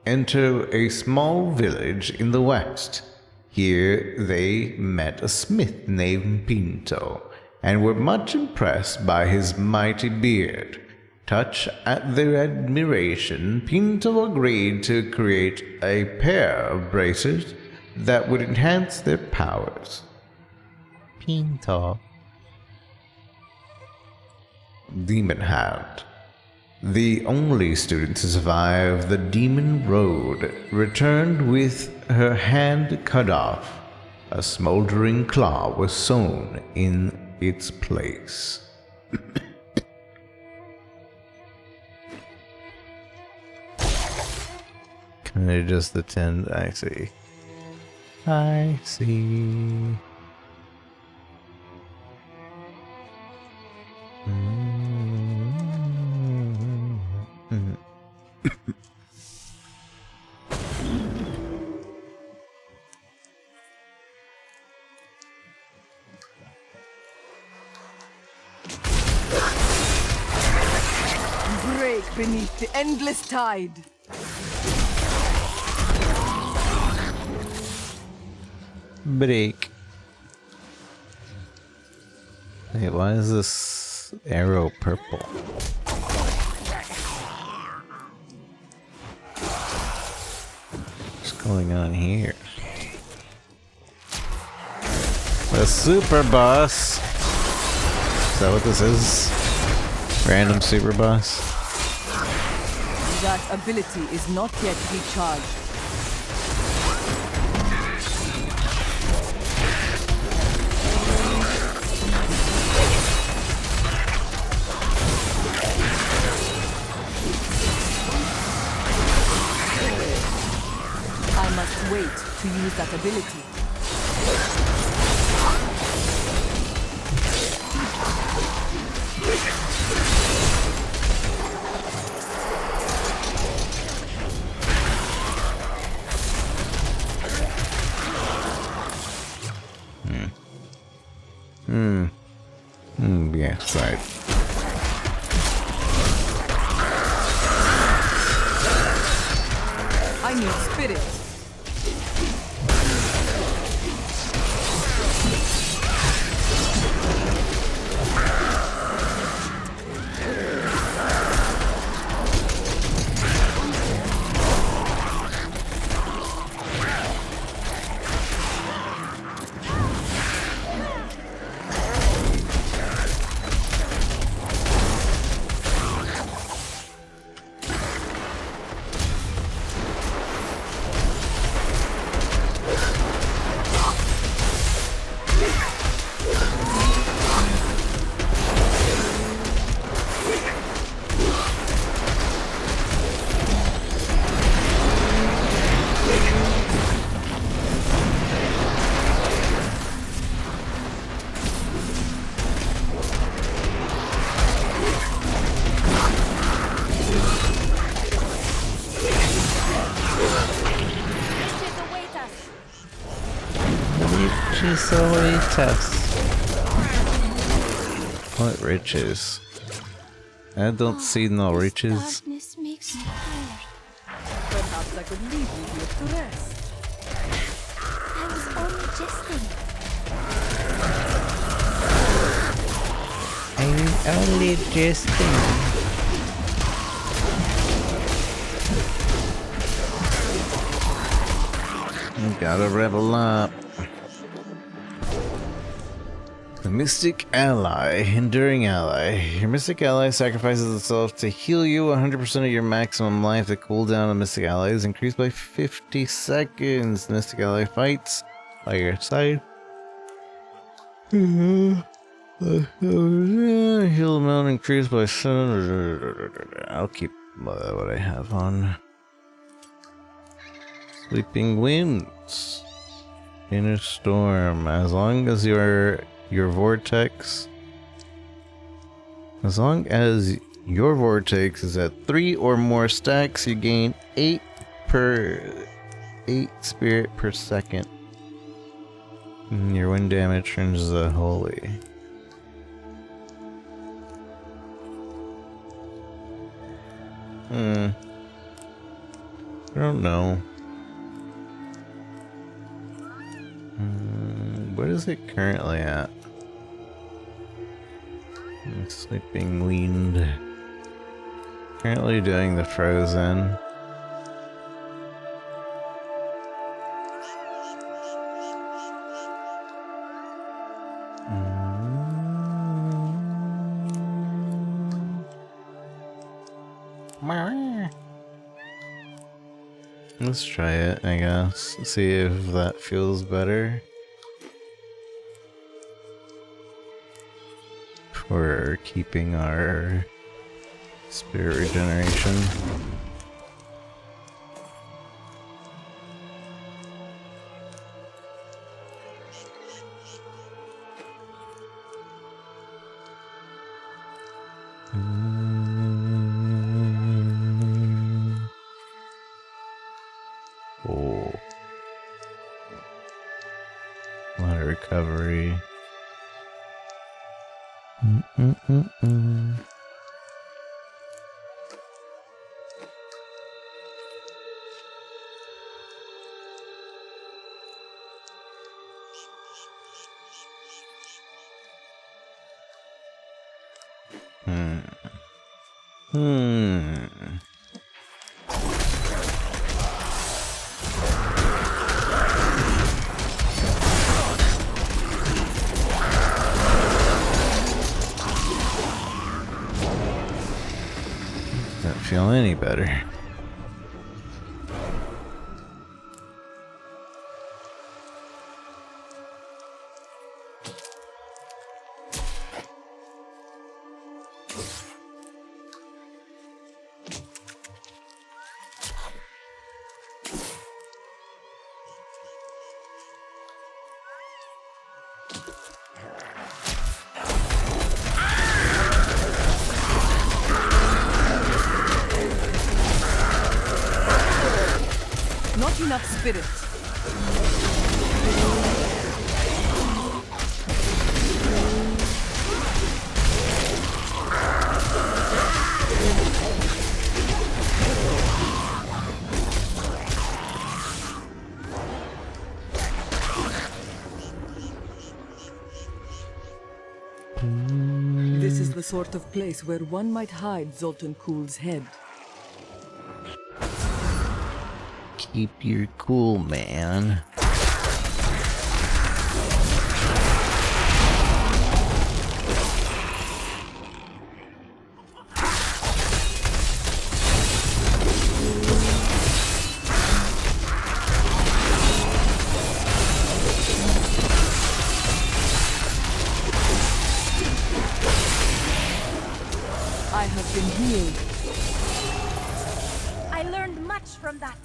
enter a small village in the west. Here they met a smith named Pinto and were much impressed by his mighty beard. Touched at their admiration, Pinto agreed to create a pair of bracers that would enhance their powers. Pinto. Demon Hand. The only student to survive the Demon Road returned with her hand cut off. A smoldering claw was sewn in its place. Can I just attend? I see. I see. Break beneath the endless tide. Break. Wait, why is this arrow purple? What's going on here? The super boss. Is that what this is? Random super boss? That ability is not yet recharged. I must wait to use that ability. be outside. I need spirit. Riches await us. What riches? I don't see no riches. Darkness makes me tired. Perhaps I could leave you here to rest. I was only jesting. I'm only jesting. You gotta level up. The Mystic Ally, Enduring Ally. Your Mystic Ally sacrifices itself to heal you 100% of your maximum life. The cooldown of Mystic Ally is increased by 50 seconds. Mystic Ally fights by your side. Heal amount increased by 7. I'll keep what I have on. Sleeping Winds. Inner Storm. As long as your vortex, as long as your vortex is at 3 or more stacks, you gain 8 spirit per second. And your wind damage turns to holy. I don't know. What is it currently at? Sleeping Wind. Currently doing the Frozen. Let's try it, I guess. See if that feels better. For keeping our spirit regeneration. Oh. A lot of recovery. Doesn't feel any better. Not enough spirit. This is the sort of place where one might hide Zoltan Kuhl's head. Keep your cool, man. I have been healed. I learned much from that.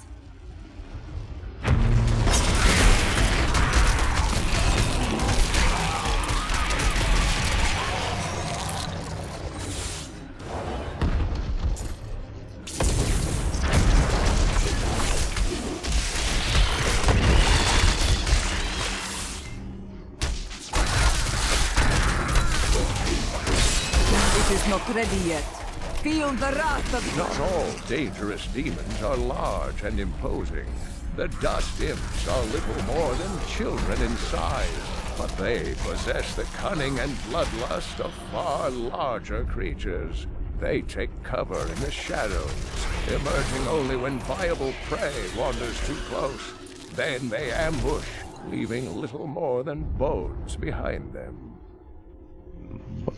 It is not ready yet. Feel the wrath of... Not all dangerous demons are large and imposing. The dust imps are little more than children in size, but they possess the cunning and bloodlust of far larger creatures. They take cover in the shadows, emerging only when viable prey wanders too close. Then they ambush, leaving little more than bones behind them.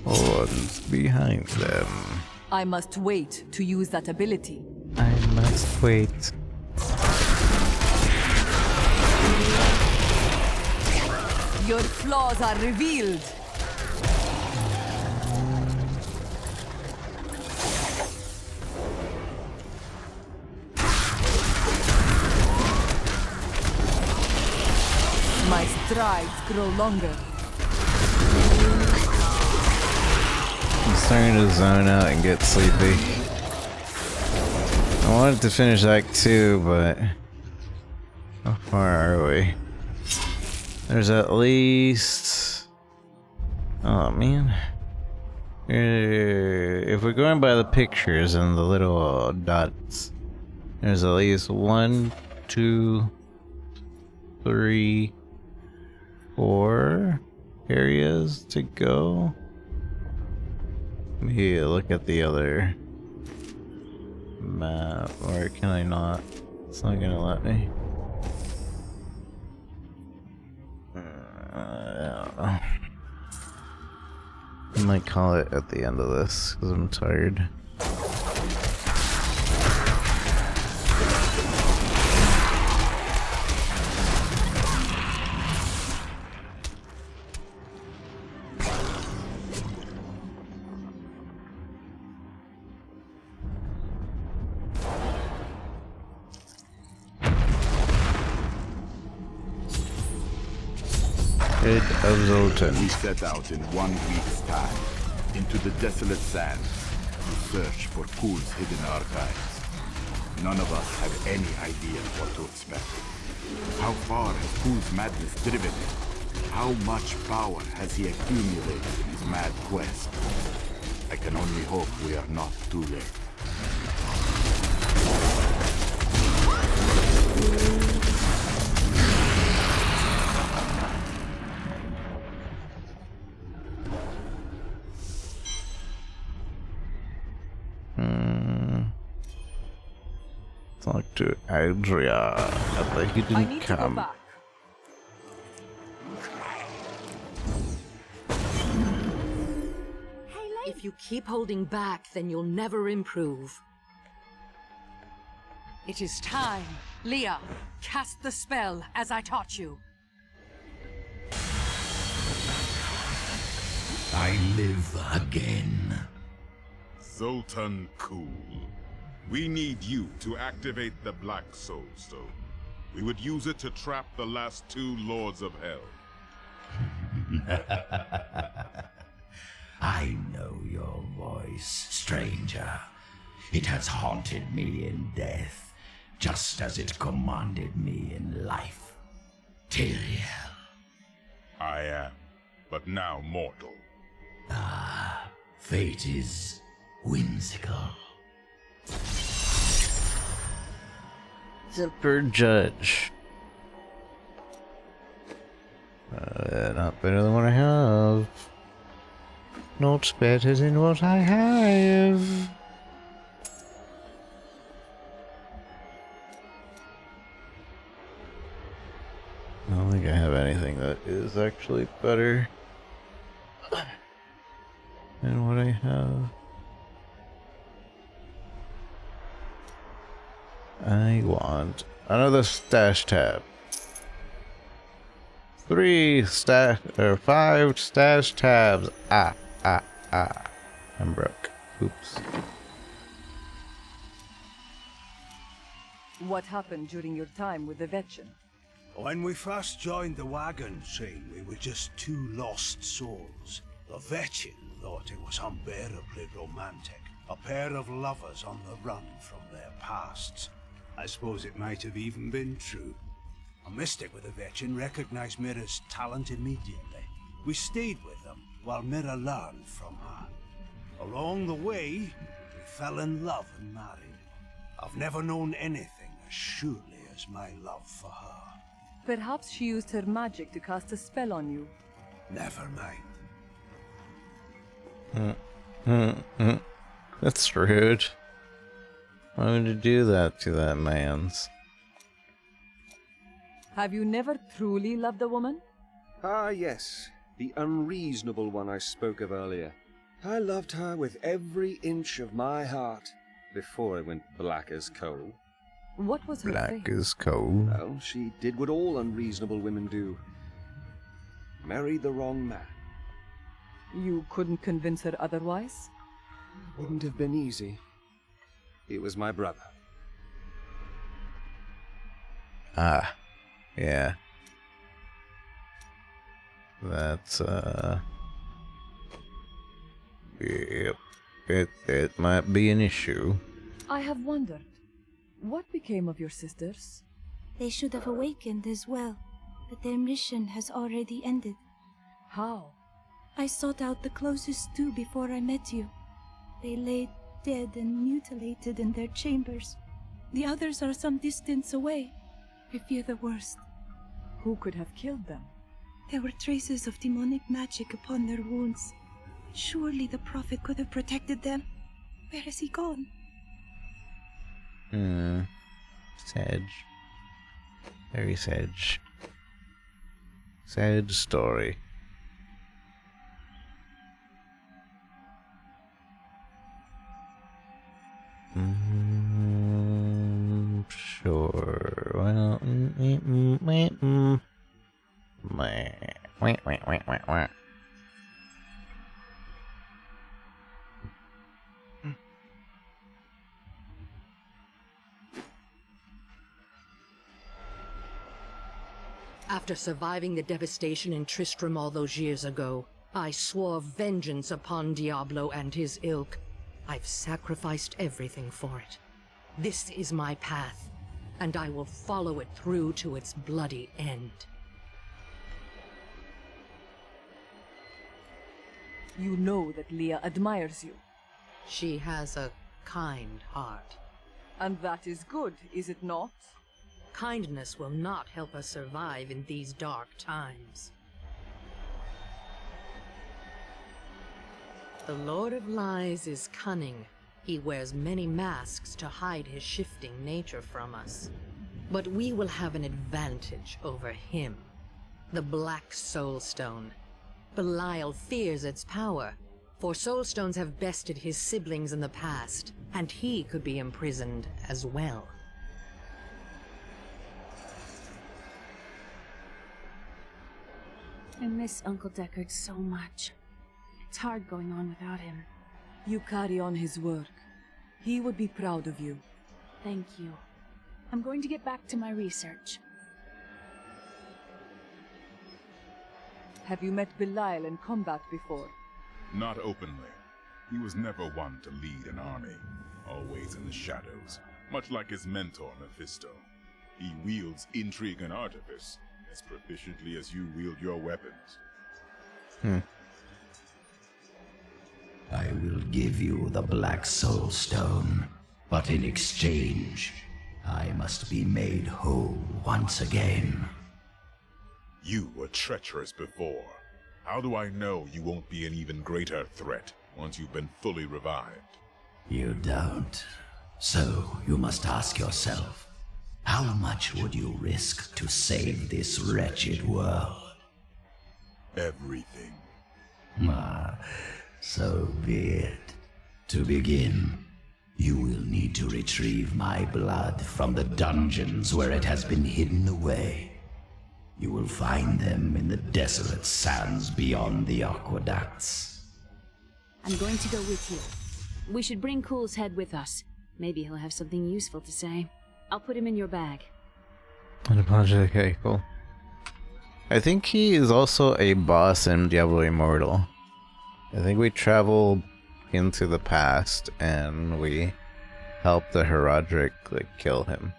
Bones behind them. I must wait to use that ability. I must wait. Your flaws are revealed. My strides grow longer. I'm starting to zone out and get sleepy. I wanted to finish Act 2, but how far are we? There's at least... Oh man. If we're going by the pictures and the little dots, there's at least 1, 2, 3, 4 areas to go. Maybe look at the other map, or can I not? It's not gonna let me. I don't know. I might call it at the end of this because I'm tired. Head of Zoltan. We set out in 1 week's time into the desolate sands to search for Kuhl's hidden archives. None of us have any idea what to expect. How far has Kuhl's madness driven him? How much power has he accumulated in his mad quest? I can only hope we are not too late. Talk to Adria at the hidden camp. If you keep holding back, then you'll never improve. It is time. Leah, cast the spell as I taught you. I live again. Zoltan Kuhl. We need you to activate the Black Soul Stone. We would use it to trap the last 2 Lords of Hell. I know your voice, stranger. It has haunted me in death, just as it commanded me in life. Tyrael. I am, but now mortal. Ah, fate is whimsical. Emperor Judge. Not better than what I have. not better than what I have. I don't think I have anything that is actually better than what I have. I want another stash tab. 5 stash tabs. I'm broke. Oops. What happened during your time with the Vetchin? When we first joined the wagon train, we were just two lost souls. The Vetchin thought it was unbearably romantic. A pair of lovers on the run from their pasts. I suppose it might have even been true. A mystic with the Vetchin recognized Mira's talent immediately. We stayed with them while Mira learned from her. Along the way, we fell in love and married. I've never known anything as surely as my love for her. Perhaps she used her magic to cast a spell on you. Never mind. That's rude. Why would you do that to that man's? Have you never truly loved a woman? Ah, yes. The unreasonable one I spoke of earlier. I loved her with every inch of my heart before it went black as coal. What was her Black fate? as coal? Well, she did what all unreasonable women do. Married the wrong man. You couldn't convince her otherwise? Wouldn't have been easy. It was my brother. Ah. Yeah. That's, Yep. It might be an issue. I have wondered. What became of your sisters? They should have awakened as well, but their mission has already ended. How? I sought out the closest two before I met you. They lay dead and mutilated in their chambers. The others are some distance away. I fear the worst. Who could have killed them? There were traces of demonic magic upon their wounds. Surely the Prophet could have protected them. Where has he gone? Sad. Very sad. Sad story. Sure. Well, After surviving the devastation in Tristram all those years ago, I swore vengeance upon Diablo and his ilk. I've sacrificed everything for it. This is my path, and I will follow it through to its bloody end. You know that Leah admires you. She has a kind heart. And that is good, is it not? Kindness will not help us survive in these dark times. The Lord of Lies is cunning. He wears many masks to hide his shifting nature from us. But we will have an advantage over him. The Black Soul Stone. Belial fears its power, for Soul Stones have bested his siblings in the past, and he could be imprisoned as well. I miss Uncle Deckard so much. It's hard going on without him. You carry on his work. He would be proud of you. Thank you. I'm going to get back to my research. Have you met Belial in combat before? Not openly. He was never one to lead an army, always in the shadows, much like his mentor Mephisto. He wields intrigue and artifice as proficiently as you wield your weapons. I will give you the Black Soul Stone, but in exchange, I must be made whole once again. You were treacherous before. How do I know you won't be an even greater threat once you've been fully revived? You don't. So you must ask yourself, how much would you risk to save this wretched world? Everything. So be it. To begin, you will need to retrieve my blood from the dungeons where it has been hidden away. You will find them in the desolate sands beyond the aqueducts. I'm going to go with you. We should bring Cool's head with us. Maybe he'll have something useful to say. I'll put him in your bag. Okay, cool. I think he is also a boss in Diablo Immortal. I think we travel into the past and we help the Herodric kill him.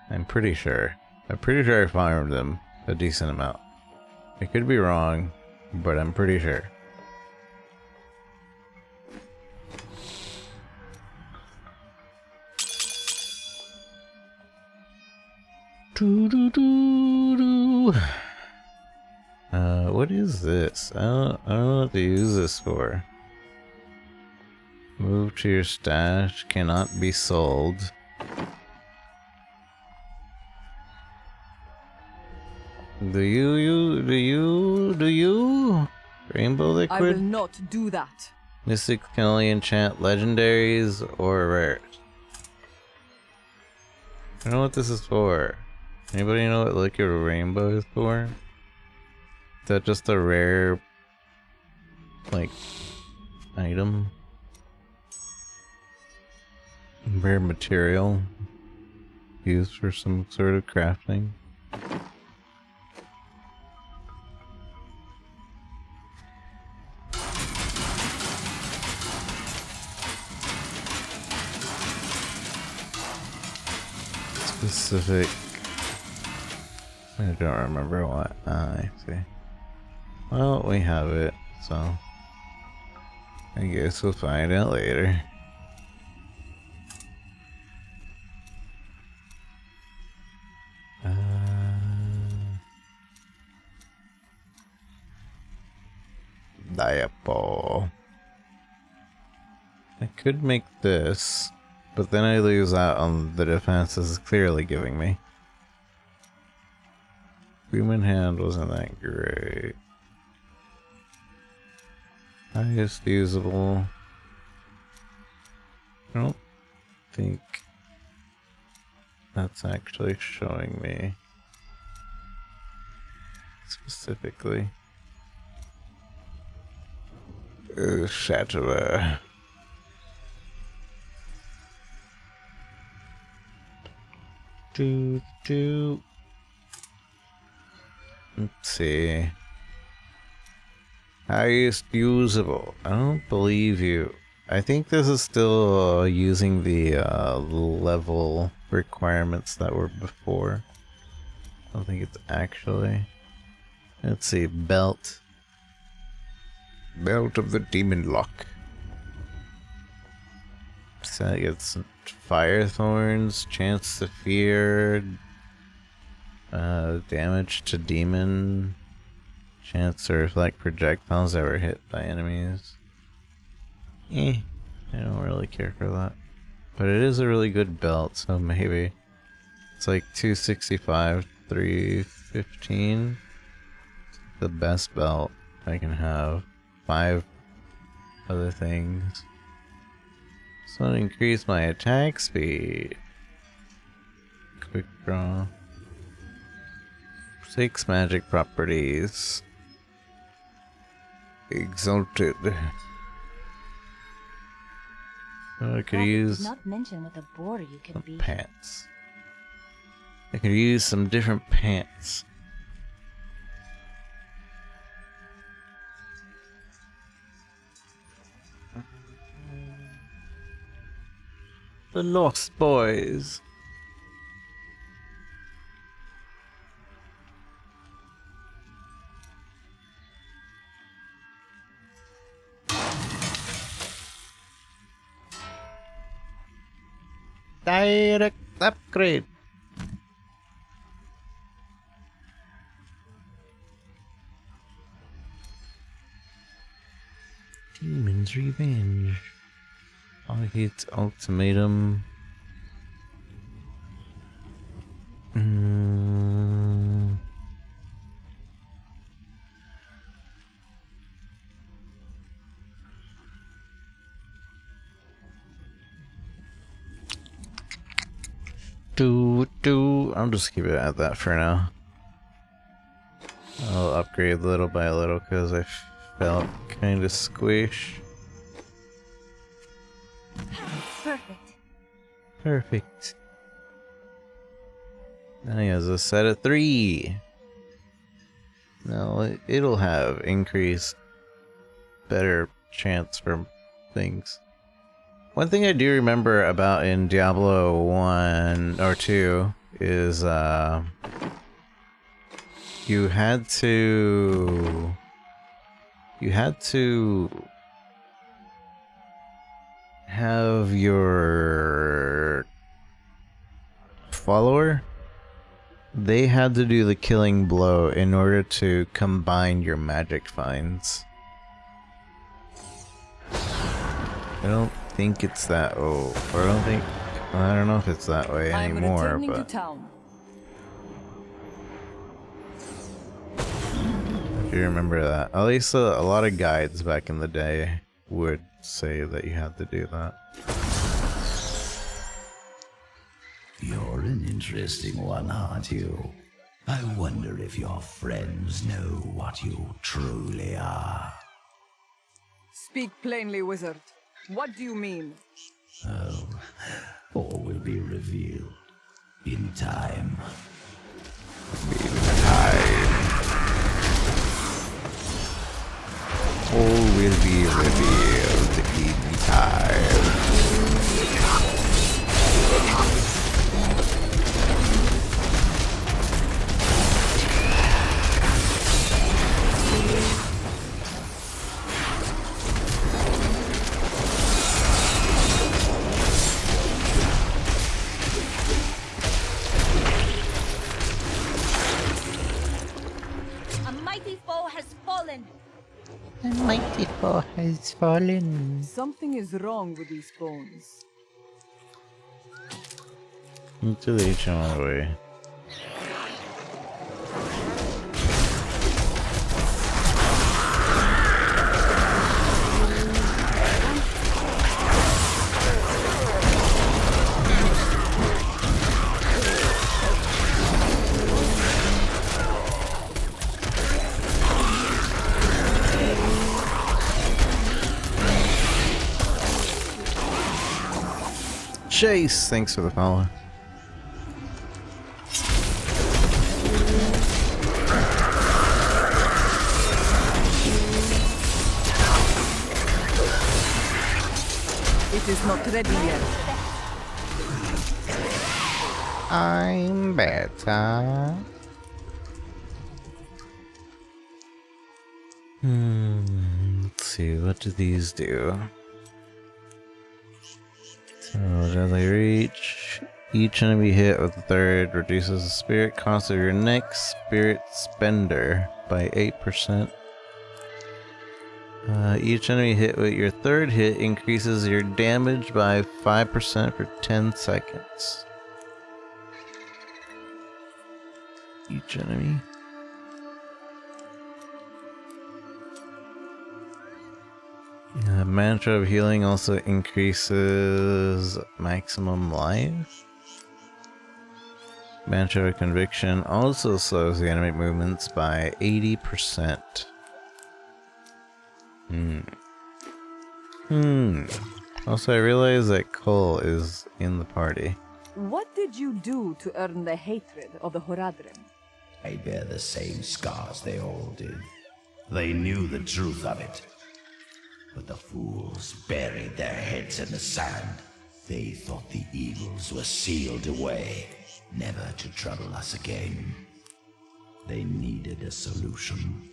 I'm pretty sure I farmed him a decent amount. I could be wrong, but I'm pretty sure. What is this? I don't know what to use this for. Move to your stash, cannot be sold. Do you? Rainbow liquid? I will not do that. Mystics can only enchant legendaries or rares. I don't know what this is for. Anybody know what liquid rainbow is for? Is that just a rare, item? Rare material used for some sort of crafting? Specific. I don't remember what. I see. Well, we have it, so I guess we'll find out later. Diablo. I could make this, but then I lose out on the defense this is clearly giving me. Human hand wasn't that great. Highest usable. I don't think that's actually showing me specifically. Shatterer. Let's see. Highest usable. I don't believe you. I think this is still using the level requirements that were before. I don't think it's actually. Let's see. Belt. Belt of the Demon Lock. So that gets Fire Thorns, Chance to Fear, damage to Demon, chance to reflect projectiles that were hit by enemies. I don't really care for that. But it is a really good belt, so maybe. It's like 265, 315. It's the best belt I can have. 5 other things. So to increase my attack speed. Quick draw. 6 magic properties. Exalted. I could use not mention what a bore you can be. Pants. I could use some different pants. The Lost Boys. Direct upgrade. Demon's Revenge. I hit Ultimatum. I'll just keep it at that for now. I'll upgrade little by little because I felt kind of squish. Perfect. Perfect. Now he has a set of 3. Now it'll have increased better chance for things. One thing I do remember about in Diablo 1 or 2 is you had to have your follower, they had to do the killing blow in order to combine your magic finds. I don't think it's that I don't know if it's that way anymore, but I do remember that. At least a lot of guides back in the day would say that you had to do that. You're an interesting one, aren't you? I wonder if your friends know what you truly are. Speak plainly, wizard. What do you mean? Oh, all will be revealed in time. All will be revealed in time. A mighty foe has fallen. The mighty foe has fallen. Something is wrong with these bones. Into the HM way. Chase, thanks for the follow. It is not ready yet. I'm better. Let's see, what do these do? So, deadly reach. Each enemy hit with the third reduces the spirit cost of your next spirit spender by 8%. Each enemy hit with your third hit increases your damage by 5% for 10 seconds. Each enemy. Mantra of Healing also increases maximum life. Mantra of Conviction also slows the enemy movements by 80%. Also, I realize that Cole is in the party. What did you do to earn the hatred of the Horadrim? I bear the same scars they all did. They knew the truth of it. But the fools buried their heads in the sand. They thought the evils were sealed away, never to trouble us again. They needed a solution.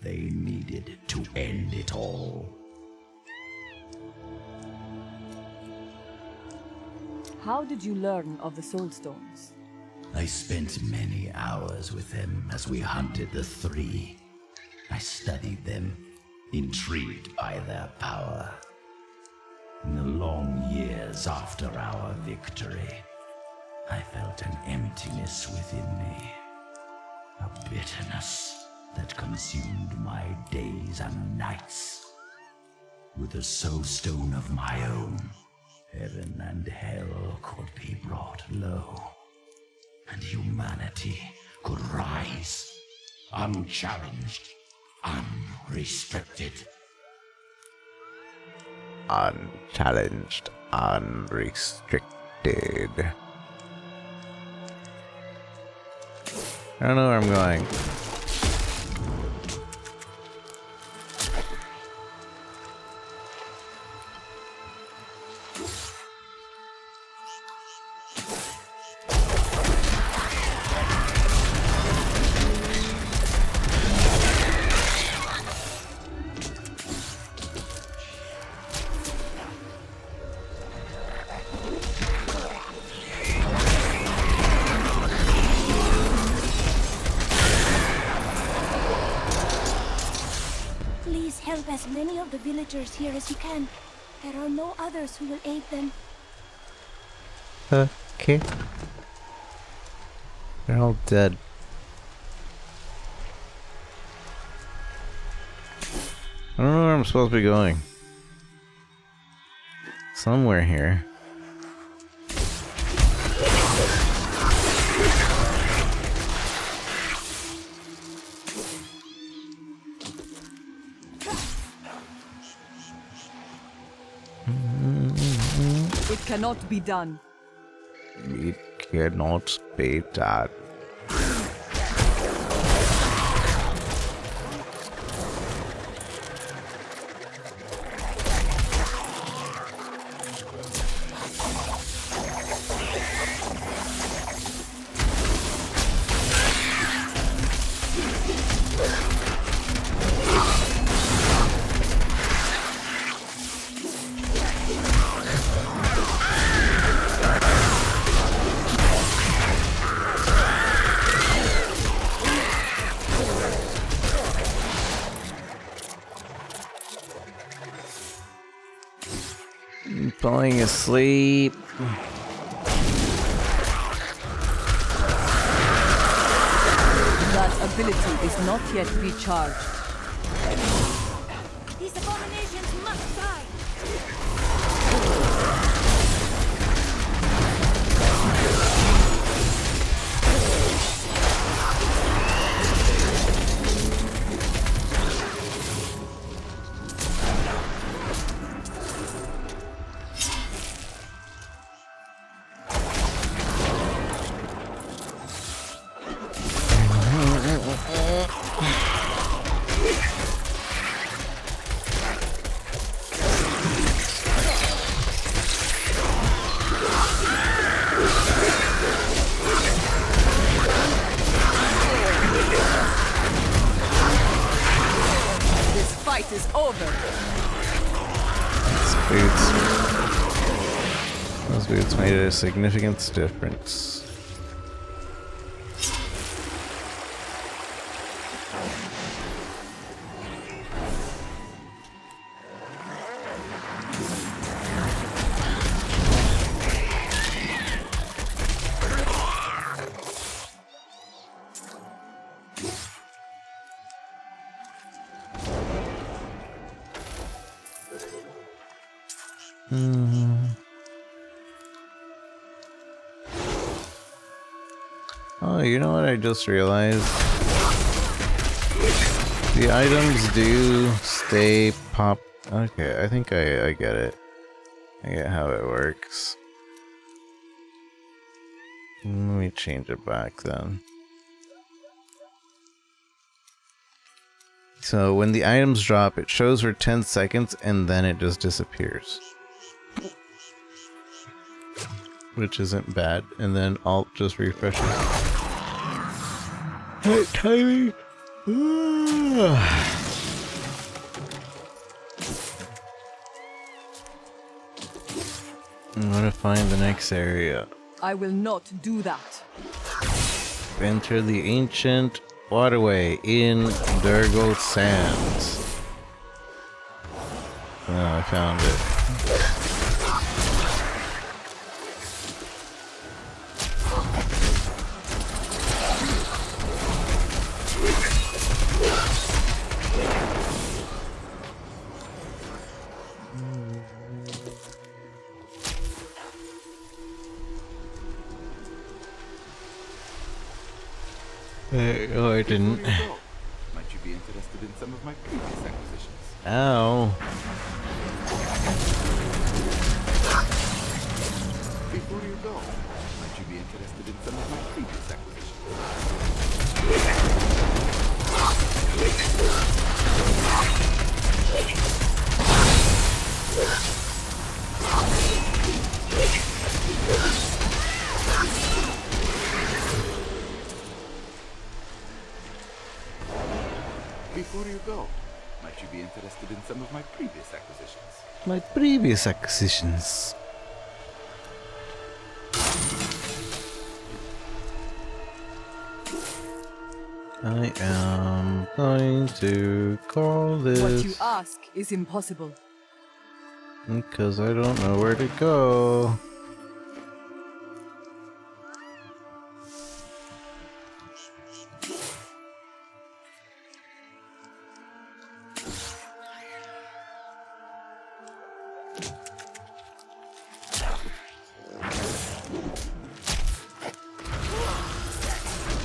They needed to end it all. How did you learn of the Soul Stones? I spent many hours with them as we hunted the 3. I studied them, intrigued by their power. In the long years after our victory, I felt an emptiness within me, a bitterness that consumed my days and nights. With a soul stone of my own, heaven and hell could be brought low, and humanity could rise, unchallenged, unrestricted. Unchallenged, unrestricted. I don't know where I'm going. Help as many of the villagers here as you can. There are no others who will aid them. Okay. They're all dead. I don't know where I'm supposed to be going. Somewhere here. It cannot be done. It cannot be done. Falling asleep. That ability is not yet recharged. These abominations must die! Is over. Those boots made a significant difference. Oh, you know what I just realized? The items do stay pop. Okay, I think I get it. I get how it works. Let me change it back then. So when the items drop, it shows for 10 seconds and then it just disappears. Which isn't bad. And then Alt just refreshes. Hey, timing! I'm gonna find the next area. I will not do that. Enter the ancient waterway in Durgle Sands. I found it. Oh, I didn't. Might you be interested in some of my previous acquisitions? Ow. Before you go, might you be interested in some of my previous acquisitions? Before you go, might you be interested in some of my previous acquisitions? My previous acquisitions. I am going to call this. What you ask is impossible. Because I don't know where to go.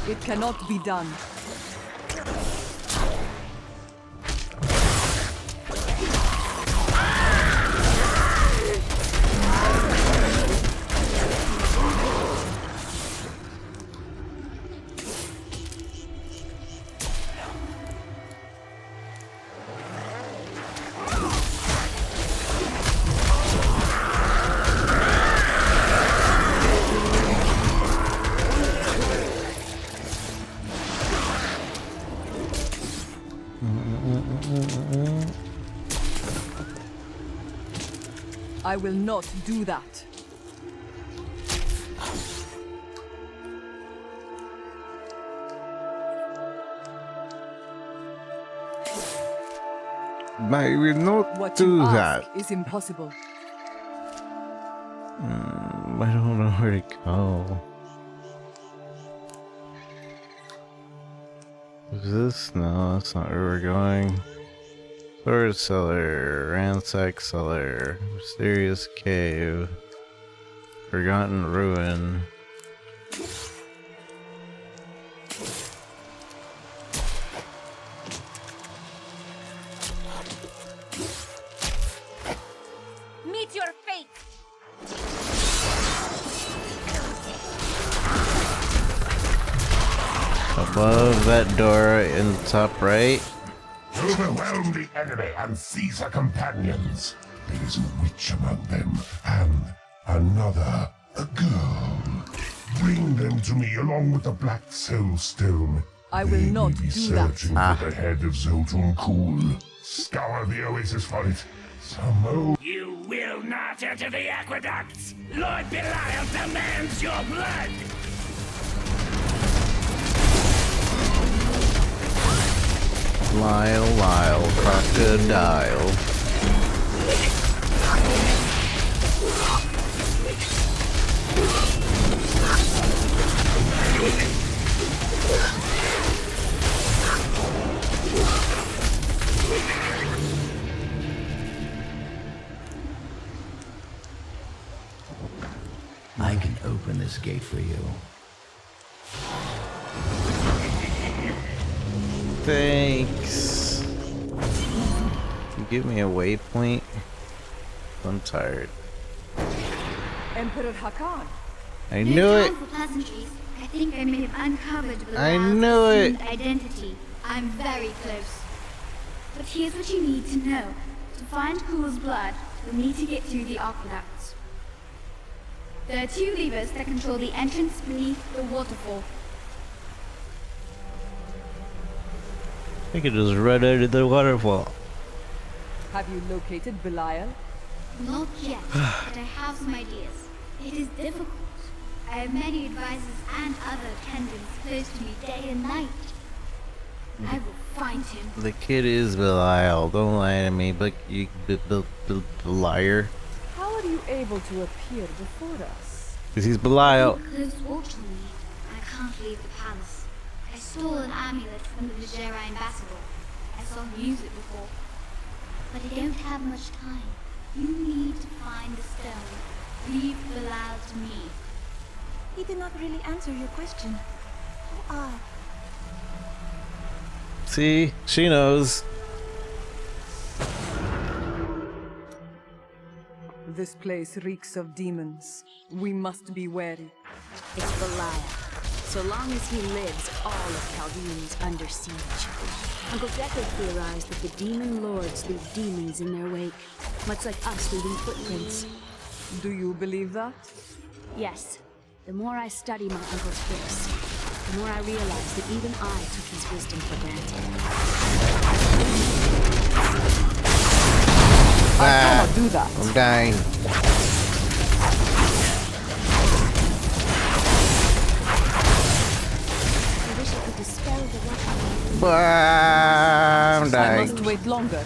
It cannot be done. I will not do that. I will not What do you that. ask is impossible. I don't know where to go. Is this? No, that's not where we're going. Storage cellar, ransack cellar, mysterious cave, forgotten ruin. Meet your fate! Above that door in the top right. Overwhelm the enemy and seize her companions. There is a witch among them, and another, a girl. Bring them to me along with the Black Soul Stone. I will not be do that. searching for the head of Zoltun Kuhl. Scour the oasis for it. Some You will not enter the aqueducts! Lord Belial demands your blood! Lyle, crocodile. I can open this gate for you. Thanks. You give me a waypoint? I'm tired. Emperor Hakan. I knew it. For pleasantries. I think I may have uncovered I Bilal's knew it. assumed identity. I'm very close. But here's what you need to know. To find Kuhl's blood, you'll need to get through the aqueducts. There are two levers that control the entrance beneath the waterfall. I could just run out of the waterfall. Have you located Belial? Not yet, but I have some ideas. It is difficult. I have many advisors and other attendants close to me day and night. I will find him. The kid is Belial. Don't lie to me, but you liar. How are you able to appear before us? Because he's Belial. Because fortunately, I can't leave the palace. I stole an amulet from the Vigera ambassador. I saw him use it before. But I don't have much time. You need to find the stone. Leave Belial to me. He did not really answer your question. Who are? See? She knows. This place reeks of demons. We must be wary. It's Belial. So long as he lives, all of Chaldean is under siege. Uncle Decker theorized that the demon lords leave demons in their wake, much like us leaving footprints. Do you believe that? Yes. The more I study my uncle's books, the more I realize that even I took his wisdom for granted. I cannot do that. I'm dying. I wish I could dispel the rock. I'm dying. I must wait longer.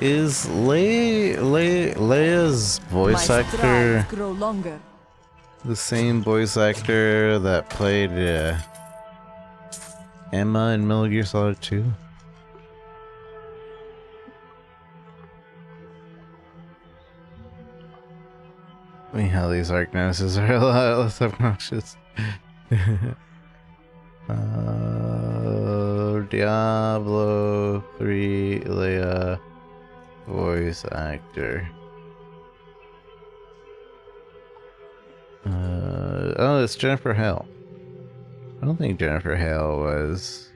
Is Leia's voice actor grow longer. the same voice actor that played Emma in Metal Gear Solid 2? I mean, how these Archnoses are a lot less obnoxious. Diablo 3 Leia voice actor. Oh, it's Jennifer Hale. I don't think Jennifer Hale was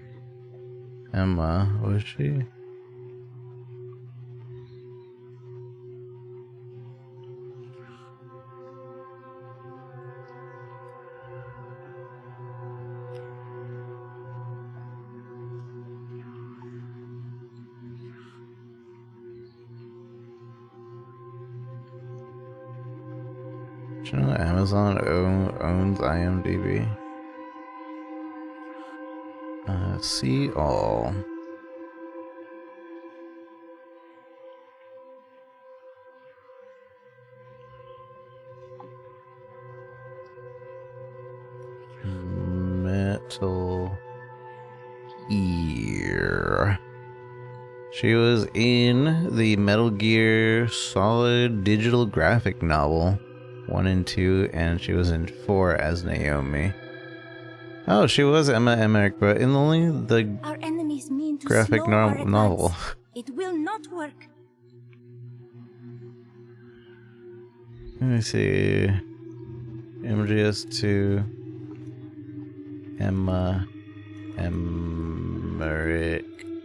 Emma, was she? Do you know that Amazon owns IMDb? See all. Metal Gear. She was in the Metal Gear Solid digital graphic novel 1 and 2, and she was in 4 as Naomi. Oh, she was Emma Emmerich, but in only the Our enemies mean to graphic slow our novel. advance. It will not work. Let me see. MGS2. Emma Emmerich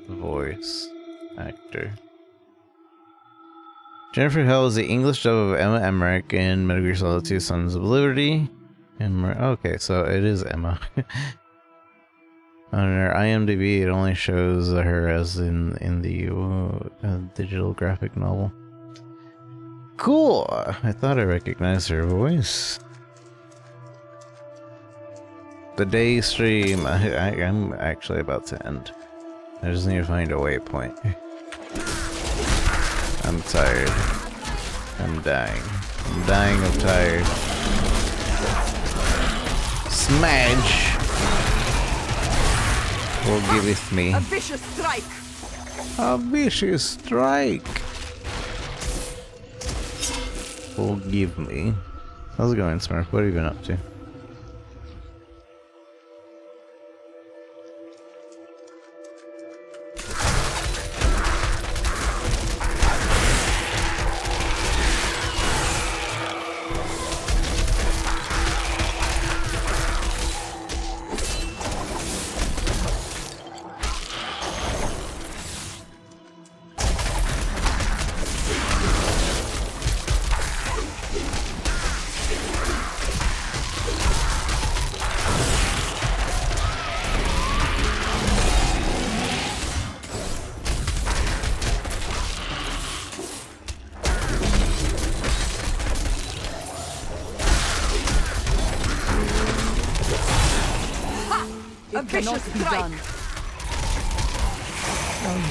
voice actor. Jennifer Hale is the English dub of Emma Emmerich in Metal Gear Solid 2 Sons of Liberty. Okay, so it is Emma. On her IMDb, it only shows her as in the digital graphic novel. Cool! I thought I recognized her voice. The day stream, I'm actually about to end. I just need to find a waypoint. I'm tired. I'm dying. I'm dying of tired. Smash! Forgiveth me. A vicious strike! A vicious strike! Forgive me. How's it going, Smurf? What have you been up to? cannot be done.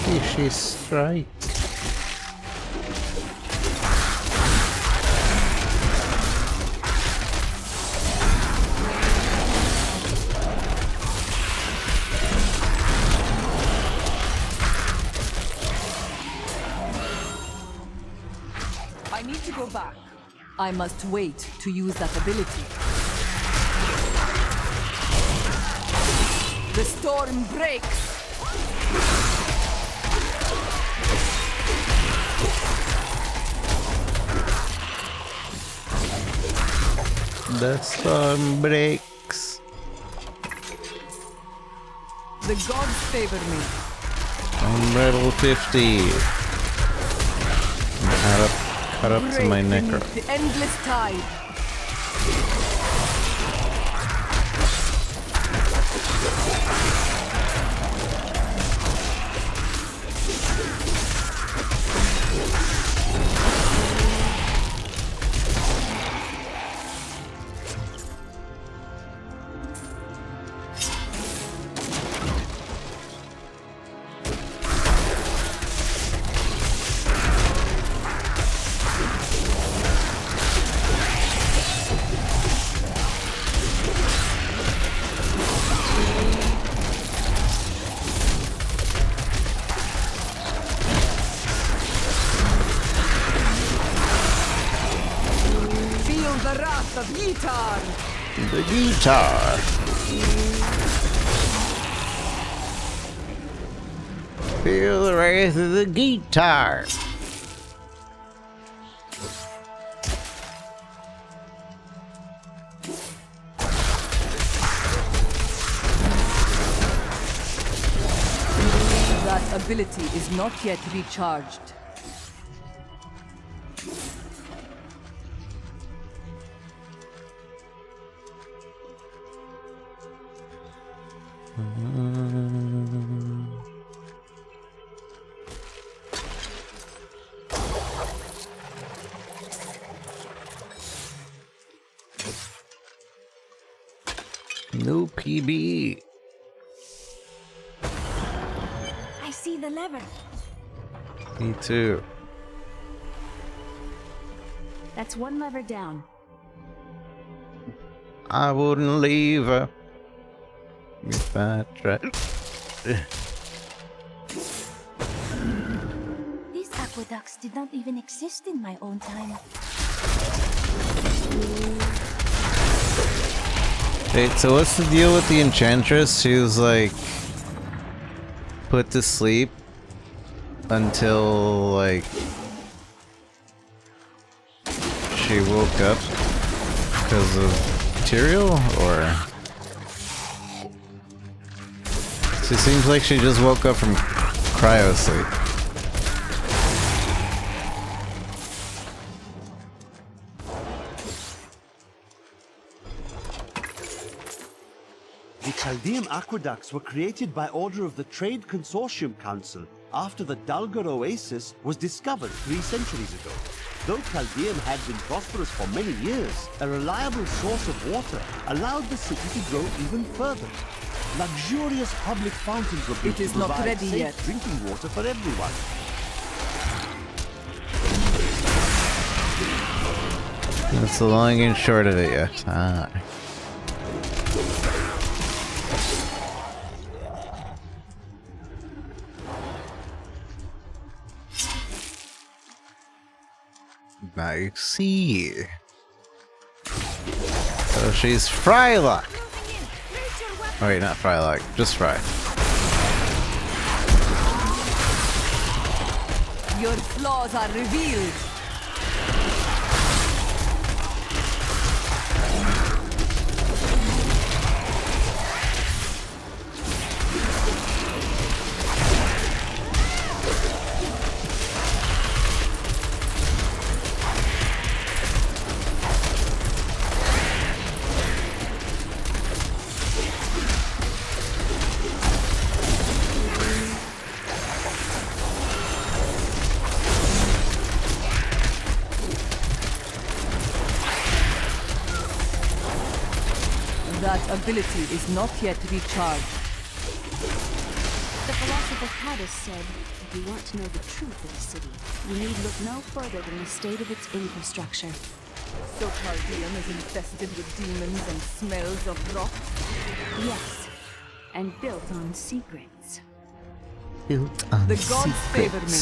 Vicious strike. I need to go back. I must wait to use that ability. The storm breaks. The storm breaks. The gods favor me. I'm level 50. Cut up to my necro. The endless tide. The guitar. Feel the wrath of the guitar. That ability is not yet recharged. No PB. I see the lever. Me too. That's one lever down. I wouldn't leave her if I tried. These aqueducts did not even exist in my own time. Wait, so what's the deal with the enchantress? She was like put to sleep until like she woke up because of material, or she seems like she just woke up from cryo sleep. The Chaldean aqueducts were created by order of the Trade Consortium Council after the Dulgar Oasis was discovered 3 centuries ago. Though Chaldean had been prosperous for many years, a reliable source of water allowed the city to grow even further. Luxurious public fountains were built It is to not provide ready safe yet. drinking water for everyone. That's the long and short of it, yes. Ah. I see. So she's Frylock. Oh wait, not Frylock, just Fry. Your flaws are revealed. That ability is not yet recharged. the philosopher Caddis said, if you want to know the truth of a city, you need look no further than the state of its infrastructure. So Tardium is infested with demons and smells of rot? Yes, and built on secrets. Built on the gods favor me.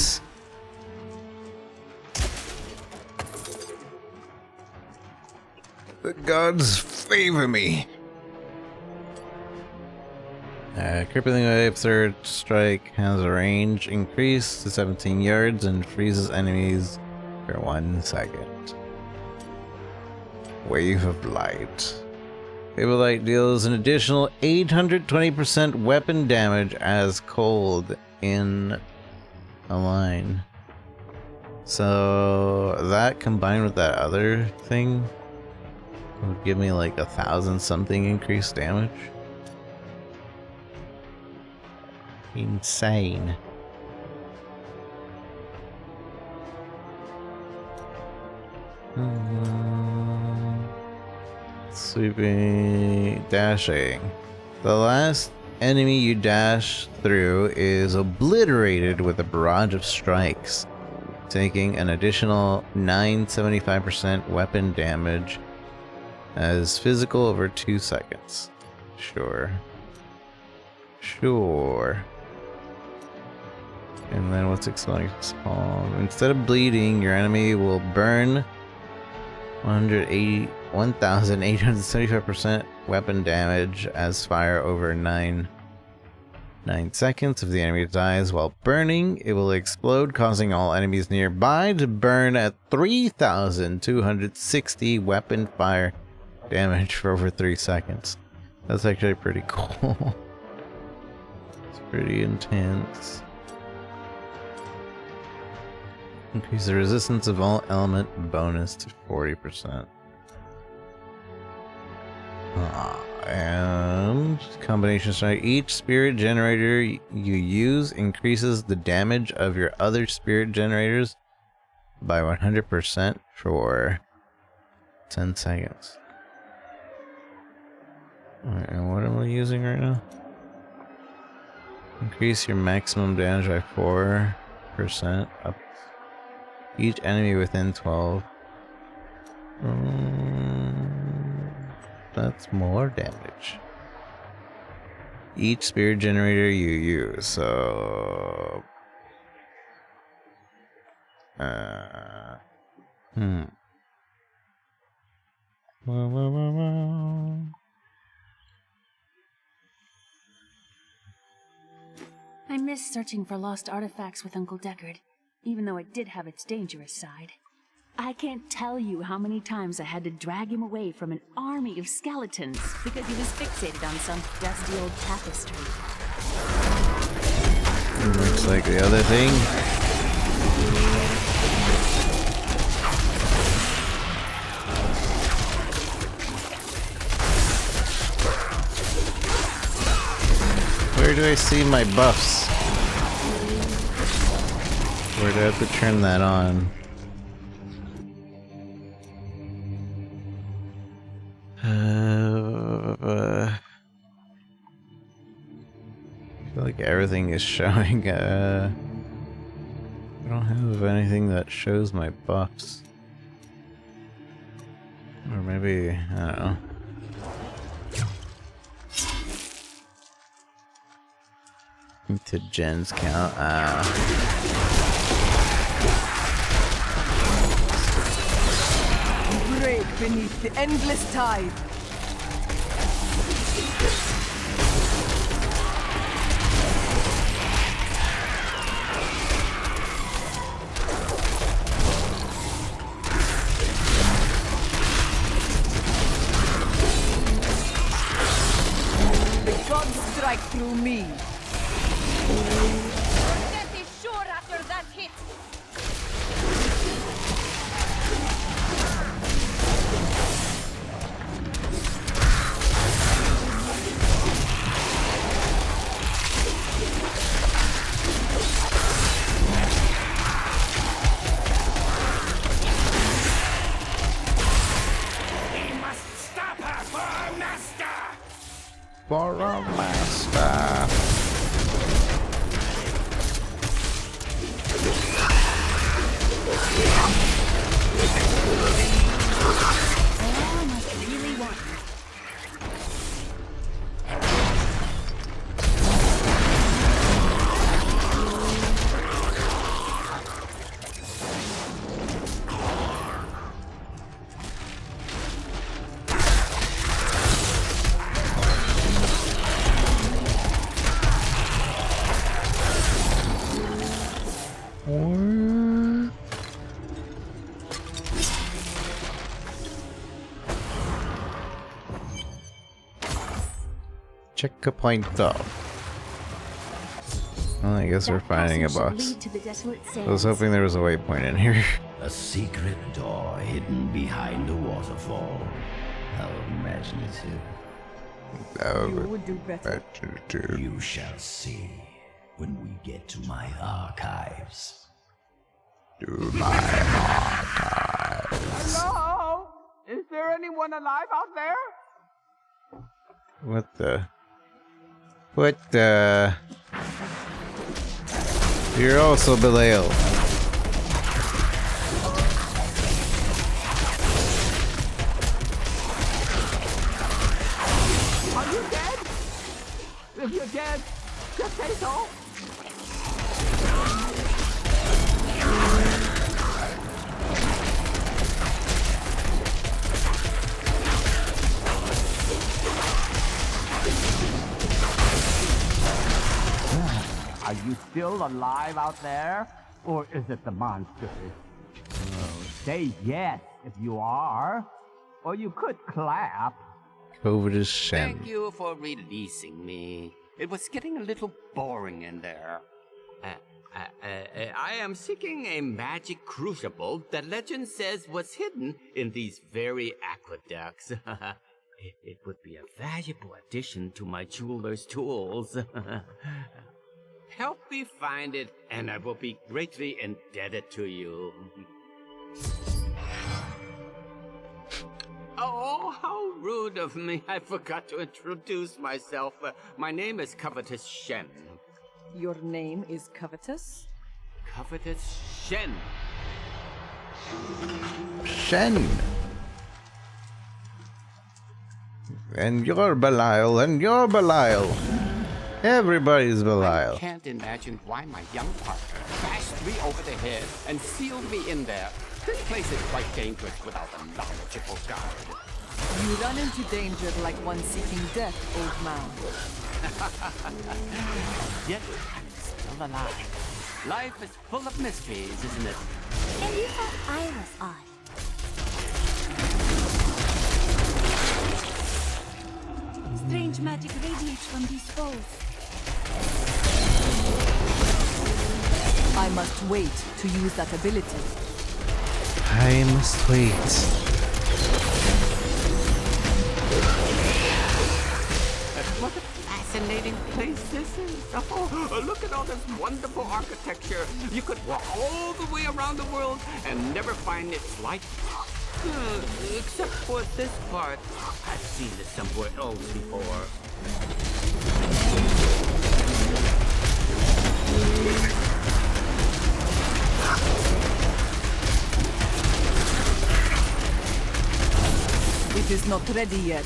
The gods favor me. Crippling wave third strike has a range increased to 17 yards and freezes enemies for 1 second. Wave of light. Wave of light deals an additional 820% weapon damage as cold in a line. So that combined with that other thing would give me like 1,000 something increased damage. Insane. Sweeping, dashing. The last enemy you dash through is obliterated with a barrage of strikes, taking an additional 975% weapon damage as physical over 2 seconds. Sure. And then what's exploding spawn? Instead of bleeding, your enemy will burn 1,875% weapon damage as fire over 9 seconds. If the enemy dies while burning, it will explode, causing all enemies nearby to burn at 3,260 weapon fire damage for over 3 seconds. That's actually pretty cool. It's pretty intense. Increase the resistance of all element bonus to 40%. And combination strike. Each spirit generator you use increases the damage of your other spirit generators by 100% for 10 seconds. Alright, and what am I using right now? Increase your maximum damage by 4% up. Each enemy within 12. That's more damage. Each spirit generator you use, so... I miss searching for lost artifacts with Uncle Deckard, even though it did have its dangerous side. I can't tell you how many times I had to drag him away from an army of skeletons because he was fixated on some dusty old tapestry. Looks like the other thing. Where do I see my buffs? Where do I have to turn that on? I feel like everything is showing. I don't have anything that shows my buffs. Or maybe, I don't know. To Jen's count. Break beneath the endless tide. The gods strike through me. Death is sure after that hit. We must stop her for our master! For our master. Check a point though. Well, I guess we're finding a boss. I was hoping there was a waypoint in here. A secret door hidden behind a waterfall. How imaginative. You would do better. You shall see when we get to my archives. To my archives. Hello? Is there anyone alive out there? What the? What the? You're also Belial. Are you dead? If you're dead, just say so. Are you still alive out there? Or is it the monsters? Oh, say yes if you are. Or you could clap. Covetous Shen. Thank you for releasing me. It was getting a little boring in there. I am seeking a magic crucible that legend says was hidden in these very aqueducts. It would be a valuable addition to my jeweler's tools. Help me find it, and I will be greatly indebted to you. Oh, how rude of me. I forgot to introduce myself. My name is Covetous Shen. Your name is Covetous? Covetous Shen. Shen. And you're Belial, and you're Belial. Everybody's Belial. I can't imagine why my young partner bashed me over the head and sealed me in there. This place is quite dangerous without a knowledgeable guard. You run into danger like one seeking death, old man. Yet I'm still alive. Life is full of mysteries, isn't it? And you thought I was odd. Strange magic radiates from these foes. I must wait to use that ability. I must wait. What a fascinating place this is. Oh, look at all this wonderful architecture. You could walk all the way around the world and never find its like. Except for this part. I've seen this somewhere else before. It is not ready yet.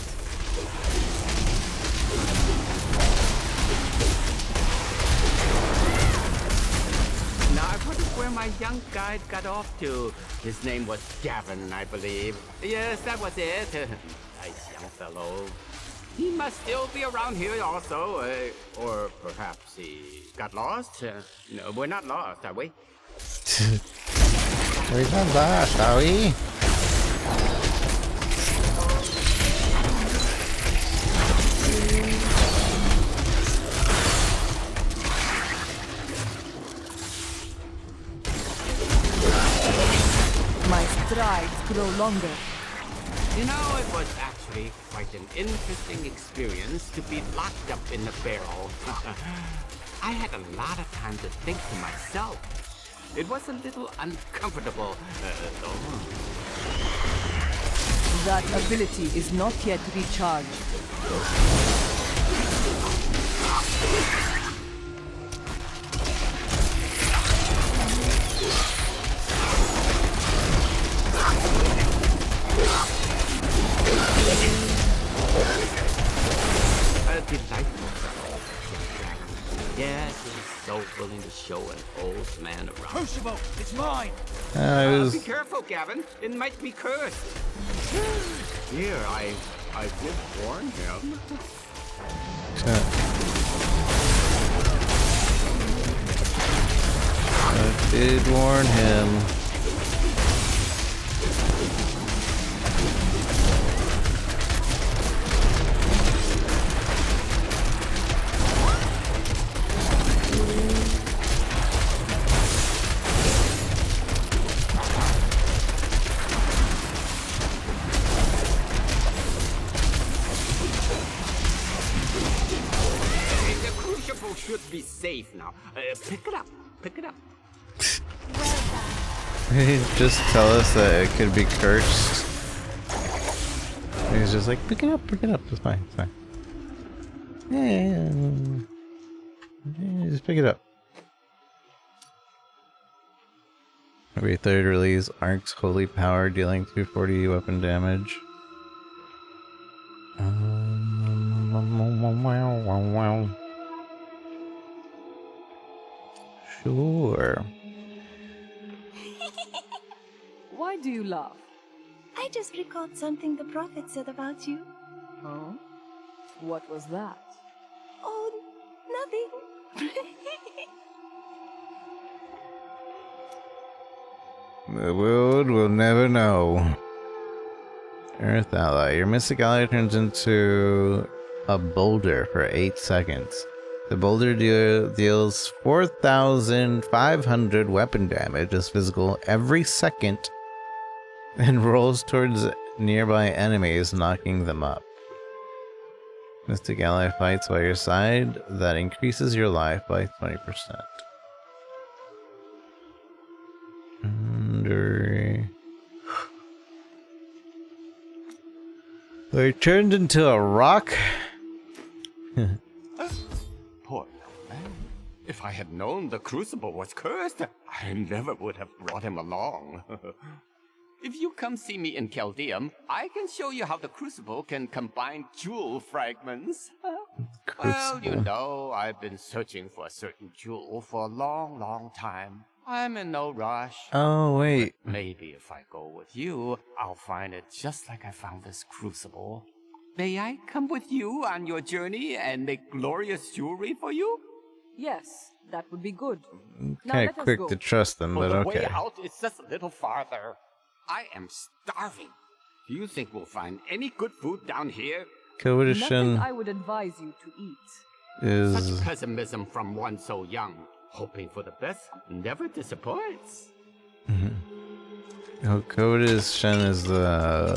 Now I wonder where my young guide got off to. His name was Gavin, I believe. Yes, that was it. Nice young fellow. He must still be around here also. Or perhaps he got lost. No, we're not lost, are we? We're not lost, are we? My strides grow longer. You know, it was actually quite an interesting experience to be locked up in the barrel. I had a lot of time to think to myself. It was a little uncomfortable, though. That ability is not yet recharged. show an old man around. Crucible, it's mine! Be careful, Gavin. It might be cursed. Here, I did warn him. I did warn him. Should be safe now. Pick it up. Pick it up. Just tell us that it could be cursed. He's just like, pick it up, it's fine, it's fine. Yeah, just pick it up. Every third release, Ark's holy power dealing 240 weapon damage. Sure. Why do you laugh? I just recalled something the Prophet said about you. Oh? What was that? Oh, nothing. The world will never know. Earth ally. Your mystic ally turns into a boulder for 8 seconds. The boulder deals 4,500 weapon damage as physical every second and rolls towards nearby enemies, knocking them up. Mystic ally fights by your side. That increases your life by 20%. They turned into a rock. Poor man. If I had known the crucible was cursed, I never would have brought him along. If you come see me in Chaldeum, I can show you how the crucible can combine jewel fragments. Well, you know, I've been searching for a certain jewel for a long, long time. I'm in no rush. Oh, wait. But maybe if I go with you, I'll find it just like I found this crucible. May I come with you on your journey and make glorious jewelry for you? Yes, that would be good. Kind of quick to trust them, but The okay. way out is just a little farther. I am starving. Do you think we'll find any good food down here? Nothing I would advise you to eat. Is such pessimism from one so young. Hoping for the best never disappoints. Code is Shen is the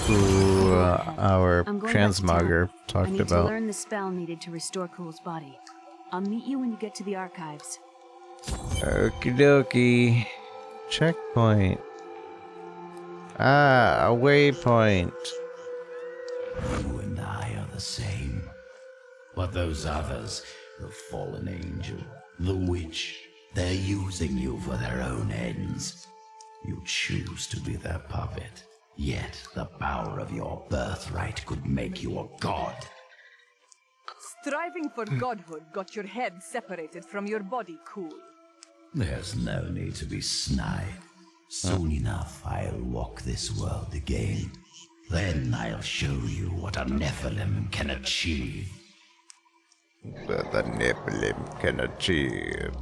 who our transmogger talked I need about. to learn the spell needed to restore Cool's body. I'll meet you when you get to the archives. Okie dokie. Checkpoint. Ah, a waypoint. You and I are the same. But those others, the fallen angel, the witch, they're using you for their own ends. You choose to be their puppet, yet the power of your birthright could make you a god. Striving for godhood got your head separated from your body, Cool. There's no need to be snide. Soon enough, I'll walk this world again. Then I'll show you what a Nephilim can achieve. That the Nephilim can achieve.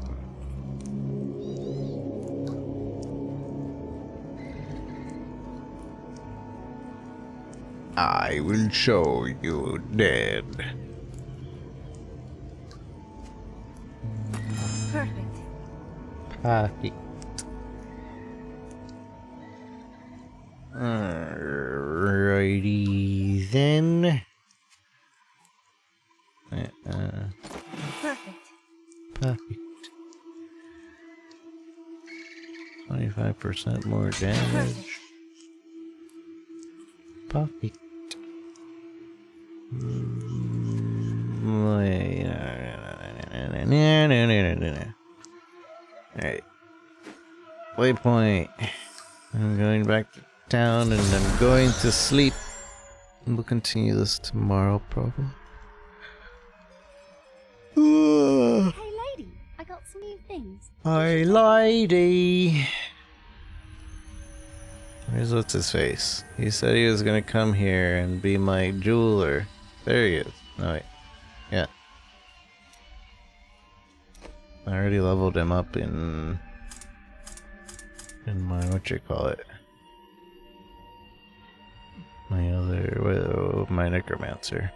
I will show you dead. Perfect. Perfect. Alrighty then. Perfect. Perfect. 25% more damage. Perfect. Alright. Waypoint. I'm going back to town and I'm going to sleep. And we'll continue this tomorrow, probably. new things. My lady. Where's what's his face? He said he was gonna come here and be my jeweler. There he is. No wait. Yeah. I already leveled him up in my whatchamacallit. My necromancer.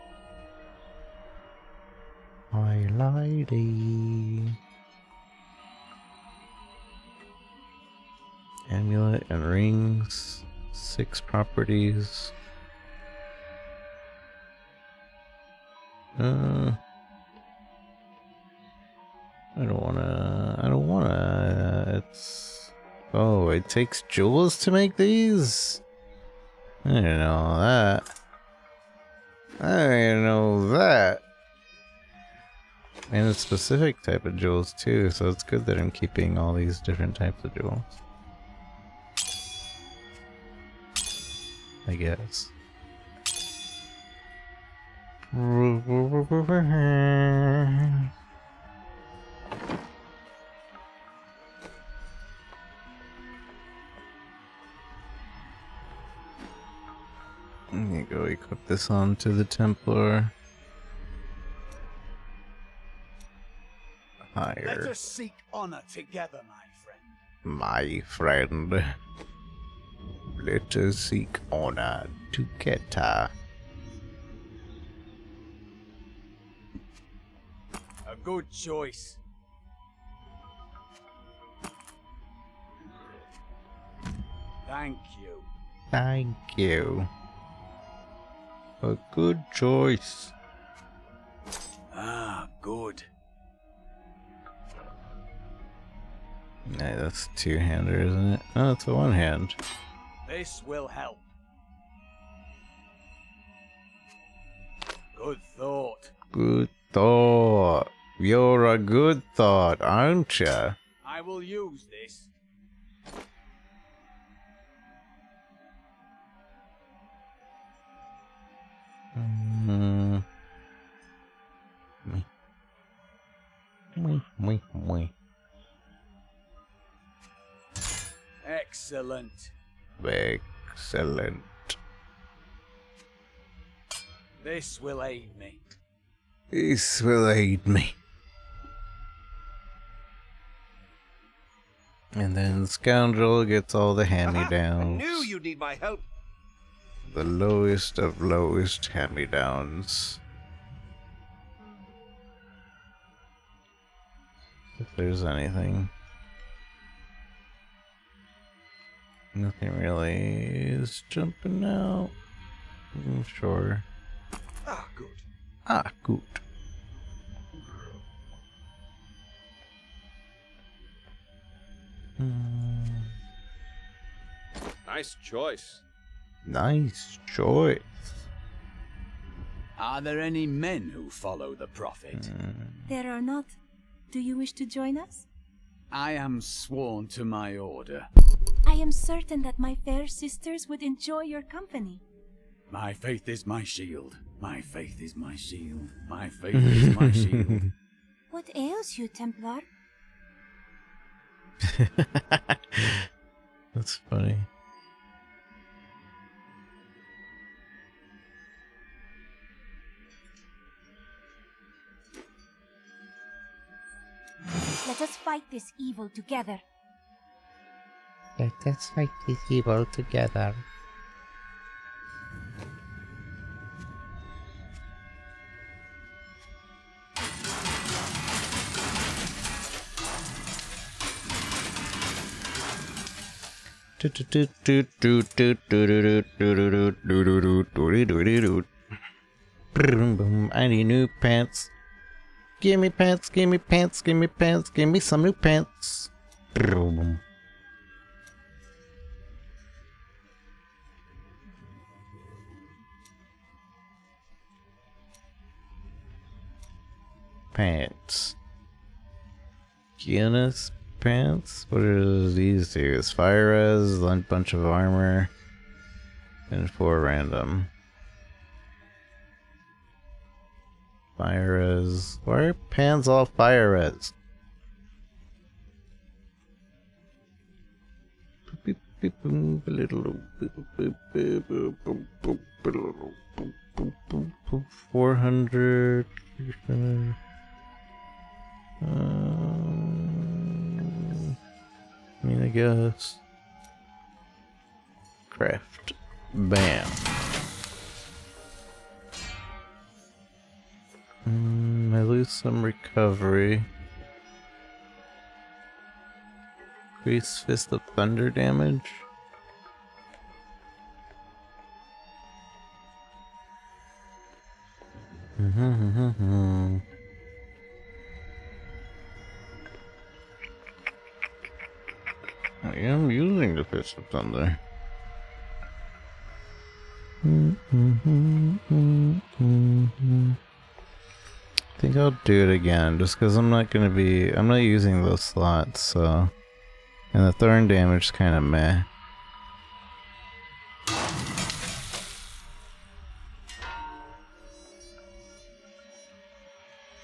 My lady. Amulet and rings. 6 properties. I don't wanna, it's, oh, it takes jewels to make these? I didn't know that. I didn't know that. And a specific type of jewels too, so it's good that I'm keeping all these different types of jewels. I guess. Let me go equip this onto the Templar. Let Higher. us seek honor together, my friend. My friend. Let us seek honor together. A good choice. Thank you. Thank you. A good choice. Ah, good. Nah, that's a 2-hander, isn't it? Oh, it's a 1-hand. This will help. Good thought. Good thought. You're a good thought, aren't ya? I will use this. Excellent. Excellent. This will aid me. This will aid me. And then Scoundrel gets all the hand-me-downs. I knew you'd need my help. The lowest of lowest hand-me-downs. If there's anything. Nothing really is jumping out. Sure. Ah, good. Ah, good. Nice choice. Nice choice. Are there any men who follow the Prophet? There are not. Do you wish to join us? I am sworn to my order. I am certain that my fair sisters would enjoy your company. My faith is my shield. My faith is my shield. My faith is my shield. What ails you, Templar? That's funny. Let us fight this evil together. Let us fight this evil together. I need new pants. Give me pants, give me pants, give me pants, give me some new pants. Pants. Guinness pants? What do these do? It's fire res, a bunch of armor, and 4 random. Fire res. Why are pants all fire res? $400. I mean, I guess. Craft. Bam. I lose some recovery. Increase Fist of Thunder damage. I am using the Fist of Thunder. I think I'll do it again, just because I'm not using those slots, so... And the thorn damage is kind of meh.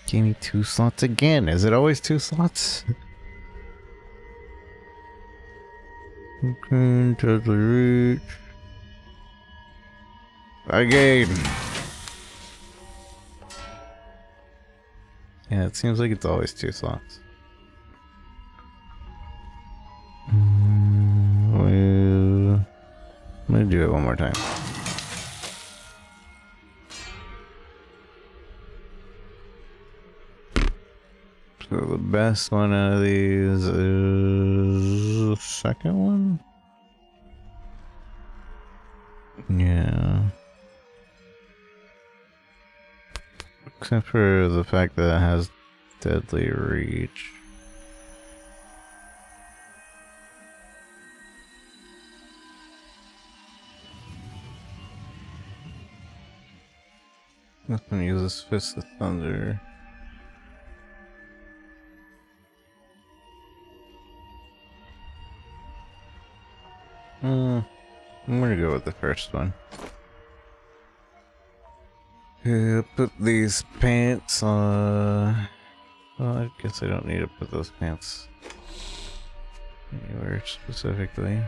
Gave me 2 slots again. Is it always 2 slots? Okay, totally reach. Again. Yeah, it seems like it's always 2 slots. I'm gonna do it one more time. So the best one out of these is the second one? Yeah. Except for the fact that it has deadly reach. I'm gonna use this Fist of Thunder. I'm gonna go with the first one. Put these pants on. Well, I guess I don't need to put those pants anywhere specifically.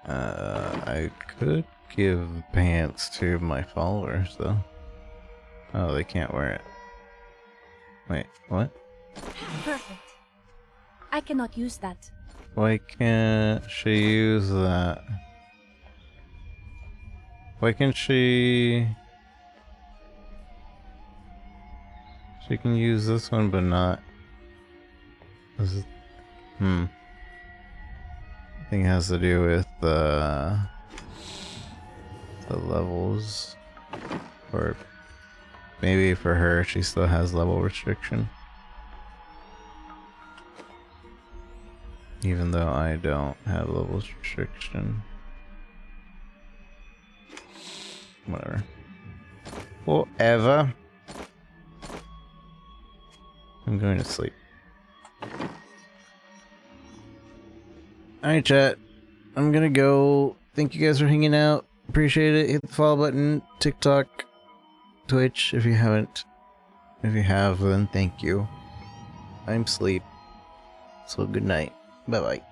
I could give pants to my followers though. Oh, they can't wear it. Wait, what? Perfect. I cannot use that. Why can't she use that? Why can't she... She can use this one, but not... This is... I think it has to do with the levels. Or maybe for her, she still has level restriction. Even though I don't have level restriction. Whatever. Whatever. I'm going to sleep. Alright, chat. I'm gonna go. Thank you guys for hanging out. Appreciate it. Hit the follow button. TikTok, Twitch if you haven't. If you have, then thank you. I'm sleep. So good night. Bye bye.